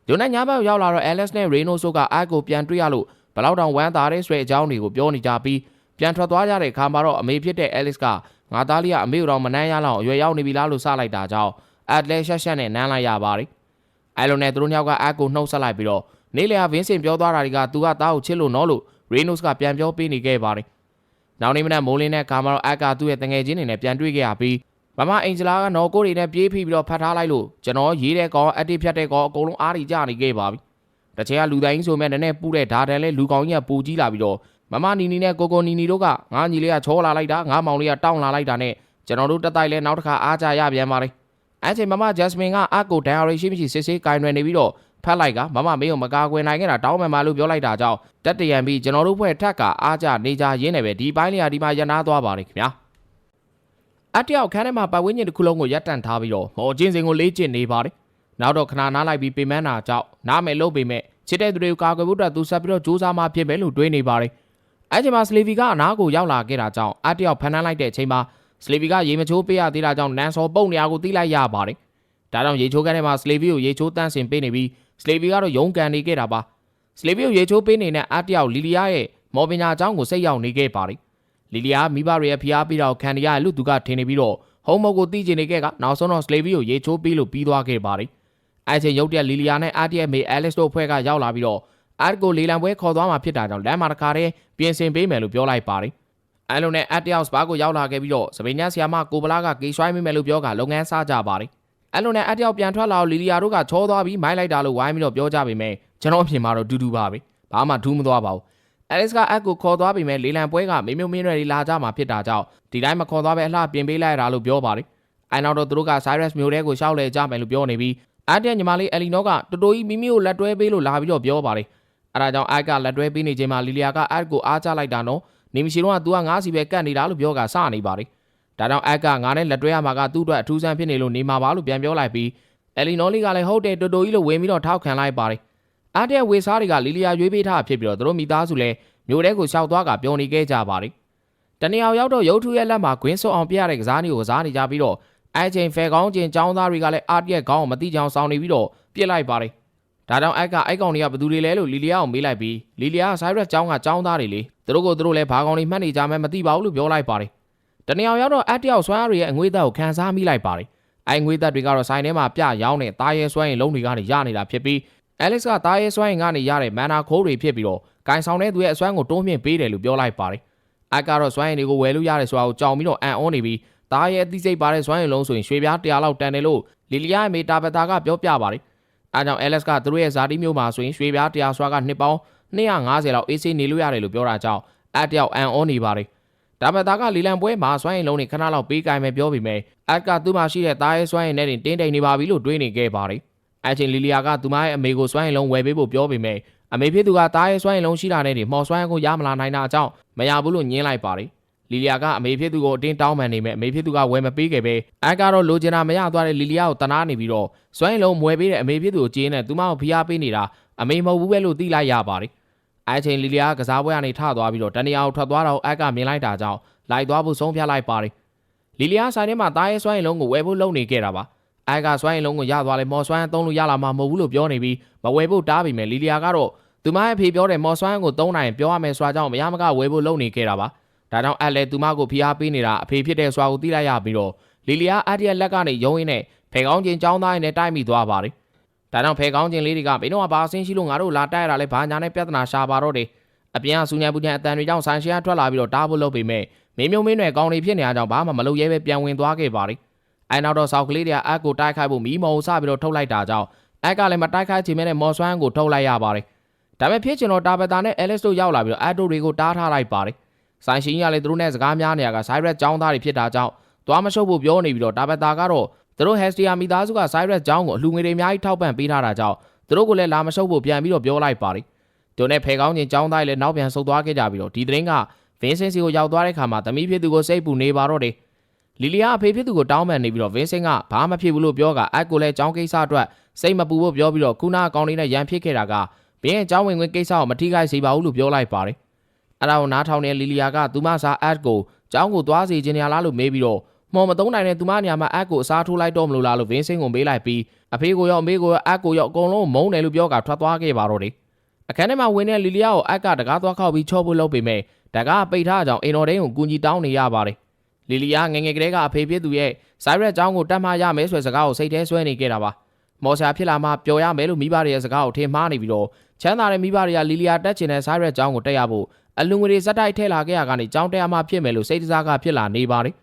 ဒုနဲ့ညဘက်ရောက်လာတော့ Alex နဲ့ Reno ဆိုကအကိုပြန်တွေ့ရလို့ဘလောက်တောင်ဝမ်းသာတဲ့ဆွဲအကြောင်းတွေကိုပြောနေကြပြီးပြန်ထွက်သွားကြတဲ့အခါမှာတော့အမေဖြစ်တဲ့ Alex ကငါသားလေးကအမေကိုတော့မနှမ်းရလောက်အရွယ်ရောက်နေပြီလားလို့စလိုက်တာကြောင့်အက်လက်ရှက်နဲ့နမ်းလိုက်ရပါတယ်အဲလိုနဲ့သူတို့ညောက်ကအကိုနှုတ်ဆက်လိုက်ပြီးတော့နေလေကဗင်းစင်ပြောသွားတာတွေကသူကသားကိုချစ်လို့နော်လို့ Reno ကပြန်ပြောပေးနေခဲ့ပါတယ်နောက်နေ့မနက်မိုးလင်းတဲ့အခါမှာတော့အက်ကသူ့ရဲ့တငယ်ချင်းတွေနဲ့ပြန်တွေ့ခဲ့ရပြီးမမအင်ဂျလာကနော်ကိုတွေနဲ့ပြေးဖိပြီးတော့ဖတ်ထားလိုက်လို့ကျွန်တော်ရေးတဲ့ကောင်အတိဖြတ်တဲ့ကောင်အကုန်လုံးအားတွေကျနေခဲ့ပါပြီ။တချေကလူတိုင်းဆိုမဲ့နည်းနည်းပူတဲ့ဓာတ်တန်လဲလူကောင်ကြီးကပူကြီးလာပြီးတော့မမနီနီနဲ့ကိုနီနီတို့ကငါညီလေးကချောလာလိုက်တာငါမောင်လေးကတောင်းလာလိုက်တာနဲ့ကျွန်တော်တို့တက်တိုက်လဲနောက်တစ်ခါအားကြရပြန်ပါလေ။အဲ့ချိန်မမဂျက်စမင်ကအကိုဒန်ရီရှိမရှိစစ်စစ်ကင်တွယ်နေပြီးတော့ဖတ်လိုက်ကမမမေးကိုမကာကွယ်နိုင်ခဲ့တာတောင်းမှန်ပါလို့ပြောလိုက်တာကြောင့်တက်တရံပြီးကျွန်တော်တို့ဖွဲ့ထက်ကအားကြနေကြရင်းနေပဲဒီပိုင်းလေးကဒီမှာရနာသွားပါလေခင်ဗျာ။အတယောက်ခန်းထဲမှာပတ်ဝန်းကျင်တစ်ခုလုံးကိုရပ်တန့်ထားပြီးတော့မော်ချင်းစင်ကိုလေးကျင့်နေပါတယ်။နောက်တော့ခဏနားလိုက်ပြီးပေမန်းတာကြောင့်နားမယ်လို့ပေမဲ့ချစ်တဲ့သူတွေကိုကာကွယ်ဖို့အတွက်သူဆက်ပြီးတော့စူးစမ်းမှဖြစ်မယ်လို့တွေးနေပါတယ်။အဲချိန်မှာစလီဗီကအနားကိုရောက်လာခဲ့တာကြောင့်အတယောက်ဖန်ထမ်းလိုက်တဲ့အချိန်မှာစလီဗီကရေမချိုးပေးရသေးတာကြောင့်နန်စော်ပုံနေရာကိုတီးလိုက်ရပါတယ်။ဒါကြောင့်ရေချိုးခန်းထဲမှာစလီဗီကိုရေချိုးတန်းစင်ပေးနေပြီးစလီဗီကတော့ရုန်းကန်နေခဲ့တာပါ။စလီဗီကိုရေချိုးပေးနေတဲ့အတယောက်လီလီယာရဲ့မော်ပညာအကြောင်းကိုစိတ်ရောက်နေခဲ့ပါတယ်။လီလီယာမိဘတွေရဲ့ဖိအားပေးတာကိုခံရလို့သူကထင်နေပြီးတော့ဟုံးမုတ်ကိုတီးကျင်နေခဲ့ကနောက်ဆုံးတော့စလေဗီကိုရေချိုးပေးလို့ပြီးသွားခဲ့ပါတယ်။အဲချိန်ရုတ်တဲ့လီလီယာနဲ့အာတီရဲ့မေအဲလစ်တို့ဖွဲ့ကရောက်လာပြီးတော့အာကိုလေလံပွဲခေါ်သွားမှာဖြစ်တာကြောင့်လမ်းမှာတစ်ခါတည်းပြင်ဆင်ပေးမယ်လို့ပြောလိုက်ပါတယ်။အဲလိုနဲ့အာတီယောက်စပါကိုရောက်လာခဲ့ပြီးတော့စပိန်ညာဆီယာမကိုပလာကကေရွှိုင်းမိမယ်လို့ပြောကလုပ်ငန်းစားကြပါတယ်။အဲလိုနဲ့အာတီယောက်ပြန်ထွက်လာတော့လီလီယာတို့ကချောသွားပြီးမိုင်းလိုက်တာလို့ဝိုင်းပြီးတော့ပြောကြပေမဲ့ကျွန်တော်အပြင်မှာတော့တူပါပဲ။ဘာမှထူးမသွားပါဘူး။ အဲလစ်ကအက်ကိုခေါ်သွားပြီးမဲ့လေလံပွဲကမေမျိုးမင်းတွေလာကြမှာဖြစ်တာကြောင့်ဒီတိုင်းမခေါ်သွားပဲအလှပြင်ပေးလိုက်ရတာလို့ပြောပါတယ်။အဲနောက်တော့သူတို့က Cyrus မျိုးတဲကိုရှောက်လဲကြမယ်လို့ပြောနေပြီးအားတဲ့ညီမလေးအလီနောကတော်တော်ကြီးမိမိကိုလက်တွဲပေးလို့လာပြီးတော့ပြောပါတယ်။အဲဒါကြောင့်အက်ကလက်တွဲပေးနေချိန်မှာလီလီယာကအက်ကိုအားချလိုက်တာနော်။နေမရှိတော့က तू ကငါးစီပဲကတ်နေတာလို့ပြောကစနေပါတယ်။ဒါကြောင့်အက်ကငါနဲ့လက်တွဲရမှာကသူ့အတွက်အထူးဆန်းဖြစ်နေလို့နေမှာပါလို့ပြန်ပြောလိုက်ပြီး ယ်လီနော်လီကလည်းဟုတ်တယ်တိုတိုကြီးလို့ဝင်ပြီးတော့ထောက်ခံလိုက်ပါတယ်အားတဲ့ဝေစားတွေကလီလီယာရွေးပေးထားဖြစ်ပြီးတော့သူတို့မိသားစုလည်းမြို့ထဲကိုရှောက်သွားကပျော်နေခဲ့ကြပါတယ်တနေအောင်ရောက်တော့ရုပ်ထုရဲ့လက်မှာဂွင်းစုံအောင်ပြရတဲ့ကစားနည်းကိုကစားနေကြပြီးတော့အဲချိန်ဖယ်ကောင်းချင်းចောင်းသားတွေကလည်းအားတဲ့ခေါင်းကိုမတိချောင်ဆောင်နေပြီးတော့ပြစ်လိုက်ပါတယ်ဒါကြောင့်အိုက်ကောင်တွေကဘသူတွေလဲလို့လီလီယာကိုမေးလိုက်ပြီးလီလီယာကဆိုင်ရက်ចောင်းကចောင်းသားတွေလေသူတို့လည်းဘာကောင်တွေမှတ်နေကြမှမသိပါဘူးလို့ပြောလိုက်ပါတယ်တနေအောင်ရောက်တော့အတယောက်ဆွမ်းအားတွေရဲ့အငွေသက်ကိုခံစားမိလိုက်ပါတယ်အဲငွေသက်တွေကတော့ဆိုင်ထဲမှာပြရောင်းတဲ့တားရဲဆွမ်းရင်လုံးတွေကနေရနေတာဖြစ်ပြီးအဲလစ်ကတားရဲဆွမ်းရင်ကနေရတဲ့မန်နာခိုးတွေဖြစ်ပြီးတော့ဂိုင်ဆောင်တဲ့သူရဲ့အစွမ်းကိုတိုးမြင့်ပေးတယ်လို့ပြောလိုက်ပါတယ်အိုက်ကတော့စွမ်းရင်တွေကိုဝယ်လို့ရတယ်ဆိုတာကိုကြောင်ပြီးတော့အန်အောနေပြီးတားရဲအသိစိတ်ပါတဲ့စွမ်းရင်လုံးဆိုရင်ရွှေပြား100လောက်တန်တယ်လို့လီလီယာရဲ့မေတာဘတာကပြောပြပါတယ်အားကြောင့်အဲလစ်ကသူတို့ရဲ့ဇာတိမျိုးမှာဆိုရင်ရွှေပြား100ဆွာကနှစ်ပေါင်း250လောက်အေးဆေးနေလို့ရတယ်လို့ပြောတာကြောင့်အတယောက်အန်အောနေပါတယ်ဒါပေမဲ့ဒါကလီလန်ပွဲမှာစွမ်းရင်လုံးတွေခဏလောက်ပေးကင်မယ်ပြောပြီးမယ်အက်ကသူ့မှာရှိတဲ့တားရဲစွမ်းရင်နဲ့တင်းတိမ်နေပါပြီလို့တွေးနေခဲ့ပါတယ်အဲချိန်လီလီယာကသူမရဲ့အမေကိုစွမ်းရင်လုံးဝယ်ပေးဖို့ပြောပြီးမယ်အမေဖြစ်သူကတားရဲစွမ်းရင်လုံးရှိတာနဲ့မှော်စွမ်းကိုရမလာနိုင်တာအကြောင်းမရဘူးလို့ညင်းလိုက်ပါတယ်လီလီယာကအမေဖြစ်သူကိုအတင်းတောင်းပန်နေမယ်အမေဖြစ်သူကဝယ်မပေးခဲ့ပဲအက်ကတော့လိုချင်တာမရသွားတဲ့လီလီယာကိုတနာနေပြီးတော့စွမ်းရင်လုံးဝယ်ပေးတဲ့အမေဖြစ်သူကိုကြေးနဲ့သူမကိုဖိအားပေးနေတာအမေမဟုတ်ဘူးပဲလို့သိလိုက်ရပါတယ်အဲချိန်လီလီယာကစားပွဲကနေထသွားပြီးတော့တနေရာကိုထွက်သွားတော့အက်ကမြင်လိုက်တာကြောင့်လိုက်သွားဖို့ဆုံးဖြတ်လိုက်ပါတယ်လီလီယာဆိုင်ထဲမှာတားရဲစွမ်းရင်လုံးကိုဝယ်ဖို့လုပ်နေခဲ့တာပါအဲကစွမ်းရင်လုံးကိုရသွားလဲမော်စွမ်းသုံးလို့ရလာမှာမဟုတ်ဘူးလို့ပြောနေပြီးမဝယ်ဖို့တားပြီးမယ်လီလီယာကတော့သူမရဲ့ဖေပြောတဲ့မော်စွမ်းကိုသုံးနိုင်ပြောရမယ်ဆိုတာကြောင့်မရမကဝယ်ဖို့လုပ်နေခဲ့တာပါဒါကြောင့်အက်လည်းသူမကိုဖိအားပေးနေတာအဖေဖြစ်တဲ့ဆိုတာကိုသိလိုက်ရပြီးတော့လီလီယာအက်ရဲ့လက်ကနေယုံရင်းနဲ့ဖယ်ကောင်းချင်းចောင်းသားရင်းနဲ့တိုက်မိသွားပါတယ်ဒါကြောင့်ဖယ်ကောင်းချင်းလေးတွေကမင်းတို့ကဘာအဆင်းရှိလို့ငါတို့လာတိုက်ရတာလဲဘာညာနဲ့ပြဿနာရှာပါတော့တယ်အပြင်ကစူညံပူညံအတန်တွေကြောင့်ဆိုင်ရှယ်ထွက်လာပြီးတော့တားဖို့လုပ်ပေမဲ့မင်းမျိုးမင်းတွေကောင်းနေဖြစ်နေကြကြောင့်ဘာမှမလုပ်ရဲပဲပြန်ဝင်သွားခဲ့ပါတယ်အဲနောက်တော့ဆောက်ကလေးတွေကအက်ကိုတိုက်ခိုက်ဖို့မီးမော်ကိုစပြီးတော့ထုတ်လိုက်တာကြောင့်အက်ကလည်းမတိုက်ခိုက်ချင်မဲ့မော်စွမ်းကိုထုတ်လိုက်ရပါတယ်ဒါပေမဲ့ဖြစ်ချင်တော့တာဘတာနဲ့အဲလစ်တို့ရောက်လာပြီးတော့အက်တို့တွေကိုတားထားလိုက်ပါတယ်ဆိုင်ရှင်ကြီးကလည်းသူတို့နဲ့စကားများနေရကဆိုက်ရက်ចောင်းသားတွေဖြစ်တာကြောင့်သွားမရှုပ်ဖို့ပြောနေပြီးတော့တာဘတာကတော့သူတို့ဟက်စတီယာမိသားစုကဆိုက်ရက်ចောင်းကိုအလှူငွေတွေအများကြီးထောက်ပံ့ပေးထားတာကြောင့်သူတို့ကလည်းလာမရှုပ်ဖို့ပြန်ပြီးတော့ပြောလိုက်ပါတယ်တို့နဲ့ဖယ်ကောင်းချင်းចောင်းသားလည်းနောက်ပြန်ဆုတ်သွားခဲ့ကြပြီးတော့ဒီသတင်းကဗင်းစင်စီကိုရောက်သွားတဲ့ခါမှာသမီးဖြစ်သူကိုစိတ်ပူနေပါတော့တယ်လီလီယာအဖေဖြစ်သူကိုတောင်းပန်နေပြီးတော့ဗင်းစင်ကဘာမှဖြစ်ဘူးလို့ပြောကအက်ကိုလည်းចောင်းကိစ္စအတွက်စိတ်မပူဖို့ပြောပြီးတော့ခုနအကောင်လေးနဲ့ရန်ဖြစ်ခဲ့တာကဘင်းရဲ့ចောင်းဝင်ခွင့်ကိစ္စကိုမထိခိုက်စေပါဘူးလို့ပြောလိုက်ပါတယ်အဲ့ဒါကိုနားထောင်တဲ့လီလီယာကသူမစားအက်ကိုចောင်းကိုသွားစီခြင်းရလားလို့မေးပြီးတော့မော်မသုံးနိုင်တဲ့သူမနေရာမှာအက်ကိုအစားထိုးလိုက်တော့မလို့လားလို့ဗင်းစင်ကိုမေးလိုက်ပြီးအဖေကိုရောအမေကိုရောအက်ကိုရောအကုန်လုံးမုန်းတယ်လို့ပြောကထွက်သွားခဲ့ပါတော့တယ်အခန်းထဲမှာဝင်တဲ့လီလီယာကိုအက်ကတကားသွားခောက်ပြီးချော့ဖို့လုပ်ပေမဲ့တကားပိတ်ထားကြောင်အိမ်တော်ဒင်းကိုကူညီတောင်းနေရပါတယ်လီလီယာငငယ်ကလေးကအဖေဖြစ်သူရဲ့ဆိုက်ရက်ចောင်းကိုတတ်မှရမယ်ဆိုတဲ့စကားကိုစိတ်ထဲဆွဲနေခဲ့တာပါမော်ဆာဖြစ်လာမှပျော်ရမယ်လို့မိဘတွေရဲ့စကားကိုထင်မှားနေပြီးတော့ချမ်းသာတဲ့မိဘတွေကလီလီယာတက်ချင်တဲ့ဆိုက်ရက်ចောင်းကိုတက်ရဖို့အလူငွေတွေဇက်တိုက်ထဲလာခဲ့ရကနေចောင်းတက်ရမှဖြစ်မယ်လို့စိတ်တစားကဖြစ်လာနေပါတယ်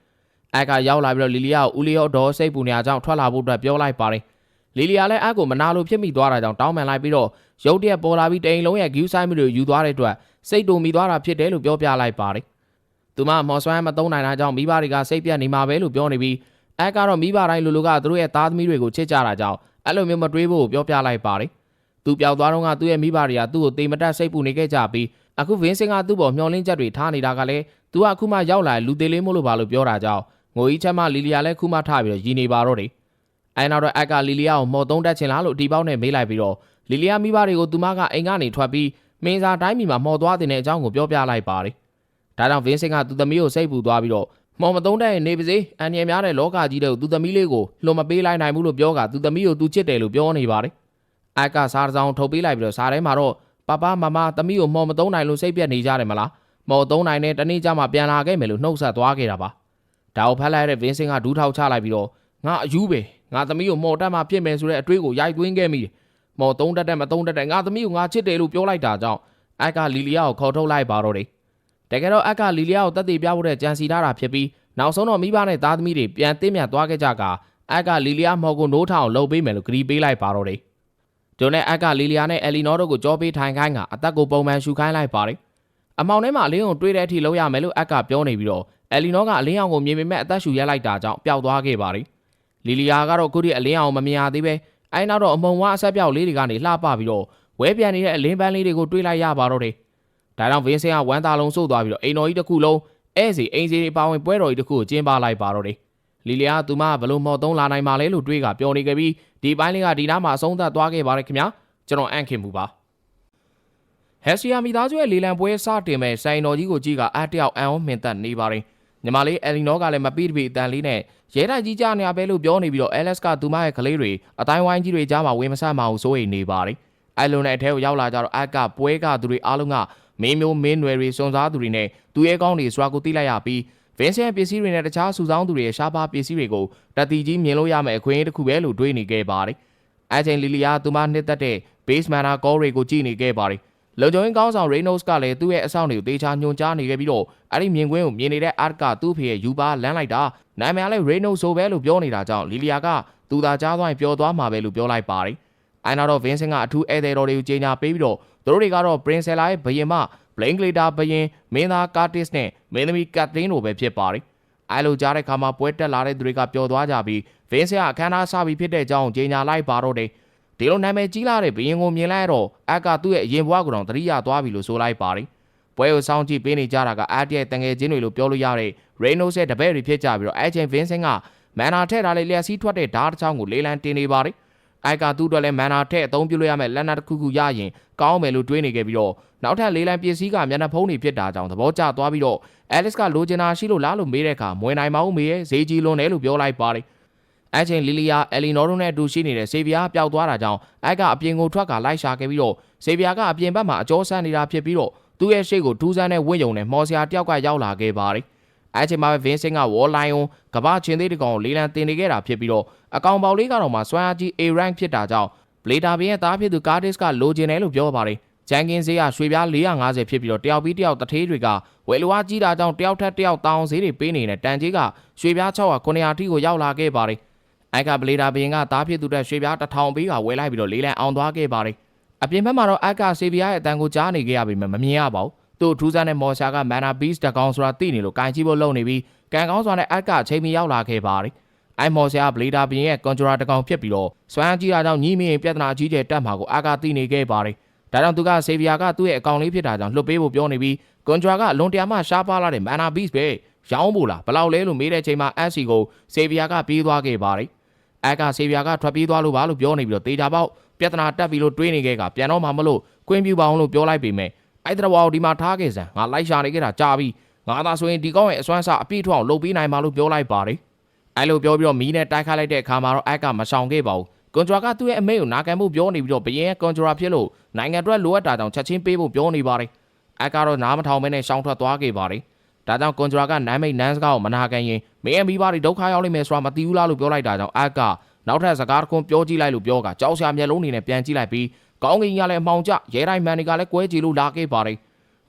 အက်ကရောက်လာပြီးတော့လီလီယာကိုဦးလျော့တော်စိတ်ပူနေအောင်ထွက်လာဖို့အတွက်ပြောလိုက်ပါတယ်လီလီယာလည်းအက်ကိုမနာလို့ဖြစ်မိသွားတာကြောင့်တောင်းပန်လိုက်ပြီးတော့ရုတ်တရက်ပေါ်လာပြီးတိမ်လုံးရဲ့ဂူးဆိုင်မှုတွေယူသွားတဲ့အတွက်စိတ်တူမိသွားတာဖြစ်တယ်လို့ပြောပြလိုက်ပါတယ်သူမမော်စွမ်းမသုံးနိုင်တာကြောင့်မိဘတွေကစိတ်ပြတ်နေမှာပဲလို့ပြောနေပြီးအက်ကတော့မိဘတိုင်းလူလူကသူတို့ရဲ့သားသမီးတွေကိုချစ်ကြတာကြောင့်အဲ့လိုမျိုးမတွေးဖို့ပြောပြလိုက်ပါတယ်သူပျောက်သွားတော့ကသူ့ရဲ့မိဘတွေကသူ့ကိုတေမတက်စိတ်ပူနေခဲ့ကြပြီးအခုဗင်းစင်ကသူ့ပေါ်မျောလင်းချက်တွေထားနေတာကလည်းသူကအခုမှရောက်လာလူသေးလေးမို့လို့ပါလို့ပြောတာကြောင့်ငိုကြီးချက်မှလီလီယာလည်းခုမှထပြီးတော့ရည်နေပါတော့တယ်အဲနောက်တော့အက်ကလီလီယာကိုမော်သုံးတက်ချင်လားလို့ဒီပေါက်နဲ့မေးလိုက်ပြီးတော့လီလီယာမိဘတွေကိုသူမကအိမ်ကနေထွက်ပြီးမင်းစာတိုင်းပြည်မှာမော်သွားတဲ့အကြောင်းကိုပြောပြလိုက်ပါတယ်ဒါကြောင့်ဗင်းစင်ကသူသမီးကိုစိတ်ပူသွားပြီးတော့မော်မသုံးတဲ့နေပါစေအန်ရများတဲ့လောကကြီးတဲ့သူသမီးလေးကိုလွန်မပေးလိုက်နိုင်ဘူးလို့ပြောကသူသမီးကိုသူချစ်တယ်လို့ပြောနေပါတယ်အက်ကစားတစောင်းထုတ်ပေးလိုက်ပြီးတော့စားထဲမှာတော့ပပမမသမီးကိုမော်မသုံးနိုင်လို့စိတ်ပြတ်နေကြတယ်မလားမော်သုံးနိုင်တဲ့တနေ့ကျမှပြန်လာခဲ့မယ်လို့နှုတ်ဆက်သွားခဲ့တာပါဒါကိုဖတ်လိုက်တဲ့ဗင်းစင်ကဒူးထောက်ချလိုက်ပြီးတော့ငါအယူပဲငါသမီးကိုမော်တက်မှဖြစ်မယ်ဆိုတဲ့အတွေးကိုရိုက်သွင်းခဲ့မိတယ်မော်သုံးတက်မသုံးတက်ငါသမီးကိုငါချစ်တယ်လို့ပြောလိုက်တာကြောင့်အက်ကလီလီယာကိုခေါ်ထုတ်လိုက်ပါတော့တယ်တကယ်တော့အက်ကလီလီယာကိုတက်တည်ပြဖို့တဲ့ကြံစီထားတာဖြစ်ပြီးနောက်ဆုံးတော့မိဘနဲ့သားသမီးတွေပြန်တင်းမြန်သွားခဲ့ကြကအက်ကလီလီယာမော်ကိုနိုးထအောင်လှုပ်ပေးမယ်လို့ဂရီပေးလိုက်ပါတော့တယ်ဒိုနဲ့အက်ကလီလီယာနဲ့အယ်လီနော်တို့ကိုကြောပေးထိုင်ခိုင်းကအသက်ကိုပုံမှန်ရှူခိုင်းလိုက်ပါတယ်အမောင်ထဲမှာအလင်းကိုတွေးတဲ့အထိလုပ်ရမယ်လို့အက်ကပြောနေပြီးတော့အယ်လီနော်ကအလင်းအောင်ကိုမြင်ပေမဲ့အသက်ရှူရက်လိုက်တာကြောင့်ပျောက်သွားခဲ့ပါတယ်လီလီယာကတော့ခုထိအလင်းအောင်မမြင်ရသေးပဲအဲနောက်တော့အမုံဝါအဆက်ပြောက်လေးတွေကနေလှပပြီးတော့ဝဲပြန်နေတဲ့အလင်းပန်းလေးတွေကိုတွေးလိုက်ရပါတော့တယ်ဒါကြောင့်ဗင်းစင်ကဝမ်းသာလုံးစိုးသွားပြီးတော့အိမ်တော်ကြီးတစ်ခုလုံးဧည့်စီအိမ်စီတွေပါဝင်ပွဲတော်ကြီးတစ်ခုကိုကျင်းပလိုက်ပါတော့တယ် လီလီယာသူမဘလို့မော်သုံးလာနိုင်မှာလဲလို့တွေးကပြောနေခဲ့ပြီးဒီပိုင်းလေးကဒီနားမှာအဆုံးသတ်သွားခဲ့ပါတယ်ခင်ဗျာကျွန်တော်အံ့ခင်မှုပါဟက်ဆီယာမီသားစုရဲ့လေလံပွဲစတင်မဲ့ဆိုင်တော်ကြီးကိုကြည့်ကအတယောက်အံ့ဩမြင်သက်နေပါတယ်ညီမလေးအယ်လီနောကလည်းမပြီးတပြီအတန်လေးနဲ့ရဲတိုက်ကြီးကြနေရပဲလို့ပြောနေပြီးတော့အဲလက်စ်ကသူမရဲ့ကလေးတွေအတိုင်းဝိုင်းကြီးတွေကြားမှာဝင်မဆတ်မအောင်စိုးရိမ်နေပါတယ်အဲလိုနဲ့အထဲကိုရောက်လာကြတော့အက်ကပွဲကသူတွေအားလုံးကမင်းမျိုးမင်းနွယ်တွေစွန်စားသူတွေနဲ့သူရဲကောင်းတွေစွာကိုသိလိုက်ရပြီးဗင်းဆန်ပစ္စည်းတွေနဲ့တခြားစုဆောင်းသူတွေရဲ့ရှားပါပစ္စည်းတွေကိုတတိကြီးမြင်လို့ရမယ်အခွင့်အရေးတစ်ခုပဲလို့တွေးနေခဲ့ပါတယ်အဲချိန်လီလီယာသူမနှစ်သက်တဲ့ base mana call တွေကိုကြည့်နေခဲ့ပါတယ်လုံခြုံရေးကောင်းဆောင် Reynolds ကလည်းသူ့ရဲ့အဆောင်တွေကိုတေချာညွှန်ကြားနေခဲ့ပြီးတော့အဲ့ဒီမြင်ကွင်းကိုမြင်နေတဲ့ Art ကသူ့ဖေရဲ့ယူပါလမ်းလိုက်တာနာမည်လည်း Reynolds ဆိုပဲလို့ပြောနေတာကြောင့်လီလီယာကသူသာကြားသွားရင်ပျော်သွားမှာပဲလို့ပြောလိုက်ပါတယ်အိုင်နာတော့ Vincent ကအထူးဧည့်သည်တော်တွေကိုကြေညာပေးပြီးတော့သူတို့တွေကတော့ Princella ရဲ့ဘယင်မ Blaine Glitter ဘယင်မင်းသား Curtis နဲ့မင်းသမီး Kathleen တို့ပဲဖြစ်ပါတယ်အဲလိုကြားတဲ့ခါမှာပွဲတက်လာတဲ့သူတွေကပျော်သွားကြပြီး Vincent ကအခမ်းအနားစပြီးဖြစ်တဲ့အကြောင်းကြေညာလိုက်ပါတော့တယ်ဒီလိုနာမည်ကြီးလာတဲ့ဘရင်ကိုမြင်လိုက်တော့အက်ကသူ့ရဲ့အရင်ဘဝကိုတော့တတိယသွားပြီလို့ဆိုလိုက်ပါတယ်ပွဲကိုစောင့်ကြည့်ပေးနေကြတာကအက်ရဲ့တငယ်ချင်းတွေလို့ပြောလို့ရတဲ့ Reynolds ရဲ့တပည့်တွေဖြစ်ကြပြီးတော့အဲချိန် Vincent ကမန်နာထက်ထားလေးလျှက်စီးထွက်တဲ့ဓာတ်တစ်ချောင်းကိုလေးလံတင်နေပါတယ်အိုက်ကသူ့အတွက်လည်းမန်နာထက်အသုံးပြုလို့ရမယ့်လက်နက်တစ်ခုခုရရင်ကောင်းမယ်လို့တွေးနေခဲ့ပြီးတော့နောက်ထပ်လေးလံပစ္စည်းကမျက်နှာဖုံးတွေဖြစ်တာကြောင့်သဘောကျသွားပြီးတော့ Alice ကလိုချင်တာရှိလို့လားလို့မေးတဲ့အခါမွေနိုင်ပါဘူးမေရဲ့ဈေးကြီးလွန်းတယ်လို့ပြောလိုက်ပါတယ်အဲချိန်လီလီယာအယ်လီနော်တို့နဲ့အတူရှိနေတဲ့ဆေဗီယာပျောက်သွားတာကြောင့်အိုက်ကအပြင်ကိုထွက်ကလိုက်ရှာခဲ့ပြီးတော့ဆေဗီယာကအပြင်ဘက်မှာအကျော်ဆန်းနေတာဖြစ်ပြီးတော့သူ့ရဲ့ရှေ့ကိုထူးဆန်းတဲ့ဝင့်ယုံနဲ့မော်စရာတယောက်ကရောက်လာခဲ့ပါတယ်အဲချိန်မှာပဲဗင်းစင်ကဝေါ်လိုင်ယွန်ကဘာချင်းသေးတကောင်လေးလံတင်နေခဲ့တာဖြစ်ပြီးတော့အကောင်ပေါက်လေးကတော့မှစွမ်းအားကြီး A rank ဖြစ်တာကြောင့်ဘလေတာဘင်းရဲ့သားဖြစ်သူကားဒစ်ကလိုချင်တယ်လို့ပြောပါတယ်ဂျန်ကင်းဈေးကရွှေပြား450ဖြစ်ပြီးတော့တယောက်ပြီးတယောက်တထေးတွေကဝယ်လိုအားကြီးတာကြောင့်တယောက်ထက်တယောက်တောင်းဈေးတွေပေးနေတဲ့တန်ကြီးကရွှေပြား600 900ထိကိုရောက်လာခဲ့ပါတယ်အိုက်ကဘလေတာဘင်းကသားဖြစ်သူတဲ့ရွှေပြား1000ပေးကဝယ်လိုက်ပြီးတော့လေးလံအောင်သွားခဲ့ပါတယ်အပြင်ဘက်မှာတော့အိုက်ကဆေဗီယာရဲ့အတန်ကိုကြားနေခဲ့ရပေမဲ့မမြင်ရပါဘူးသူ့ထူးဆန်းတဲ့မော်ရှာကမန်နာဘီးစ်တကောင်ဆိုတာသိနေလို့ကင်ကြီးဖို့လုပ်နေပြီးကန်ကောင်းစွာနဲ့အိုက်ကအချိန်မီရောက်လာခဲ့ပါတယ်အိုက်မော်ရှာဘလေတာဘင်းရဲ့ကွန်ဂျရာတကောင်ဖြစ်ပြီးတော့စွမ်းကြီးတာကြောင့်ညီမင်းပြဿနာကြီးကျယ်တက်မှာကိုအိုက်ကသိနေခဲ့ပါတယ်ဒါကြောင့်သူကဆေဗီယာကသူ့ရဲ့အကောင့်လေးဖြစ်တာကြောင့်လွတ်ပေးဖို့ပြောနေပြီးကွန်ဂျရာကအလွန်တရာမှရှားပါလာတဲ့မန်နာဘီးစ်ပဲရောင်းဖို့လားဘယ်လောက်လဲလို့မေးတဲ့ချိန်မှာအက်စီကိုဆေဗီယာကပြေးသွားခဲ့ပါတယ်အိုက်ကဆေဗီယာကထွက်ပြေးသွားလို့ပါလို့ပြောနေပြီးတော့တေချာပေါက်ပြဿနာတက်ပြီးလို့တွေးနေခဲ့ကပြန်တော့မှမလို့ကွင်းပြူပါအောင်လို့ပြောလိုက်ပေမဲ့အဲ့တရဝါကိုဒီမှာထားခဲ့စမ်းငါလိုက်ရှာနေခဲ့တာကြာပြီငါသာဆိုရင်ဒီကောင်းရဲ့အစွမ်းစားအပြည့်ထွက်အောင်လုပ်ပေးနိုင်မှာလို့ပြောလိုက်ပါတယ်အဲ့လိုပြောပြီးတော့မီးနဲ့တိုက်ခိုက်လိုက်တဲ့အခါမှာတော့အိုက်ကမဆောင်ခဲ့ပါဘူးကွန်ဂျရာကသူ့ရဲ့အမေကိုနာခံဖို့ပြောနေပြီးတော့ဘရင်ရဲ့ကွန်ဂျရာဖြစ်လို့နိုင်ငံအတွက်လိုအပ်တာကြောင့်ချက်ချင်းပေးဖို့ပြောနေပါတယ်အိုက်ကတော့နားမထောင်မဲနဲ့ရှောင်းထွက်သွားခဲ့ပါတယ်ဒါကြောင့်ကွန်ဂျရာကနမ်းမိတ်နန်းစကားကိုမနာခံရင်မင်းရဲ့မိဘတွေဒုက္ခရောက်လိမ့်မယ်ဆိုတာမသိဘူးလားလို့ပြောလိုက်တာကြောင့်အိုက်ကနောက်ထပ်စကားတစ်ခုပြောကြည့်လိုက်လို့ပြောကကြောက်စရာမျက်လုံးတွေနဲ့ပြန်ကြည့်လိုက်ပြီးကောင်းကင်ကြီးကလည်းအမှောင်ကျရဲတိုင်းမန်တွေကလည်းကွဲကြည့်လို့လာခဲ့ပါတယ်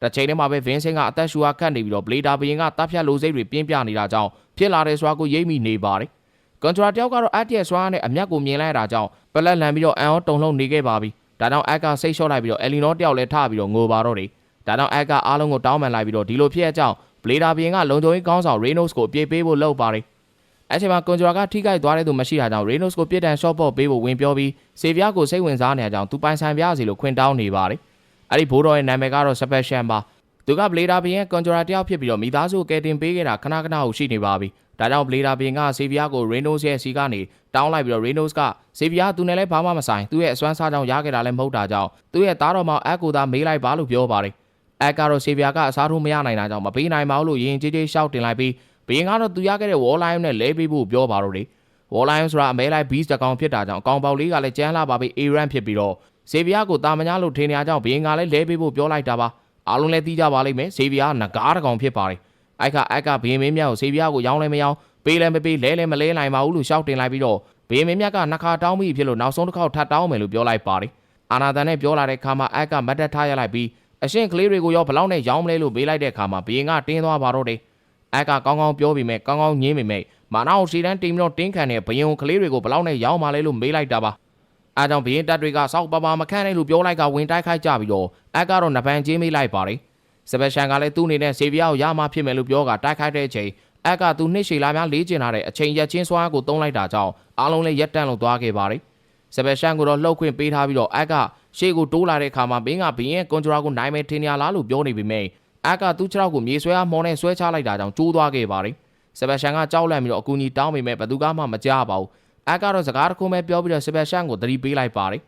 တစ်ချိန်တည်းမှာပဲဗင်းစင်ကအသက်ရှူအားခတ်နေပြီးတော့ဘလေတာဘရင်ကတပ်ဖြတ်လိုစိတ်တွေပြင်းပြနေတာကြောင့်ဖြစ်လာတဲ့စွာကိုရိပ်မိနေပါတယ်ကွန်ထရာတယောက်ကတော့အက်တီရဲ့စွာနဲ့အမျက်ကိုမြင်လိုက်တာကြောင့်ပလက်လန်ပြီးတော့အန်အောတုံလုံးနေခဲ့ပါပြီဒါကြောင့်အက်ကစိတ်လျှော့လိုက်ပြီးတော့အယ်လီနောတယောက်လည်းထပြီးတော့ငိုပါတော့တယ်ဒါကြောင့်အက်ကအားလုံးကိုတောင်းပန်လိုက်ပြီးတော့ဒီလိုဖြစ်အကြောင်းဘလေတာဘရင်ကလုံခြုံရေးကောင်းဆောင် Reynolds ကိုပြေးပေးဖို့လုပ်ပါတယ်အဲ့ချိန်မှာကွန်ဂျရာကထိခိုက်သွားတဲ့သူမရှိတာကြောင့် Reynolds ကိုပြစ်ဒဏ်ရှော့ပေါ့ပေးဖို့ဝင်ပြောပြီးဆေဗီယာကိုစိတ်ဝင်စားနေတဲ့အကြောင်းသူပိုင်ဆိုင်ပြစီလို့ခွင့်တောင်းနေပါတယ်အဲ့ဒီဘိုးတော်ရဲ့နာမည်ကတော့ Sebastian ပါသူကဘလေတာဘရင်ရဲ့ကွန်ဂျရာတယောက်ဖြစ်ပြီးတော့မိသားစုကိုကယ်တင်ပေးခဲ့တာခဏခဏကိုရှိနေပါပြီဒါကြောင့်ဘလေတာဘရင်ကဆေဗီယာကို Reynolds ရဲ့စီကနေတောင်းလိုက်ပြီးတော့ Reynolds ကဆေဗီယာသူနဲ့လည်းဘာမှမဆိုင်သူ့ရဲ့အစွမ်းစားကြောင့်ရခဲ့တာလည်းမဟုတ်တာကြောင့်သူ့ရဲ့သားတော်မောင်အက်ကိုသာမေးလိုက်ပါလို့ပြောပါတယ်အက်ကတော့ဆေဗီယာကအစားထိုးမရနိုင်တာကြောင့်မပေးနိုင်ပါဘူးလို့ရင်ကြီးကြီးရှောက်တင်လိုက်ပြီးဘရင်ကတော့သူရခဲ့တဲ့ဝေါ်လိုင်းနဲ့လဲပေးဖို့ပြောပါတော့တယ်ဝေါ်လိုင်းဆိုတာအမဲလိုက်ဘီးစ်တကောင်ဖြစ်တာကြောင့်အကောင်ပေါက်လေးကလည်းကျန်းလာပါပြီး A rank ဖြစ်ပြီးတော့ဆေဗီယာကိုတာမညာလို့ထင်နေကြကြောင့်ဘရင်ကလည်းလဲပေးဖို့ပြောလိုက်တာပါအားလုံးလည်းသိကြပါလိမ့်မယ်ဆေဗီယာငကားတကောင်ဖြစ်ပါတယ်အိုက်ကဘရင်မင်းမြတ်ကိုဆေဗီယာကိုရောင်းလည်းမရောင်းပေးလည်းမပေးလဲလည်းမလဲနိုင်ပါဘူးလို့ရှောက်တင်လိုက်ပြီးတော့ဘရင်မင်းမြတ်ကနှစ်ခါတောင်းပြီးဖြစ်လို့နောက်ဆုံးတစ်ခေါက်ထပ်တောင်းမယ်လို့ပြောလိုက်ပါတယ်အာနာတန်နဲ့ပြောလာတဲ့အခါမှာအိုက်ကမတ်တက်ထားရလိုက်ပြီးအရှင်ကလေးတွေကိုရောဘလောက်နဲ့ရောင်းမလဲလို့မေးလိုက်တဲ့အခါမှာဘရင်ကတင်းသွားပါတော့တယ်အက်ကကောင်းကောင်းပြောပြီးမဲ့ကောင်းကောင်းညင်းမိမဲ့မာနာကိုရှီတန်းတင်ပြီးတော့တင်းခံတဲ့ဘရင်ကလေးတွေကိုဘလောက်နဲ့ရောင်းမလဲလို့မေးလိုက်တာပါအားကြောင့်ဘရင်တပ်တွေကစောက်ပါပါမခန့်နိုင်လို့ပြောလိုက်ကဝင်တိုက်ခိုက်ကြပြီးတော့အက်ကတော့နပန်ချင်းမေးလိုက်ပါတယ်စပယ်ရှန်ကလည်းသူ့အနေနဲ့ဆေဗီယာကိုရမှဖြစ်မယ်လို့ပြောကတိုက်ခိုက်တဲ့အချိန်အက်ကသူနှစ်ရှည်လာများလေးကျင်လာတဲ့အချိန်ရက်ချင်းစွာကိုတုံးလိုက်တာကြောင့်အားလုံးလည်းရက်တန့်လို့သွားခဲ့ပါတယ်စပယ်ရှန်ကိုတော့လှုပ်ခွင့်ပေးထားပြီးတော့အက်ကရှေ့ကိုတိုးလာတဲ့အခါမှာဘင်းကဘရင်ရဲ့ကွန်ထရာကိုနိုင်မယ်ထင်ရလားလို့ပြောနေပေမဲ့အက်ကသူ့ခြေထောက်ကိုမြေဆွဲအားမော်နဲ့ဆွဲချလိုက်တာကြောင့်ကျိုးသွားခဲ့ပါတယ် စပယ်ရှန်ကကြောက်လန့်ပြီးတော့အကူအညီတောင်းပေမဲ့ဘသူကမှမကြားပါဘူးအက်ကတော့စကားတစ်ခုပဲပြောပြီးတော့စပယ်ရှန်ကိုသတိပေးလိုက်ပါတယ်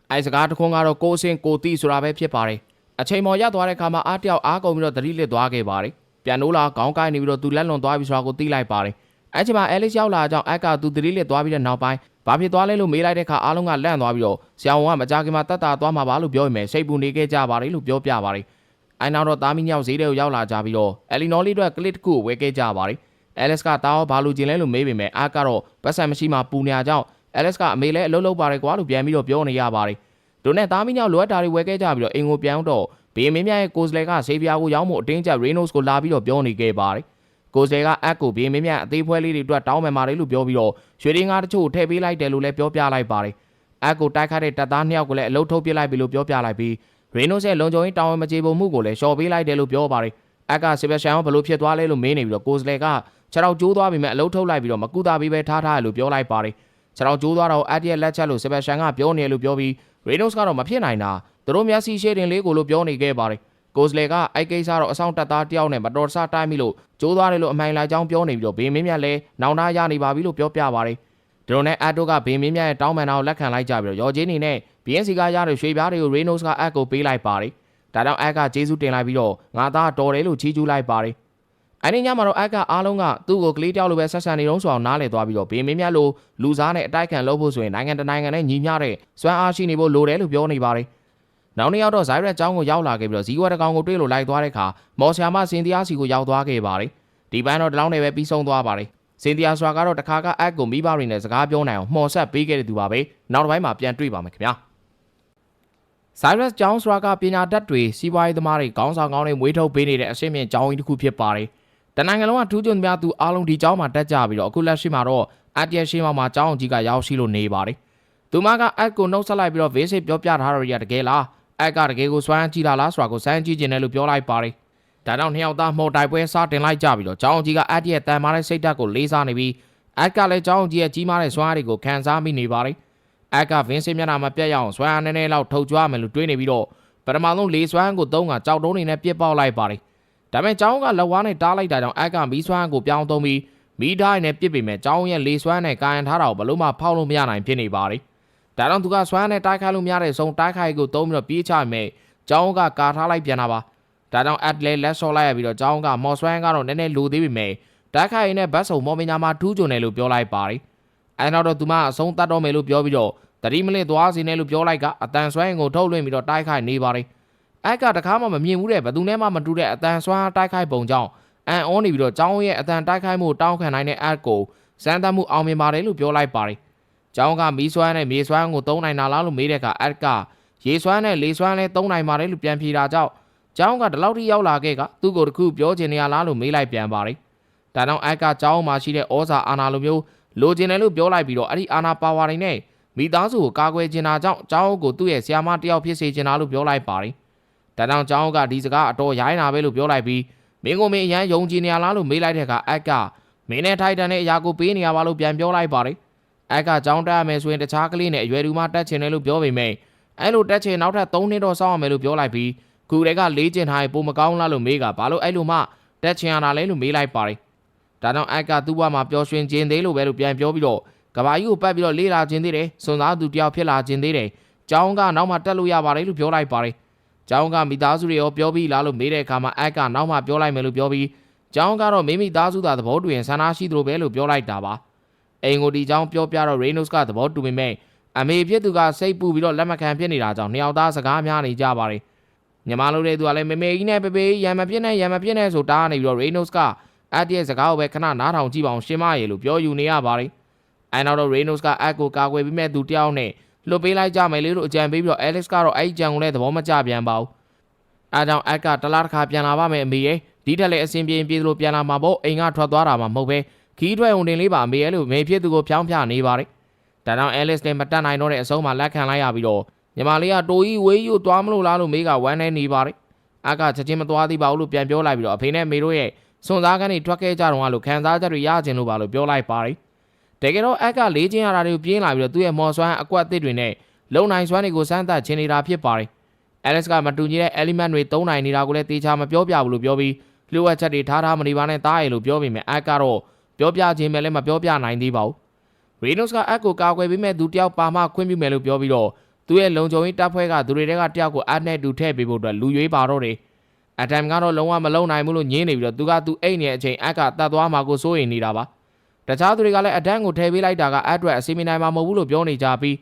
အဲစကားတစ်ခုကတော့ကိုစင်ကိုတီဆိုတာပဲဖြစ်ပါတယ်အချိန်ပေါ်ရောက်သွားတဲ့အခါမှာအားတယောက်အားကုန်ပြီးတော့သတိလစ်သွားခဲ့ပါတယ်ပြန်လို့လာခေါင်းကိုင်းနေပြီးတော့သူလက်လွန်သွားပြီးဆိုတာကိုသိလိုက်ပါတယ်အဲ့ချိန်မှာအဲလစ်ရောက်လာကြောင်းအက်ကသူသတိလစ်သွားပြီးတဲ့နောက်ပိုင်းဘာဖြစ်သွားလဲလို့မေးလိုက်တဲ့အခါအားလုံးကလန့်သွားပြီးတော့ဆရာဝန်ကမကြခင်မှာတတ်တာသွားမှာပါလို့ပြောရင်ပဲစိတ်ပူနေခဲ့ကြပါတယ်လို့ပြောပြပါတယ်အဲနောက်တော့သားမီးညောက်ဈေးတွေကိုရောက်လာကြပြီးတော့အယ်လီနော်လေးတို့ကလစ်တစ်ခုကိုဝယ်ခဲ့ကြပါတယ်အဲလစ်ကတားရောဘာလို့ကျင်လဲလို့မေးပေမဲ့အားကတော့ပတ်စံမရှိမှပူနေကြကြောင်းအဲလစ်ကအမေလည်းအလုပ်လုပ်ပါတယ်ကွာလို့ပြန်ပြီးတော့ပြောနေရပါတယ်တို့နဲ့သားမီးညောက်လိုအပ်တာတွေဝယ်ခဲ့ကြပြီးတော့အင်ကိုပြန်တော့ဘေးမင်းမြရဲ့ကိုစလဲကဆေးပြားကိုရောင်းဖို့အတင်းကျပ်ရေနို့စ်ကိုလာပြီးတော့ပြောနေခဲ့ပါတယ်ကိုစလဲကအက်ကိုဘေးမင်းမြအသေးဖွဲလေးတွေအတွက်တောင်းပန်ပါတယ်လို့ပြောပြီးတော့ရွှေရင်းကားတချို့ထည့်ပေးလိုက်တယ်လို့လည်းပြောပြလိုက်ပါတယ်အက်ကိုတိုက်ခတ်တဲ့တပ်သား2ယောက်ကိုလည်းအလုတ်ထုတ်ပစ်လိုက်ပြီလို့ပြောပြလိုက်ပြီးရေနို့စ်ရဲ့လုံခြုံရေးတာဝန်မကျေပုံမှုကိုလည်းလျှော်ပေးလိုက်တယ်လို့ပြောပါတယ်အက်ကဆေဘက်ရှန်ကဘလို့ဖြစ်သွားလဲလို့မေးနေပြီးတော့ကိုစလဲကခြေထောက်ကျိုးသွားပြီမဲ့အလုတ်ထုတ်လိုက်ပြီးတော့မကူတာပြီးပဲထားထားတယ်လို့ပြောလိုက်ပါတယ်ခြေထောက်ကျိုးသွားတော့အက်ရဲ့လက်ချက်လို့ဆေဘက်ရှန်ကပြောနေတယ်လို့ပြောပြီးရေနို့စ်ကတော့မဖြစ်နိုင်တာသူတို့မျက်စိရှေ့တင်လေးကိုလို့ပြောနေခဲ့ပါတယ်ကိုစလေကအိုက်ကိစ္စတော့အဆောင်တက်သားတယောက်နဲ့မတော်တဆတိုင်းပြီလို့ကျိုးသွားတယ်လို့အမှန်လိုက်ကြောင်းပြောနေပြီးတော့ဘေးမင်းမြတ်လည်းနောင်တရနေပါပြီလို့ပြောပြပါတယ်ဒီလိုနဲ့အက်တို့ကဘေးမင်းမြတ်ရဲ့တောင်းပန်တာကိုလက်ခံလိုက်ကြပြီးတော့ရော်ချင်းနေနဲ့ BNC ကရတဲ့ရွှေပြားတွေကို Reynolds ကအက်ကိုပေးလိုက်ပါတယ်ဒါကြောင့်အက်ကကျေးဇူးတင်လိုက်ပြီးတော့ငါသားတော်တယ်လို့ချီးကျူးလိုက်ပါတယ်အဲ့ဒီညမှာတော့အက်ကအားလုံးကသူ့ကိုကလေးတယောက်လိုပဲဆက်ဆံနေတော့ဆိုအောင်နားလည်သွားပြီးတော့ဘေးမင်းမြတ်လိုလူစားနဲ့အတိုက်ခံလုပ်ဖို့ဆိုရင်နိုင်ငံတကာနိုင်ငံနဲ့ညီမျှတဲ့စွမ်းအားရှိနေဖို့လိုတယ်လို့ပြောနေပါတယ်နောက်နေ့ရောက်တော့ဇိုင်းရက်ကျောင်းကိုရောက်လာခဲ့ပြီးတော့ဇီဝတ်တကောင်ကိုတွေ့လို့လိုက်သွားတဲ့အခါမော်ဆရာမစင်တီယာစီကိုရောက်သွားခဲ့ပါတယ်ဒီပိုင်းတော့ဒီလောက်နဲ့ပဲပြီးဆုံးသွားပါတယ်စင်တီယာဆိုတာကတော့တခါကအက်ကိုမိဘတွေနဲ့စကားပြောနိုင်အောင်မှော်ဆက်ပေးခဲ့တဲ့သူပါပဲနောက်တစ်ပိုင်းမှာပြန်တွေ့ပါမယ်ခင်ဗျာဇိုင်းရက်ကျောင်းဆိုတာကပညာတတ်တွေစီးပွားရေးသမားတွေခေါင်းဆောင်ကောင်းတွေမွေးထုတ်ပေးနေတဲ့အရှင်းမြင့်ကျောင်းကြီးတစ်ခုဖြစ်ပါတယ်တနိုင်ငံလုံးကထူးချွန်များသူအားလုံးဒီကျောင်းမှာတက်ကြပြီးတော့အခုလက်ရှိမှာတော့အက်တရရှိမှာကျောင်းကြီးကရောက်ရှိလို့နေပါတယ်သူမကအက်ကိုနှုတ်ဆက်လိုက်ပြီးတော့ဘေးစစ်ပြောပြထားတော့ရတကယ်လားအက်ကတကယ်ကိုစွမ်းကြည့်လာလားဆိုတာကိုစမ်းကြည့်ခြင်းနဲ့လို့ပြောလိုက်ပါတယ်။ဒါကြောင့်နှစ်ယောက်သားမှော်တိုက်ပွဲစတင်လိုက်ကြပြီးတော့ကျောင်းကြီးကအက်ရဲ့တန်မားတဲ့စိတ်ဓာတ်ကိုလေးစားနေပြီးအက်ကလည်းကျောင်းကြီးရဲ့ကြီးမားတဲ့စွမ်းအားတွေကိုခံစားမိနေပါတယ်။အက်ကဗင်းစင်မျက်နှာမှာပြက်ရအောင်စွမ်းအားနည်းနည်းလောက်ထုတ်ကြွမယ်လို့တွေးနေပြီးတော့ပထမဆုံးလေစွမ်းကိုသုံးကကြောက်တုံးနေနဲ့ပြစ်ပေါက်လိုက်ပါတယ်။ဒါပေမဲ့ကျောင်းကလက်ဝါးနဲ့တားလိုက်တာကြောင့်အက်ကမီးစွမ်းကိုပြောင်းသုံးပြီးမီးထားနဲ့ပြစ်ပေမဲ့ကျောင်းရဲ့လေစွမ်းနဲ့ကာယံထားတာကိုဘလို့မှဖောက်လို့မရနိုင်ဖြစ်နေပါတယ်။ဒါကြောင့်သူကစွမ်းနဲ့တိုက်ခိုက်လို့မရတဲ့ဆုံးတိုက်ခိုက်ကိုသုံးပြီးတော့ပြေးချမယ်ကျောင်းကကာထားလိုက်ပြန်တာပါဒါကြောင့်အက်လဲလက်ဆော့လိုက်ရပြီးတော့ကျောင်းကမော်ဆွမ်းကတော့နည်းနည်းလိုသေးပေမဲ့တိုက်ခိုက်ရင်းနဲ့ဘတ်စုံမော်မညာမှာထူးချွန်တယ်လို့ပြောလိုက်ပါတယ်အဲနောက်တော့သူမအဆုံးတတ်တော့မယ်လို့ပြောပြီးတော့တတိမလစ်သွားစီနေလို့ပြောလိုက်ကအတန်ဆွမ်းကိုထုတ်လွှင့်ပြီးတော့တိုက်ခိုက်နေပါတယ်အက်ကတခါမှမမြင်ဘူးတဲ့ဘသူနဲ့မှမတူတဲ့အတန်ဆွမ်းတိုက်ခိုက်ပုံကြောင့်အန်အောနေပြီးတော့ကျောင်းရဲ့အတန်တိုက်ခိုက်မှုတောင်းခံနိုင်တဲ့အက်ကိုစမ်းသပ်မှုအောင်မြင်ပါတယ်လို့ပြောလိုက်ပါတယ်ကျောင်းကမီးဆွမ်းနဲ့မြေဆွမ်းကိုသုံးနိုင်တာလားလို့မေးတဲ့အခါအက်ကရေဆွမ်းနဲ့လေဆွမ်းလဲသုံးနိုင်ပါတယ်လို့ပြန်ဖြေတာကြောင့်ကျောင်းကဒီလောက်ထိရောက်လာခဲ့ကသူ့ကိုတခုပြောချင်နေရလားလို့မေးလိုက်ပြန်ပါတယ်ဒါကြောင့်အက်ကကျောင်းမှာရှိတဲ့ဩဇာအာဏာလိုမျိုးလိုချင်တယ်လို့ပြောလိုက်ပြီးတော့အဲ့ဒီအာဏာပါဝါတွေနဲ့မိသားစုကိုကာကွယ်ချင်တာကြောင့်ကျောင်းကိုသူ့ရဲ့ဆရာမတယောက်ဖြစ်စေချင်တာလို့ပြောလိုက်ပါတယ်ဒါကြောင့်ကျောင်းကဒီစကားအတော်ရိုင်းတာပဲလို့ပြောလိုက်ပြီးမင်းကိုမင်းအရန်ယုံကြည်နေရလားလို့မေးလိုက်တဲ့အခါအက်ကမင်းနဲ့ထိုက်တန်တဲ့အရာကိုပေးနေရပါလို့ပြန်ပြောလိုက်ပါတယ်အက်ကကျောင်းတက်ရမယ်ဆိုရင်တခြားကလေးနဲ့အရွယ်တူမှတက်ချင်တယ်လို့ပြောပေမဲ့အဲ့လိုတက်ချင်နောက်ထပ်3နှစ်တော့စောင့်ရမယ်လို့ပြောလိုက်ပြီးခုတည်းကလေးကျင်ထားရင်ပိုမကောင်းလားလို့မေးကဘာလို့အဲ့လိုမှတက်ချင်ရတာလဲလို့မေးလိုက်ပါတယ်ဒါကြောင့်အက်ကသူ့ဘဝမှာပျော်ရွှင်ခြင်းသေးလို့ပဲလို့ပြန်ပြောပြီးတော့ကဘာကြီးကိုပတ်ပြီးတော့လေးလာခြင်းသေးတယ်စွန်သားသူတယောက်ဖြစ်လာခြင်းသေးတယ်ကျောင်းကနောက်မှတက်လို့ရပါတယ်လို့ပြောလိုက်ပါတယ်ကျောင်းကမိသားစုတွေရောပြောပြီးလားလို့မေးတဲ့အခါမှာအက်ကနောက်မှပြောလိုက်မယ်လို့ပြောပြီးကျောင်းကတော့မိသားစုသားသဘောတူရင်ဆန္ဒရှိသလိုပဲလို့ပြောလိုက်တာပါအိမ်ကိုဒီကျောင်းပြောပြတော့ Reynolds ကသဘောတူပေမဲ့အမေဖြစ်သူကစိတ်ပူပြီးတော့လက်မခံဖြစ်နေတာကြောင့်နှစ်ယောက်သားစကားများနေကြပါတယ်ညီမလို့တဲ့သူကလည်းမေမေကြီးနဲ့ပေပေရံမပြစ်နဲ့ဆိုတာနေပြီးတော့ Reynolds ကအက်ရဲ့စကားကိုပဲခဏနားထောင်ကြည့်ပါအောင်ရှင်းမရေလို့ပြောယူနေရပါတယ်အဲနောက်တော့ Reynolds ကအက်ကိုကာကွယ်ပြီးမဲ့သူတယောက်နဲ့လွတ်ပေးလိုက်ကြမယ်လေလို့အကြံပေးပြီးတော့ Alex ကတော့အဲ့ဒီကြံကိုလည်းသဘောမကျပြန်ပါဘူးအဲကြောင့်အက်ကတလားတစ်ခါပြန်လာပါမယ်အမေရဲ့ဒီထက်လည်းအစဉ်ပြေသလိုပြန်လာမှာပေါ့အိမ်ကထွက်သွားတာမှမဟုတ်ပဲခီးထွက်ုံတင်လေးပါအမေရဲ့လို့မေဖြစ်သူကိုဖြောင်းပြနေပါတယ်ဒါကြောင့် Alex လည်းမတတ်နိုင်တော့တဲ့အဆုံးမှာလက်ခံလိုက်ရပြီးတော့ညီမလေးကတိုးကြီးဝေးကြီးကိုသွားမလို့လားလို့မေးကဝမ်းနေနေပါတယ်အက်ကချက်ချင်းမသွားသေးပါဘူးလို့ပြန်ပြောလိုက်ပြီးတော့အဖေနဲ့မေတို့ရဲ့စွန်စားကန်းတွေထွက်ခဲ့ကြတော့လို့ခံစားချက်တွေရကျင်လို့ပါလို့ပြောလိုက်ပါတယ်တကယ်တော့အက်ကလေးချင်းရတာတွေကိုပြင်းလာပြီးတော့သူ့ရဲ့မော်ဆွမ်းအကွက်အသစ်တွေနဲ့လုံနိုင်စွမ်းတွေကိုစမ်းသပ်ချင်နေတာဖြစ်ပါတယ်Alex ကမတူညီတဲ့ element တွေသုံးနိုင်နေတာကိုလည်းတေချာမပြောပြဘူးလို့ပြောပြီး လျှို့ဝှက်ချက်တွေထားမနေပါနဲ့တားရလို့ပြောပေမဲ့အက်ကတော့ပြောပြခြင်းပဲလည်းမပြောပြနိုင်သေးပါဘူး။ Reynolds ကအက်ကိုကာကွယ်ပေးမဲ့သူတယောက်ပါမှခွင့်ပြုမယ်လို့ပြောပြီးတော့သူရဲ့လုံခြုံရေးတပ်ဖွဲ့ကသူတွေကတယောက်ကိုအက်နဲ့တူထည့်ပေးဖို့အတွက်လူရွေးပါတော့တယ်။အက်တမ်ကတော့လုံးဝမလုံနိုင်ဘူးလို့ညင်းနေပြီးတော့သူအိတ်နေတဲ့အချိန်အက်ကတတ်သွားမှာကိုစိုးရိမ်နေတာပါ။တခြားသူတွေကလည်းအဒန်းကိုထည့်ပေးလိုက်တာကအက်အတွက်အစီအမံနိုင်မှာမဟုတ်ဘူးလို့ပြောနေကြပြီး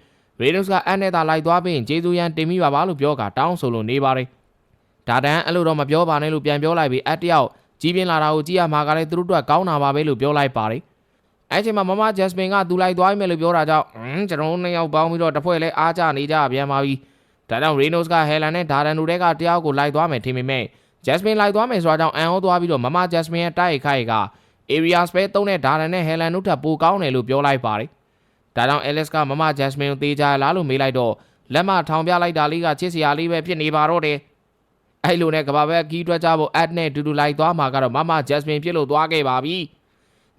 Reynolds ကအက်နဲ့သာလိုက်သွားပြီးရင်ကျေးဇူးရန်တင်မိပါလို့ပြောကတောင်းဆိုလို့နေပါတယ်။ဒါတန်းအဲ့လိုတော့မပြောပါနဲ့လို့ပြန်ပြောလိုက်ပြီးအက်တယောက်ကြီးပြင်းလာတာကိုကြည့်ရမှာကလည်းသူတို့အတွက်ကောင်းတာပါပဲလို့ပြောလိုက်ပါတယ်။အဲ့ချိန်မှာမမ Jasmine ကသူလိုက်သွားပြီမယ်လို့ပြောတာကြောင့်ကျွန်တော်နှစ်ယောက်ပေါင်းပြီးတော့တစ်ဖွဲ့လဲအားကြနေကြပြန်ပါပြီ။ဒါကြောင့် Reynolds က Helen နဲ့ Darren တို့ကတယောက်ကိုလိုက်သွားမယ်ထင်ပေမဲ့ Jasmine လိုက်သွားမယ်ဆိုတာကြောင့်အန်ဟောသွားပြီးတော့မမ Jasmine ရဲ့တိုက်ခိုက်က Area Spare 3နဲ့ Darren နဲ့ Helen တို့ထပ်ပိုကောင်းတယ်လို့ပြောလိုက်ပါတယ်။ဒါကြောင့် Alice ကမမ Jasmine ကိုတေးကြလားလို့မေးလိုက်တော့လက်မထောင်ပြလိုက်တာလေးကချစ်စရာလေးပဲဖြစ်နေပါတော့တယ်။အဲ့လိုနဲ့ကဘာပဲကီးတွက်ကြဖို့ Ad နဲ့တူတူလိုက်သွားမှာကတော့မမ Jasmine ဖြစ်လို့သွားခဲ့ပါပြီ။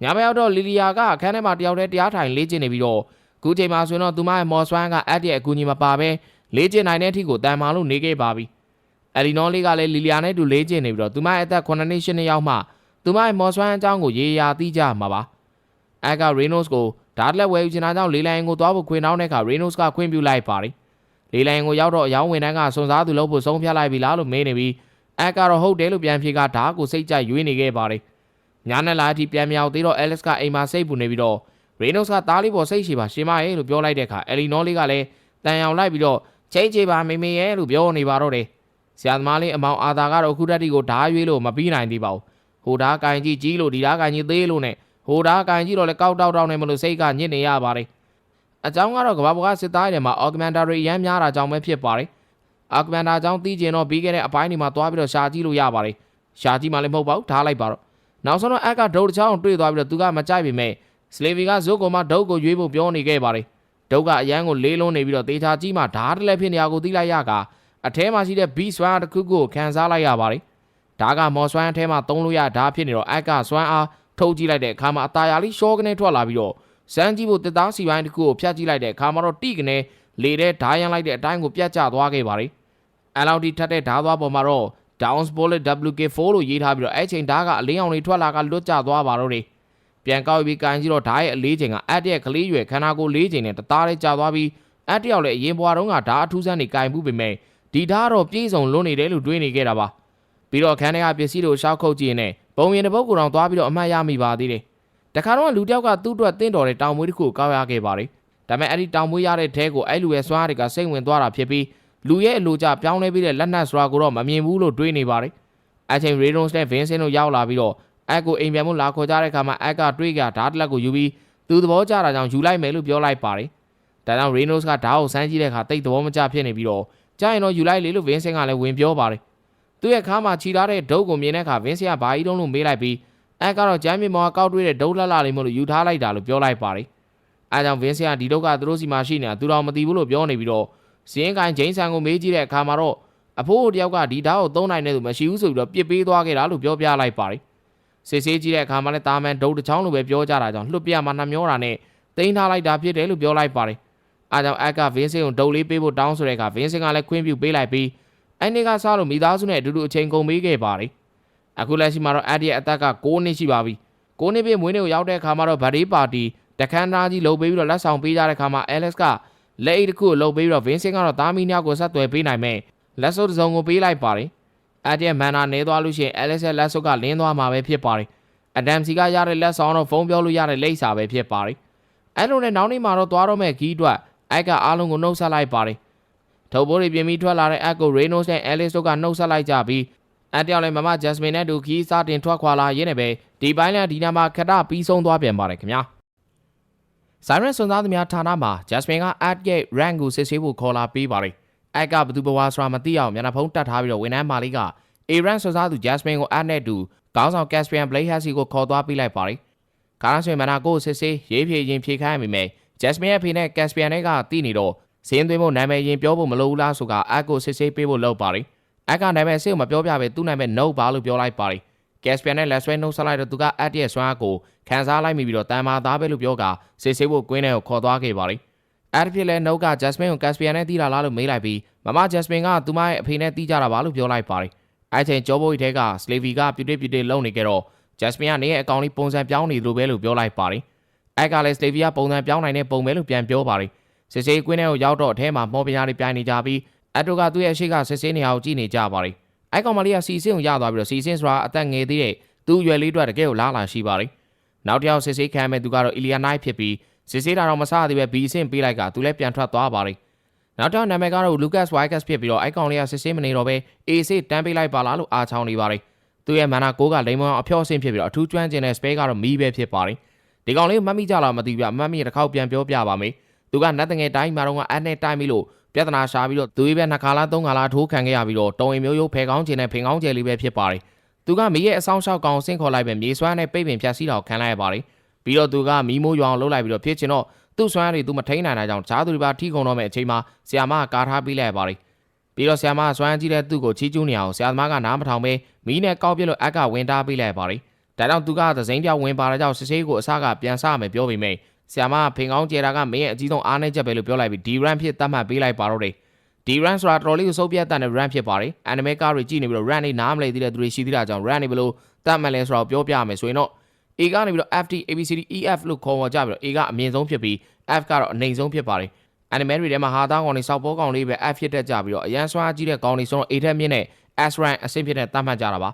ညမရောက်တော့လီလီယာကအခန်းထဲမှာတယောက်တည်းတရားထိုင်လေ့ကျင့်နေပြီးတော့ခုချိန်မှာဆိုတော့သူမရဲ့မော်ဆွမ်းက Ad ရဲ့အကူအညီမပါဘဲလေ့ကျင့်နိုင်တဲ့အထိကိုတန်မာလို့နေခဲ့ပါပြီ။အလီနော်လေးကလည်းလီလီယာနဲ့တူလေ့ကျင့်နေပြီးတော့သူမရဲ့အသက်9နှစ်8နှစ်ရောက်မှသူမရဲ့မော်ဆွမ်းအကြောင်းကိုရေရာသိကြမှာပါ။အက်က Reynolds ကိုဓာတ်လက်ဝဲယူချင်တာကြောင့်လေလိုင်းကိုသွားဖို့ခွင့်တောင်းတဲ့အခါ Reynolds ကခွင့်ပြုလိုက်ပါတယ်။လေလိုင်းကိုရောက်တော့အယောင်းဝင်တန်းကစွန်စားသူလို့ဖို့ဆုံးဖြတ်လိုက်ပြီလားလို့မေးနေပြီးအက်ကတော့ဟုတ်တယ်လို့ပြန်ဖြေကဓာတ်ကိုစိတ်ကြိုက်ရွေးနေခဲ့ပါတယ်။ညာနဲ့လာအထိပြန်မြောက်သေးတော့ Alice ကအိမ်မှာစိတ်ပူနေပြီးတော့ Reynolds ကသားလေးပေါ်စိတ်ရှည်ပါရှင်မရဲ့လို့ပြောလိုက်တဲ့အခါ Eleanor လေးကလည်းတန်ရောင်လိုက်ပြီးတော့ချိတ်ချေပါမေမေရဲ့လို့ပြောနေပါတော့တယ်။ဆရာသမားလေးအမောင်အာသာကတော့အခုတည်းကိုဓာတ်ရွေးလို့မပြီးနိုင်သေးပါဘူး။ဟိုဓာတ်ကန်ကြီးကြီးလို့ဒီဓာတ်ကန်ကြီးသေးလို့နဲ့ဟိုဓာတ်ကန်ကြီးတော့လည်းကောက်တောက်နေမလို့စိတ်ကညစ်နေရပါတယ်။အကြောင်းကတော့ကဘာပေါ်ကစစ်သားတွေမှာ Augmenter တွေရမ်းများတာကြောင့်ပဲဖြစ်ပါတယ်။ Augmenter ကြောင့်သိကျင်တော့ပြီးခဲ့တဲ့အပိုင်းတွေမှာသွားပြီးတော့ရှာကြည့်လို့ရပါတယ်။ရှာကြည့်မှလည်းမဟုတ်ပါဘူးထားလိုက်ပါတော့။နောက်ဆုံးတော့အက်ကဒုတ်တစ်ချောင်းတွေ့သွားပြီးတော့သူကမကြိုက်ပေမဲ့ Slavy ကဇုတ်ကောင်မဒုတ်ကိုရွေးဖို့ပြောနေခဲ့ပါတယ်။ဒုတ်ကအရန်ကိုလေးလုံးနေပြီးတော့တေချာကြီးမှဓာတ်တလဲဖြစ်နေရကိုသိလိုက်ရကအထဲမှာရှိတဲ့ B စွမ်းအားတစ်ခုကိုခံစားလိုက်ရပါတယ်။ဓာတ်ကမော်စွမ်းအထဲမှာသုံးလို့ရဓာတ်ဖြစ်နေတော့အက်ကစွမ်းအားထုတ်ကြည့်လိုက်တဲ့အခါမှာအသားရလေးရှောကနေထွက်လာပြီးတော့စမ်းကြည့်ဖို့တစ်သားစီပိုင်းတစ်ခုကိုဖြတ်ကြည့်လိုက်တဲ့အခါမှာတော့တိကနေလေတဲ့ဓာတ်ရန်လိုက်တဲ့အတိုင်းကိုပြတ်ကျသွားခဲ့ပါတယ်။အလောက်ဒီထက်တဲ့ဓာတ်သွားပေါ်မှာတော့ Downs Bullet WK4 လို့ရေးထားပြီးတော့အဲ့ချိန်ဓာတ်ကအလင်းအောင်တွေထွက်လာကလွတ်ကျသွားပါတော့တယ်။ပြန်ကောက်ပြီးကန်ကြည့်တော့ဓာတ်ရဲ့အလေးချိန်ကအက်တဲ့ကလေးရွယ်ခန္ဓာကိုယ်လေးချိန်နဲ့တသားလေးကျသွားပြီးအက်တယောက်လည်းအရင်ဘွားတုန်းကဓာတ်အထူးဆန်းနေကင်မှုပေမဲ့ဒီဓာတ်တော့ပြည့်စုံလွတ်နေတယ်လို့တွေးနေခဲ့တာပါ။ပြီးတော့ခန်းထဲကပစ္စည်းတို့ရှောက်ခုတ်ကြည့်နေပုံရင်တစ်ပုတ်ကိုတော့သွားပြီးတော့အမှတ်ရမိပါသေးတယ်။တခါတော့လူတယောက်ကသူ့အတွက်တင့်တော်တဲ့တောင်မွေးတစ်ခုကောက်ရခဲ့ပါတယ်။ဒါပေမဲ့အဲ့ဒီတောင်မွေးရတဲ့ထဲကိုအဲ့လူရဲ့စွမ်းအားတွေကစိတ်ဝင်သွားတာဖြစ်ပြီးလူရဲ့အလိုကျပြောင်းလဲပြီးတဲ့လက်နက်ဆိုတာကိုတော့မမြင်ဘူးလို့တွေးနေပါတယ်။အချိန် Reynolds နဲ့ Vincent တို့ရောက်လာပြီးတော့အက်ကိုအိမ်ပြန်မှုလာခေါ်ကြတဲ့အခါမှာအက်ကတွေးကဓာတ်လက်ကိုယူပြီးသူသဘောကျတာကြောင့်ယူလိုက်မယ်လို့ပြောလိုက်ပါတယ်။ဒါကြောင့် Reynolds ကဓာတ်ကိုစမ်းကြည့်တဲ့အခါတိတ်သဘောမကျဖြစ်နေပြီးတော့ကြာရင်တော့ယူလိုက်လေလို့ Vincent ကလည်းဝင်ပြောပါတယ်။သူ့ရဲ့ခါမှာခြိထားတဲ့ဒုတ်ကိုမြင်တဲ့အခါ Vincent ကဘာကြီးတုံးလို့မေးလိုက်ပြီးအက်ကတော့ကျမ်းမြေမော်ကောက်တွေးတဲ့ဒုတ်လှလှလေးမို့လို့ယူထားလိုက်တာလို့ပြောလိုက်ပါတယ်။အဲကြောင့် Vincent ကဒီဒုတ်ကသူတို့စီမှာရှိနေတာသူတော်မသိဘူးလို့ပြောနေပြီးတော့စင်းကိုင်းဂျိန်းဆန်ကိုမေးကြည့်တဲ့အခါမှာတော့အဖိုးတယောက်ကဒီဓာတ်ကိုသုံးနိုင်တဲ့သူမရှိဘူးဆိုပြီးတော့ပြစ်ပေးသွားခဲ့တာလို့ပြောပြလိုက်ပါတယ်။စစ်ဆေးကြည့်တဲ့အခါမှာလည်းတာမန်ဒုတ်တစ်ချောင်းလိုပဲပြောကြတာကြောင့်လွတ်ပြမှာနှမျောတာနဲ့တင်းထားလိုက်တာဖြစ်တယ်လို့ပြောလိုက်ပါတယ်။အဲကြောင့်အက်က Vincent ကိုဒုတ်လေးပေးဖို့တောင်းဆိုတဲ့အခါ Vincent ကလည်းခွင့်ပြုပေးလိုက်ပြီးအဲ့ဒီကစားလို့မိသားစုနဲ့အတူတူအချိန်ကုန်ပေးခဲ့ပါတယ်။အခုလက်ရှိမှာတော့အက်ဒီရဲ့အသက်က6နှစ်ရှိပါပြီ။6နှစ်ပြည့်မွေးနေ့ကိုရောက်တဲ့အခါမှာတော့ဗတ်ဒေးပါတီတခန်းသားကြီးလုပ်ပေးပြီးတော့လက်ဆောင်ပေးကြတဲ့အခါမှာ Alice ကလက်အိတ်တစ်ခုကိုလုပ်ပေးပြီးတော့ Vincent ကတော့သားမီးများကိုဆက်သွယ်ပေးနိုင်မဲ့လက်စုပ်တစ်စုံကိုပေးလိုက်ပါတယ်။အက်ဒီရဲ့မန်နာနေသွားလို့ရှိရင် Alice ရဲ့လက်စုပ်ကလင်းသွားမှာပဲဖြစ်ပါတယ်။ Adam စီကရတဲ့လက်ဆောင်တော့ဖုန်းပြောလို့ရတဲ့လိပ်စာပဲဖြစ်ပါတယ်။အဲ့လိုနဲ့နောက်နေ့မှာတော့သွားတော့မဲ့ဂီးအတွက်အိုက်ကအားလုံးကိုနှုတ်ဆက်လိုက်ပါတယ်။ထုပ်ပိုးတွေပြင်ပြီးထွက်လာတဲ့အက်ကို Reynolds နဲ့ Alice တို့ကနှုတ်ဆက်လိုက်ကြပြီးအက်တယောက်လည်းမမ Jasmine နဲ့တူခီးစားတင်ထွက်ခွာလာရင်းနဲ့ပဲဒီပိုင်းလည်းဒီနာမှာခဏပြီးဆုံးသွားပြန်ပါတယ်ခင်ဗျာ။ Siren စွန်သားသူများဌာနမှာ Jasmine က Ad ရဲ့ rank ကိုစစ်ဆေးဖို့ခေါ်လာပေးပါတယ်။ Ad ကဘသူဘဝဆိုတာမသိအောင်မျက်နှာဖုံးတက်ထားပြီးတော့ဝန်ထမ်းမာလေးက A-rank စွန်သားသူ Jasmine ကို Ad နဲ့တူခေါင်းဆောင် Caspian Blade Hasi ကိုခေါ်သွားပေးလိုက်ပါတယ်။ခါရဆွေမနာကိုစစ်ဆေးရေးဖြည့်ရင်ဖြည့်ခိုင်းရမိမယ်။ Jasmine ရဲ့ဖေနဲ့ Caspian နဲ့ကတည်နေတော့စင်းသွင်းဖို့နာမည်ရင်ပြောဖို့မလိုဘူးလားဆိုက Ad ကိုစစ်ဆေးပေးဖို့လုပ်ပါတယ်။ Ad ကနာမည်စိတ်ကိုမပြောပြပဲသူ့နာမည် No ပါလို့ပြောလိုက်ပါတယ်။ Caspian နဲ့လက်ဆွဲနှုတ်ဆက်လိုက်တော့သူက Ad ရဲ့စွမ်းအားကိုခံစားလိုက်မိပြီးတော့တန်မာသားပဲလို့ပြောကစစ်ဆေးဖို့ကွင်းထဲကိုခေါ်သွားခဲ့ပါတယ်။ Ad ဖြစ်လဲ No က Jasmine ကို Caspian နဲ့တီးလာလားလို့မေးလိုက်ပြီးမမ Jasmine ကသူမရဲ့အဖေနဲ့တီးကြတာပါလို့ပြောလိုက်ပါတယ် အဲ့ချိန်ဂျောဘိုထဲကစလေဗီကပြူတစ်လုံနေကြတော့ဂျက်စမင်ကနေအကောင်လေးပုံစံပြောင်းနေလို့ပဲလို့ပြောလိုက်ပါတယ်အဲ့ကလည်းစလေဗီကပုံစံပြောင်းနိုင်တဲ့ပုံပဲလို့ပြန်ပြောပါတယ်စစ်စေးကွင်းထဲကိုရောက်တော့အထဲမှာမော်ပညာတွေပြိုင်နေကြပြီးအတိုကသူ့ရဲ့ရှေ့ကစစ်စေးနေရာကိုကြည့်နေကြပါတယ်အဲ့ကောင်မလေးကစီစင်းကိုရသွားပြီးတော့စီစင်းဆိုတာအသက်ငယ်သေးတဲ့သူ့ရွယ်လေးတွေတကယ်ကိုလားလာရှိပါတယ်နောက်တစ်ယောက်စစ်စေးခံမဲ့သူကတော့အီလီယာနိုက်ဖြစ်ပြီးစစ်စေးတာတော့မဆသေးပဲဘီအဆင့်ပေးလိုက်ကသူလည်းပြန်ထွက်သွားပါတယ်နောက်တော့နာမည်ကတော့လူကတ်ဝိုက်ကတ်ဖြစ်ပြီးတော့အဲ့ကောင်လေးကစစ်စေးမနေတော့ပဲအေးဆေးတန်းပေးလိုက်ပါလားလို့အားချောင်းနေပါတယ်သူ့ရဲ့မန်နာကိုကလိမ်မောင်အဖျော့ဆင်းဖြစ်ပြီးတော့အထူးကျွမ်းကျင်တဲ့စပဲကတော့မီးပဲဖြစ်ပါတယ်ဒီကောင်လေးမမိကြလားမသိဘူးအမတ်မီတစ်ခေါက်ပြန်ပြောပြပါမယ်သူကနတ်တငယ်တိုင်းမှာတော့အနဲ့တိုင်းပြီးလို့ပြဿနာရှာပြီးတော့သူပဲ2ခါလား3ခါလားထိုးခံခဲ့ရပြီးတော့တုံရင်မျိုးရိုးဖယ်ကောင်းကျင်တဲ့ဖင်ကောင်းကျယ်လေးပဲဖြစ်ပါတယ်သူကမီးရဲ့အဆောင်ရှောက်ကောင်ဆင့်ခေါ်လိုက်ပဲမြေစွမ်းနဲ့ပိတ်ပင်ဖြတ်စီးတော့ခံလိုက်ရပါတယ်ပြီးတော့သူကမီးမိုးရွာအောင်လှုပ်လိုက်ပြီးတော့ဖြစ်ချင်တော့သူ့စွမ်းရည်သူမထိန်နိုင်တာကြောင့်ဈာသူတွေပါထိကုန်တော့မဲ့အချိန်မှာဆီယာမကကာထားပေးလိုက်ပါတယ်ပြီးတော့ဆီယာမစွမ်းကြီးတဲ့သူ့ကိုချီးကျူးနေအောင်ဆီယာသမားကနားမထောင်ပဲမီးနဲ့ကောက်ပြစ်လို့အက်ကဝင်တားပေးလိုက်ပါတယ်ဒါကြောင့်သူကသစိမ်းပြောင်းဝင်ပါတဲ့ကြောင့်စစ်ဆေးကိုအစကပြန်ဆမယ်ပြောပေမဲ့ဆီယာမဖင်ကောင်းကျဲတာကမင်းရဲ့အကြီးဆုံးအားနည်းချက်ပဲလို့ပြောလိုက်ပြီးဒီရန်ဖြစ်တတ်မှတ်ပေးလိုက်ပါတော့တယ်ဒီရန်ဆိုတာတော်လေးကိုစုပ်ပြတ်တန်တဲ့ run ဖြစ်ပါတယ်အန်နီမေကာတွေကြည့်နေပြီးတော့ run နေနားမလည်သေးတဲ့သူတွေရှိသေးတာကြောင့် run နေဘလို့တတ်မှတ်လဲဆိုတော့ပြောပြမယ်ဆိုရင်တော့ A ကနေပြီးတော့ FT ABCD EF လို့ခေါ်ဝေါ်ကြပြီးတော့ A ကအမြင့်ဆုံးဖြစ်ပြီး F ကတော့အနိမ့်ဆုံးဖြစ်ပါတယ်အန်နီမေတွေထဲမှာဟာသားကောင်တွေစောက်ပေါ်ကောင်လေးပဲ F ဖြစ်တတ်ကြပြီးတော့အရန်စွာကြီးတဲ့ကောင်တွေဆိုတော့ A ထက်မြင့်တဲ့ S rank အဆင့်ဖြစ်တဲ့တတ်မှတ်ကြတာပ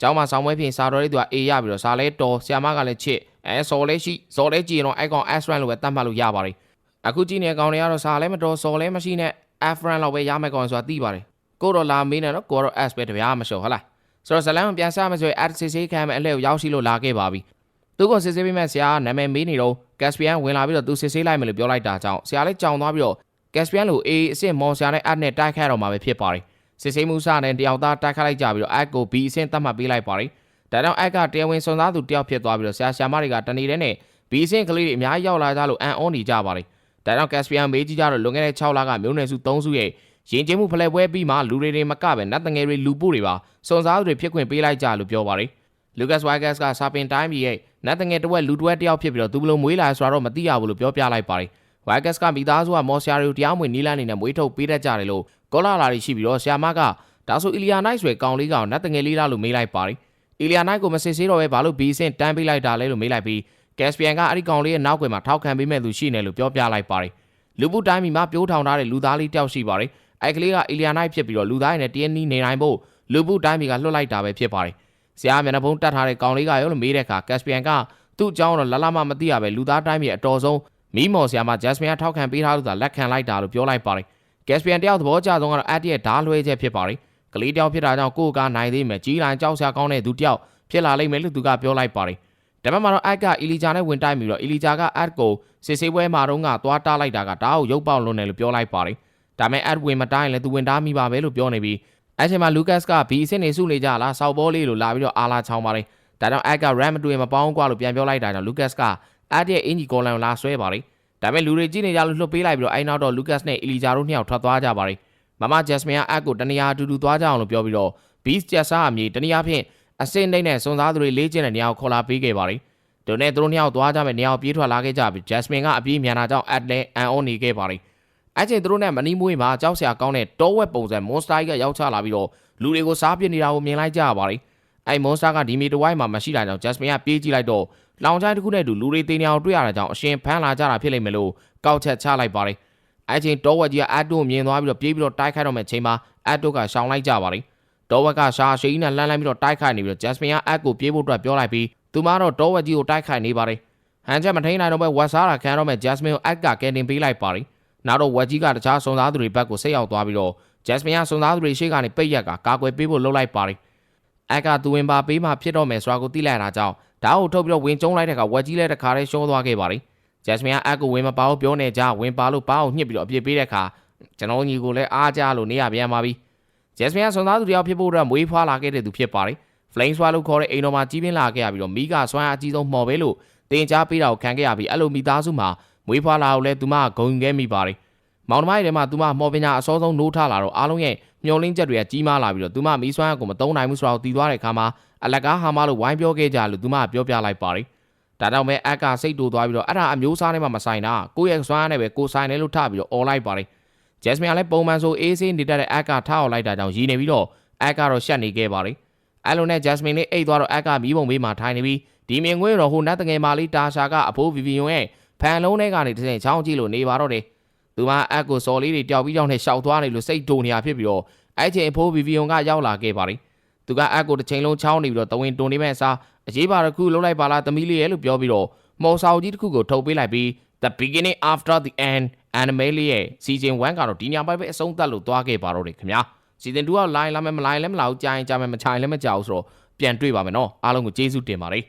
ါကျောင်းမှာဆောင်းပွဲပြင်စာတော်လေးသူက A ရပြီးတော့စာလဲတော်ဆီယာမကလည်းချစ်စော်လဲရှိစော်လဲကြည့်ရင်တော့အဲ့ကောင် S rank လို့ပဲတတ်မှတ်လို့ရပါတယ်အခုကြည့်နေတဲ့ကောင်တွေကတော့စာလဲမတော်စော်လဲမရှိနဲ့F rank လောက်ပဲရမယ်ကောင်ဆိုတာသိပါတယ်ကိုတော့လာမေးနေတော့ကိုတော့ S ပဲတပြားမလျှော်ဟုတ်လားဆိုတော့ဇလန်ပြန်စားမယ်ဆိုရင် at စစ်စေးခံမယ်အလှည့်ကိုရောက်ရှိလို့လာခဲ့ပါပြီသူကစစ်စေးပေးမဲ့ဆရာကနာမည်မေးနေတော့ Caspian ဝင်လာပြီးတော့သူစစ်စေးလိုက်မယ်လို့ပြောလိုက်တာကြောင့်ဆရာလည်းကြောင်သွားပြီးတော့ Caspian လို့ A အဆင့်မော်ဆရာနဲ့ at နဲ့တိုက်ခိုက်တော့မှာပဲဖြစ်ပါတယ်စစ်စေးမှုစတဲ့တယောက်သားတိုက်ခိုက်လိုက်ကြပြီးတော့ at ကို B အဆင့်သတ်မှတ်ပေးလိုက်ပါတယ်ဒါကြောင့် at ကတရားဝင်စွန်သားသူတယောက်ဖြစ်သွားပြီးတော့ဆရာမတွေကတနေတဲ့နဲ့ B အဆင့်ကလေးတွေအများကြီးရောက်လာကြလို့အန်အောနေကြပါတယ်ဒါကြောင့် Caspian မေးကြည့်ကြတော့လွန်ခဲ့တဲ့6လကမျိုးနယ်စု3စုရဲ့ရင်ကျင်းမှုဖလှယ်ပွဲပြီးမှလူတွေမကပဲနတ်တငယ်တွေလူပို့တွေပါစွန်စားသူတွေဖြစ်ခွင့်ပေးလိုက်ကြလို့ပြောပါတယ်လူကတ်ဝိုက်ကတ်ကစာပင်တိုင်းပြည်ရဲ့နတ်တငယ်တဝက်လူတဝက်တယောက်ဖြစ်ပြီးတော့သူဘလို့မွေးလာဆိုတာတော့မသိရဘူးလို့ပြောပြလိုက်ပါတယ်ဝိုက်ကတ်ကမိသားစုကမော်ဆရာတွေကိုတရားမဝင်နီးလန်းနေနဲ့မွေးထုတ်ပေးတတ်ကြတယ်လို့ကောလာလာတွေရှိပြီးတော့ဆရာမကဒါဆိုအီလီယာနိုက်ဆွဲကောင်လေးကောင်နတ်တငယ်လေးလားလို့မေးလိုက်ပါတယ်အီလီယာနိုက်ကိုမစစ်ဆေးတော့ပဲဘာလို့ဘီအဆင့်တန်းပေးလိုက်တာလဲလို့မေးလိုက်ပြီးကက်စပီယန်ကအဲ့ဒီကောင်လေးရဲ့နောက်ွယ်မှာထောက်ခံပေးမဲ့သူရှိနေလို့ပြောပြလိုက်ပါတယ်လူပုတိုင်းပြည်မှာပြိုးထောင်ထားတဲ့လူသားလေးတယောက်ရှိပါတယ်အဲ့ကလေးကအီလီယာနိုက်ဖြစ်ပြီးတော့လူသားရည်နဲ့တင်းနီးနေနိုင်ဖို့လူပုတိုင်းပြည်ကလွှတ်လိုက်တာပဲဖြစ်ပါတယ်ဆရာမျက်နှာဖုံးတတ်ထားတဲ့ကောင်လေးကရောလို့မေးတဲ့အခါကက်စပီယန်ကသူ့အကြောင်းတော့လလမမသိရပဲလူသားတိုင်းပြည်အတော်ဆုံးမီးမော်ဆရာမဂျက်စမင်ကထောက်ခံပေးထားလို့သာလက်ခံလိုက်တာလို့ပြောလိုက်ပါတယ်ကက်စပီယန်တယောက်သဘောကျဆုံးကတော့အက်ရဲ့ဓားလွှဲချက်ဖြစ်ပါတယ်ကလေးတယောက်ဖြစ်တာကြောင့်ကိုယ်ကနိုင်သေးမယ်ကြီးလိုင်းကြောက်စရာကောင်းတဲ့သူတယောက်ဖြစ်လာလိမ့်မယ်လို့သူကပြောလိုက်ပါတယ်ဒါပေမဲ့တော့အက်က အီလီဂျာနဲ့ဝင်တိုက်ပြီးတော့အီလီဂျာကအက်ကိုစစ်ဆေးပွဲမှာတော့သွားတားလိုက်တာကဒါကိုရုပ်ပေါက်လွန်တယ်လို့ပြောလိုက်ပါတယ်ဒါပေမဲ့အက်ဝင်မတိုင်းလည်းသူဝင်တားမိပါပဲလို့ပြောနေပြီးအဲ့ချိန်မှာလူကတ်ကဘီအစ်စ်နေစုနေကြလားစောက်ဘောလေးလို့လာပြီးတော့အာလာချောင်းပါတယ်ဒါကြောင့်အက်က RAM မတွေ့မပေါင်းကွာလို့ပြန်ပြောလိုက်တာကြောင့်လူကတ်ကအက်ရဲ့အင်ဂျီကော်လန်လာဆွဲပါတယ်ဒါပေမဲ့လူတွေကြည့်နေကြလို့လှုပ်ပေးလိုက်ပြီးတော့အဲ့နောက်တော့လူကတ်နဲ့အီလီဂျာတို့နှစ်ယောက်ထွက်သွားကြပါတယ်မမဂျက်စမင်ကအက်ကိုတနေရာအတူတူသွားကြအောင်လို့ပြောပြီးတော့ဘီစ်ဂျက်ဆာအမြေတနေရာဖြင့်အစင်းနှိမ့်နဲ့စွန်စားသူတွေလေးကျင်းတဲ့နေရာကိုခေါ်လာပေးခဲ့ပါတယ်။တို့နဲ့သူတို့နှစ်ယောက်သွားကြမယ်နေရာကိုပြေးထွက်လာခဲ့ကြပြီးဂျက်စမင်ကအပြေးမြန်တာကြောင့်အက်လည်းအန်အောနေခဲ့ပါတယ်။အဲ့ချိန်သူတို့နဲ့မနီမွေးမှာကြောက်စရာကောင်းတဲ့တောဝက်ပုံစံမွန်စတာကြီးကရောက်ချလာပြီးတော့လူတွေကိုစားပစ်နေတာကိုမြင်လိုက်ကြရပါတယ်။အဲ့မွန်စတာကဒီမီတဝိုင်းမှာမရှိတာကြောင့်ဂျက်စမင်ကပြေးကြည့်လိုက်တော့လောင်ချိုင်းတစ်ခုနဲ့တူလူတွေတေးနေအောင်တွေ့ရတာကြောင့်အရှင်ဖမ်းလာကြတာဖြစ်လိမ့်မယ်လို့ကောက်ချက်ချလိုက်ပါတယ်။အဲ့ချိန်တောဝက်ကြီးကအက်တို့မြင်သွားပြီးတော့ပြေးပြီးတော့တိုက်ခိုက်တော့မယ့်ချိန်မှာအက်တို့ကရှောင်လိုက်ကြပါတယ်။တောဝက်ကရှာရှိကြီးနဲ့လှမ်းပြီးတော့တိုက်ခိုက်နေပြီးတော့ဂျက်စမင်ကအက်ကိုပြေးဖို့အတွက်ပြောလိုက်ပြီးသူမတော့တောဝက်ကြီးကိုတိုက်ခိုက်နေပါတယ်ဟန်ချက်မထိန်နိုင်တော့ပဲဝက်စားတာခံတော့မဲ့ဂျက်စမင်ကိုအက်ကကယ်တင်ပေးလိုက်ပါတယ်နောက်တော့ဝက်ကြီးကတခြားစုံသားသူတွေဘက်ကိုဆက်ရောက်သွားပြီးတော့ဂျက်စမင်ကစုံသားသူတွေရှေ့ကနေပိတ်ရက်ကကာကွယ်ပေးဖို့လှုပ်လိုက်ပါတယ်အက်ကသူဝင်ပါပေးမှဖြစ်တော့မယ်ဆိုတာကိုသိလိုက်တာကြောင့်ဓာတ်ကိုထုတ်ပြီးတော့ဝင်ကျုံးလိုက်တဲ့ကဝက်ကြီးလည်းတခါတည်းရှုံးသွားခဲ့ပါတယ်ဂျက်စမင်ကအက်ကိုဝင်မပါဘူးပြောနေကြဝင်ပါလို့ပါအောင်ညှစ်ပြီးတော့အပြစ်ပေးတဲ့အခါကျွန်တော်ညီကိုလည်းအားကြလို့နေရပြန်ပါပြီဂျက်စမင်ကစုံသားသူတယောက်ဖြစ်ဖို့အတွက်မွေးဖွားလာခဲ့တဲ့သူဖြစ်ပါတယ်Flame Swallow လို့ခေါ်တဲ့အိမ်တော်မှာကြီးပင်းလာခဲ့ရပြီးတော့မိကဆွမ်းအားအကြီးဆုံးမှော်ပဲလို့တင်ကြားပေးတာကိုခံခဲ့ရပြီးအဲ့လိုမိသားစုမှာမွေးဖွားလာကိုလည်းသူမကဂုဏ်ခဲ့မိပါတယ်။မောင်နှမရဲ့ထဲမှာသူမမှော်ပညာအစောဆုံးနိုးထလာတော့အားလုံးရဲ့မျောလင်းချက်တွေကကြီးမားလာပြီးတော့သူမမီးဆွမ်းအားကိုမသုံးနိုင်ဘူးဆိုတာကိုသိသွားတဲ့အခါမှာအလကားဟာမလို့ဝိုင်းပြောခဲ့ကြလို့သူမပြောပြလိုက်ပါတယ်။ဒါကြောင့်ပဲအက်ကစိတ်တူသွားပြီးတော့အဲ့ဒါအမျိုးစားနဲ့မှမဆိုင်တာကိုယ့်ရဲ့ဆွမ်းအားနဲ့ပဲကိုဆိုင်တယ်လို့ထပြီးတော့អော်လိုက်ပါတယ်။ Jasmine ကလည်းပုံမှန်ဆိုအေးဆေးနေတတ်တဲ့အက်ကထားအောင်လိုက်တာကြောင့်ရည်နေပြီးတော့ အက်ကတော့ရှက်နေခဲ့ပါလေအဲ့လိုနဲ့ Jasmine လေးအိတ်သွားတော့အက်ကမီးပုံဘေးမှာထိုင်နေပြီးဒီမြင်ကွင်းတော့ဟိုနတ်တငယ်မလေးတာရှာကအဖိုးဗီဗီယွန်ရဲ့ဖန်လုံးထဲကနေတစ်စင်ချောင်းကြည့်လို့နေပါတော့တယ်သူကအက်ကိုစော်လေးတွေတယောက်ပြီးကြောင်းနဲ့ရှောက်သွားနေလို့စိတ်ဒိုနေရဖြစ်ပြီးတော့အဲ့ချိန်အဖိုးဗီဗီယွန်ကရောက်လာခဲ့ပါလေသူကအက်ကိုတစ်ချိန်လုံးချောင်းနေပြီးတော့တဝင်းတွန်နေမဲ့အစားအရေးပါတစ်ခုလုံးလိုက်ပါလားသမီးလေးရဲ့လို့ပြောပြီးတော့မော်ဆောင်ကြီးတစ်ခုကိုထုတ်ပေးလိုက်ပြီး The beginning after the end anime လေးရဲ့ season 1ကတော့ဒီညပိုင်းပဲအဆုံးသတ်လို့သွားခဲ့ပါတော့တယ်ခင်ဗျာ season 2ကလိုင်းလာမယ်မလိုင်းလည်းမလာဘူးကြာရင်ကြာမယ်မချိုင်လည်းမကြောက်ဆိုတော့ပြန်တွေ့ပါမယ်နော်အားလုံးကိုကျေးဇူးတင်ပါတယ်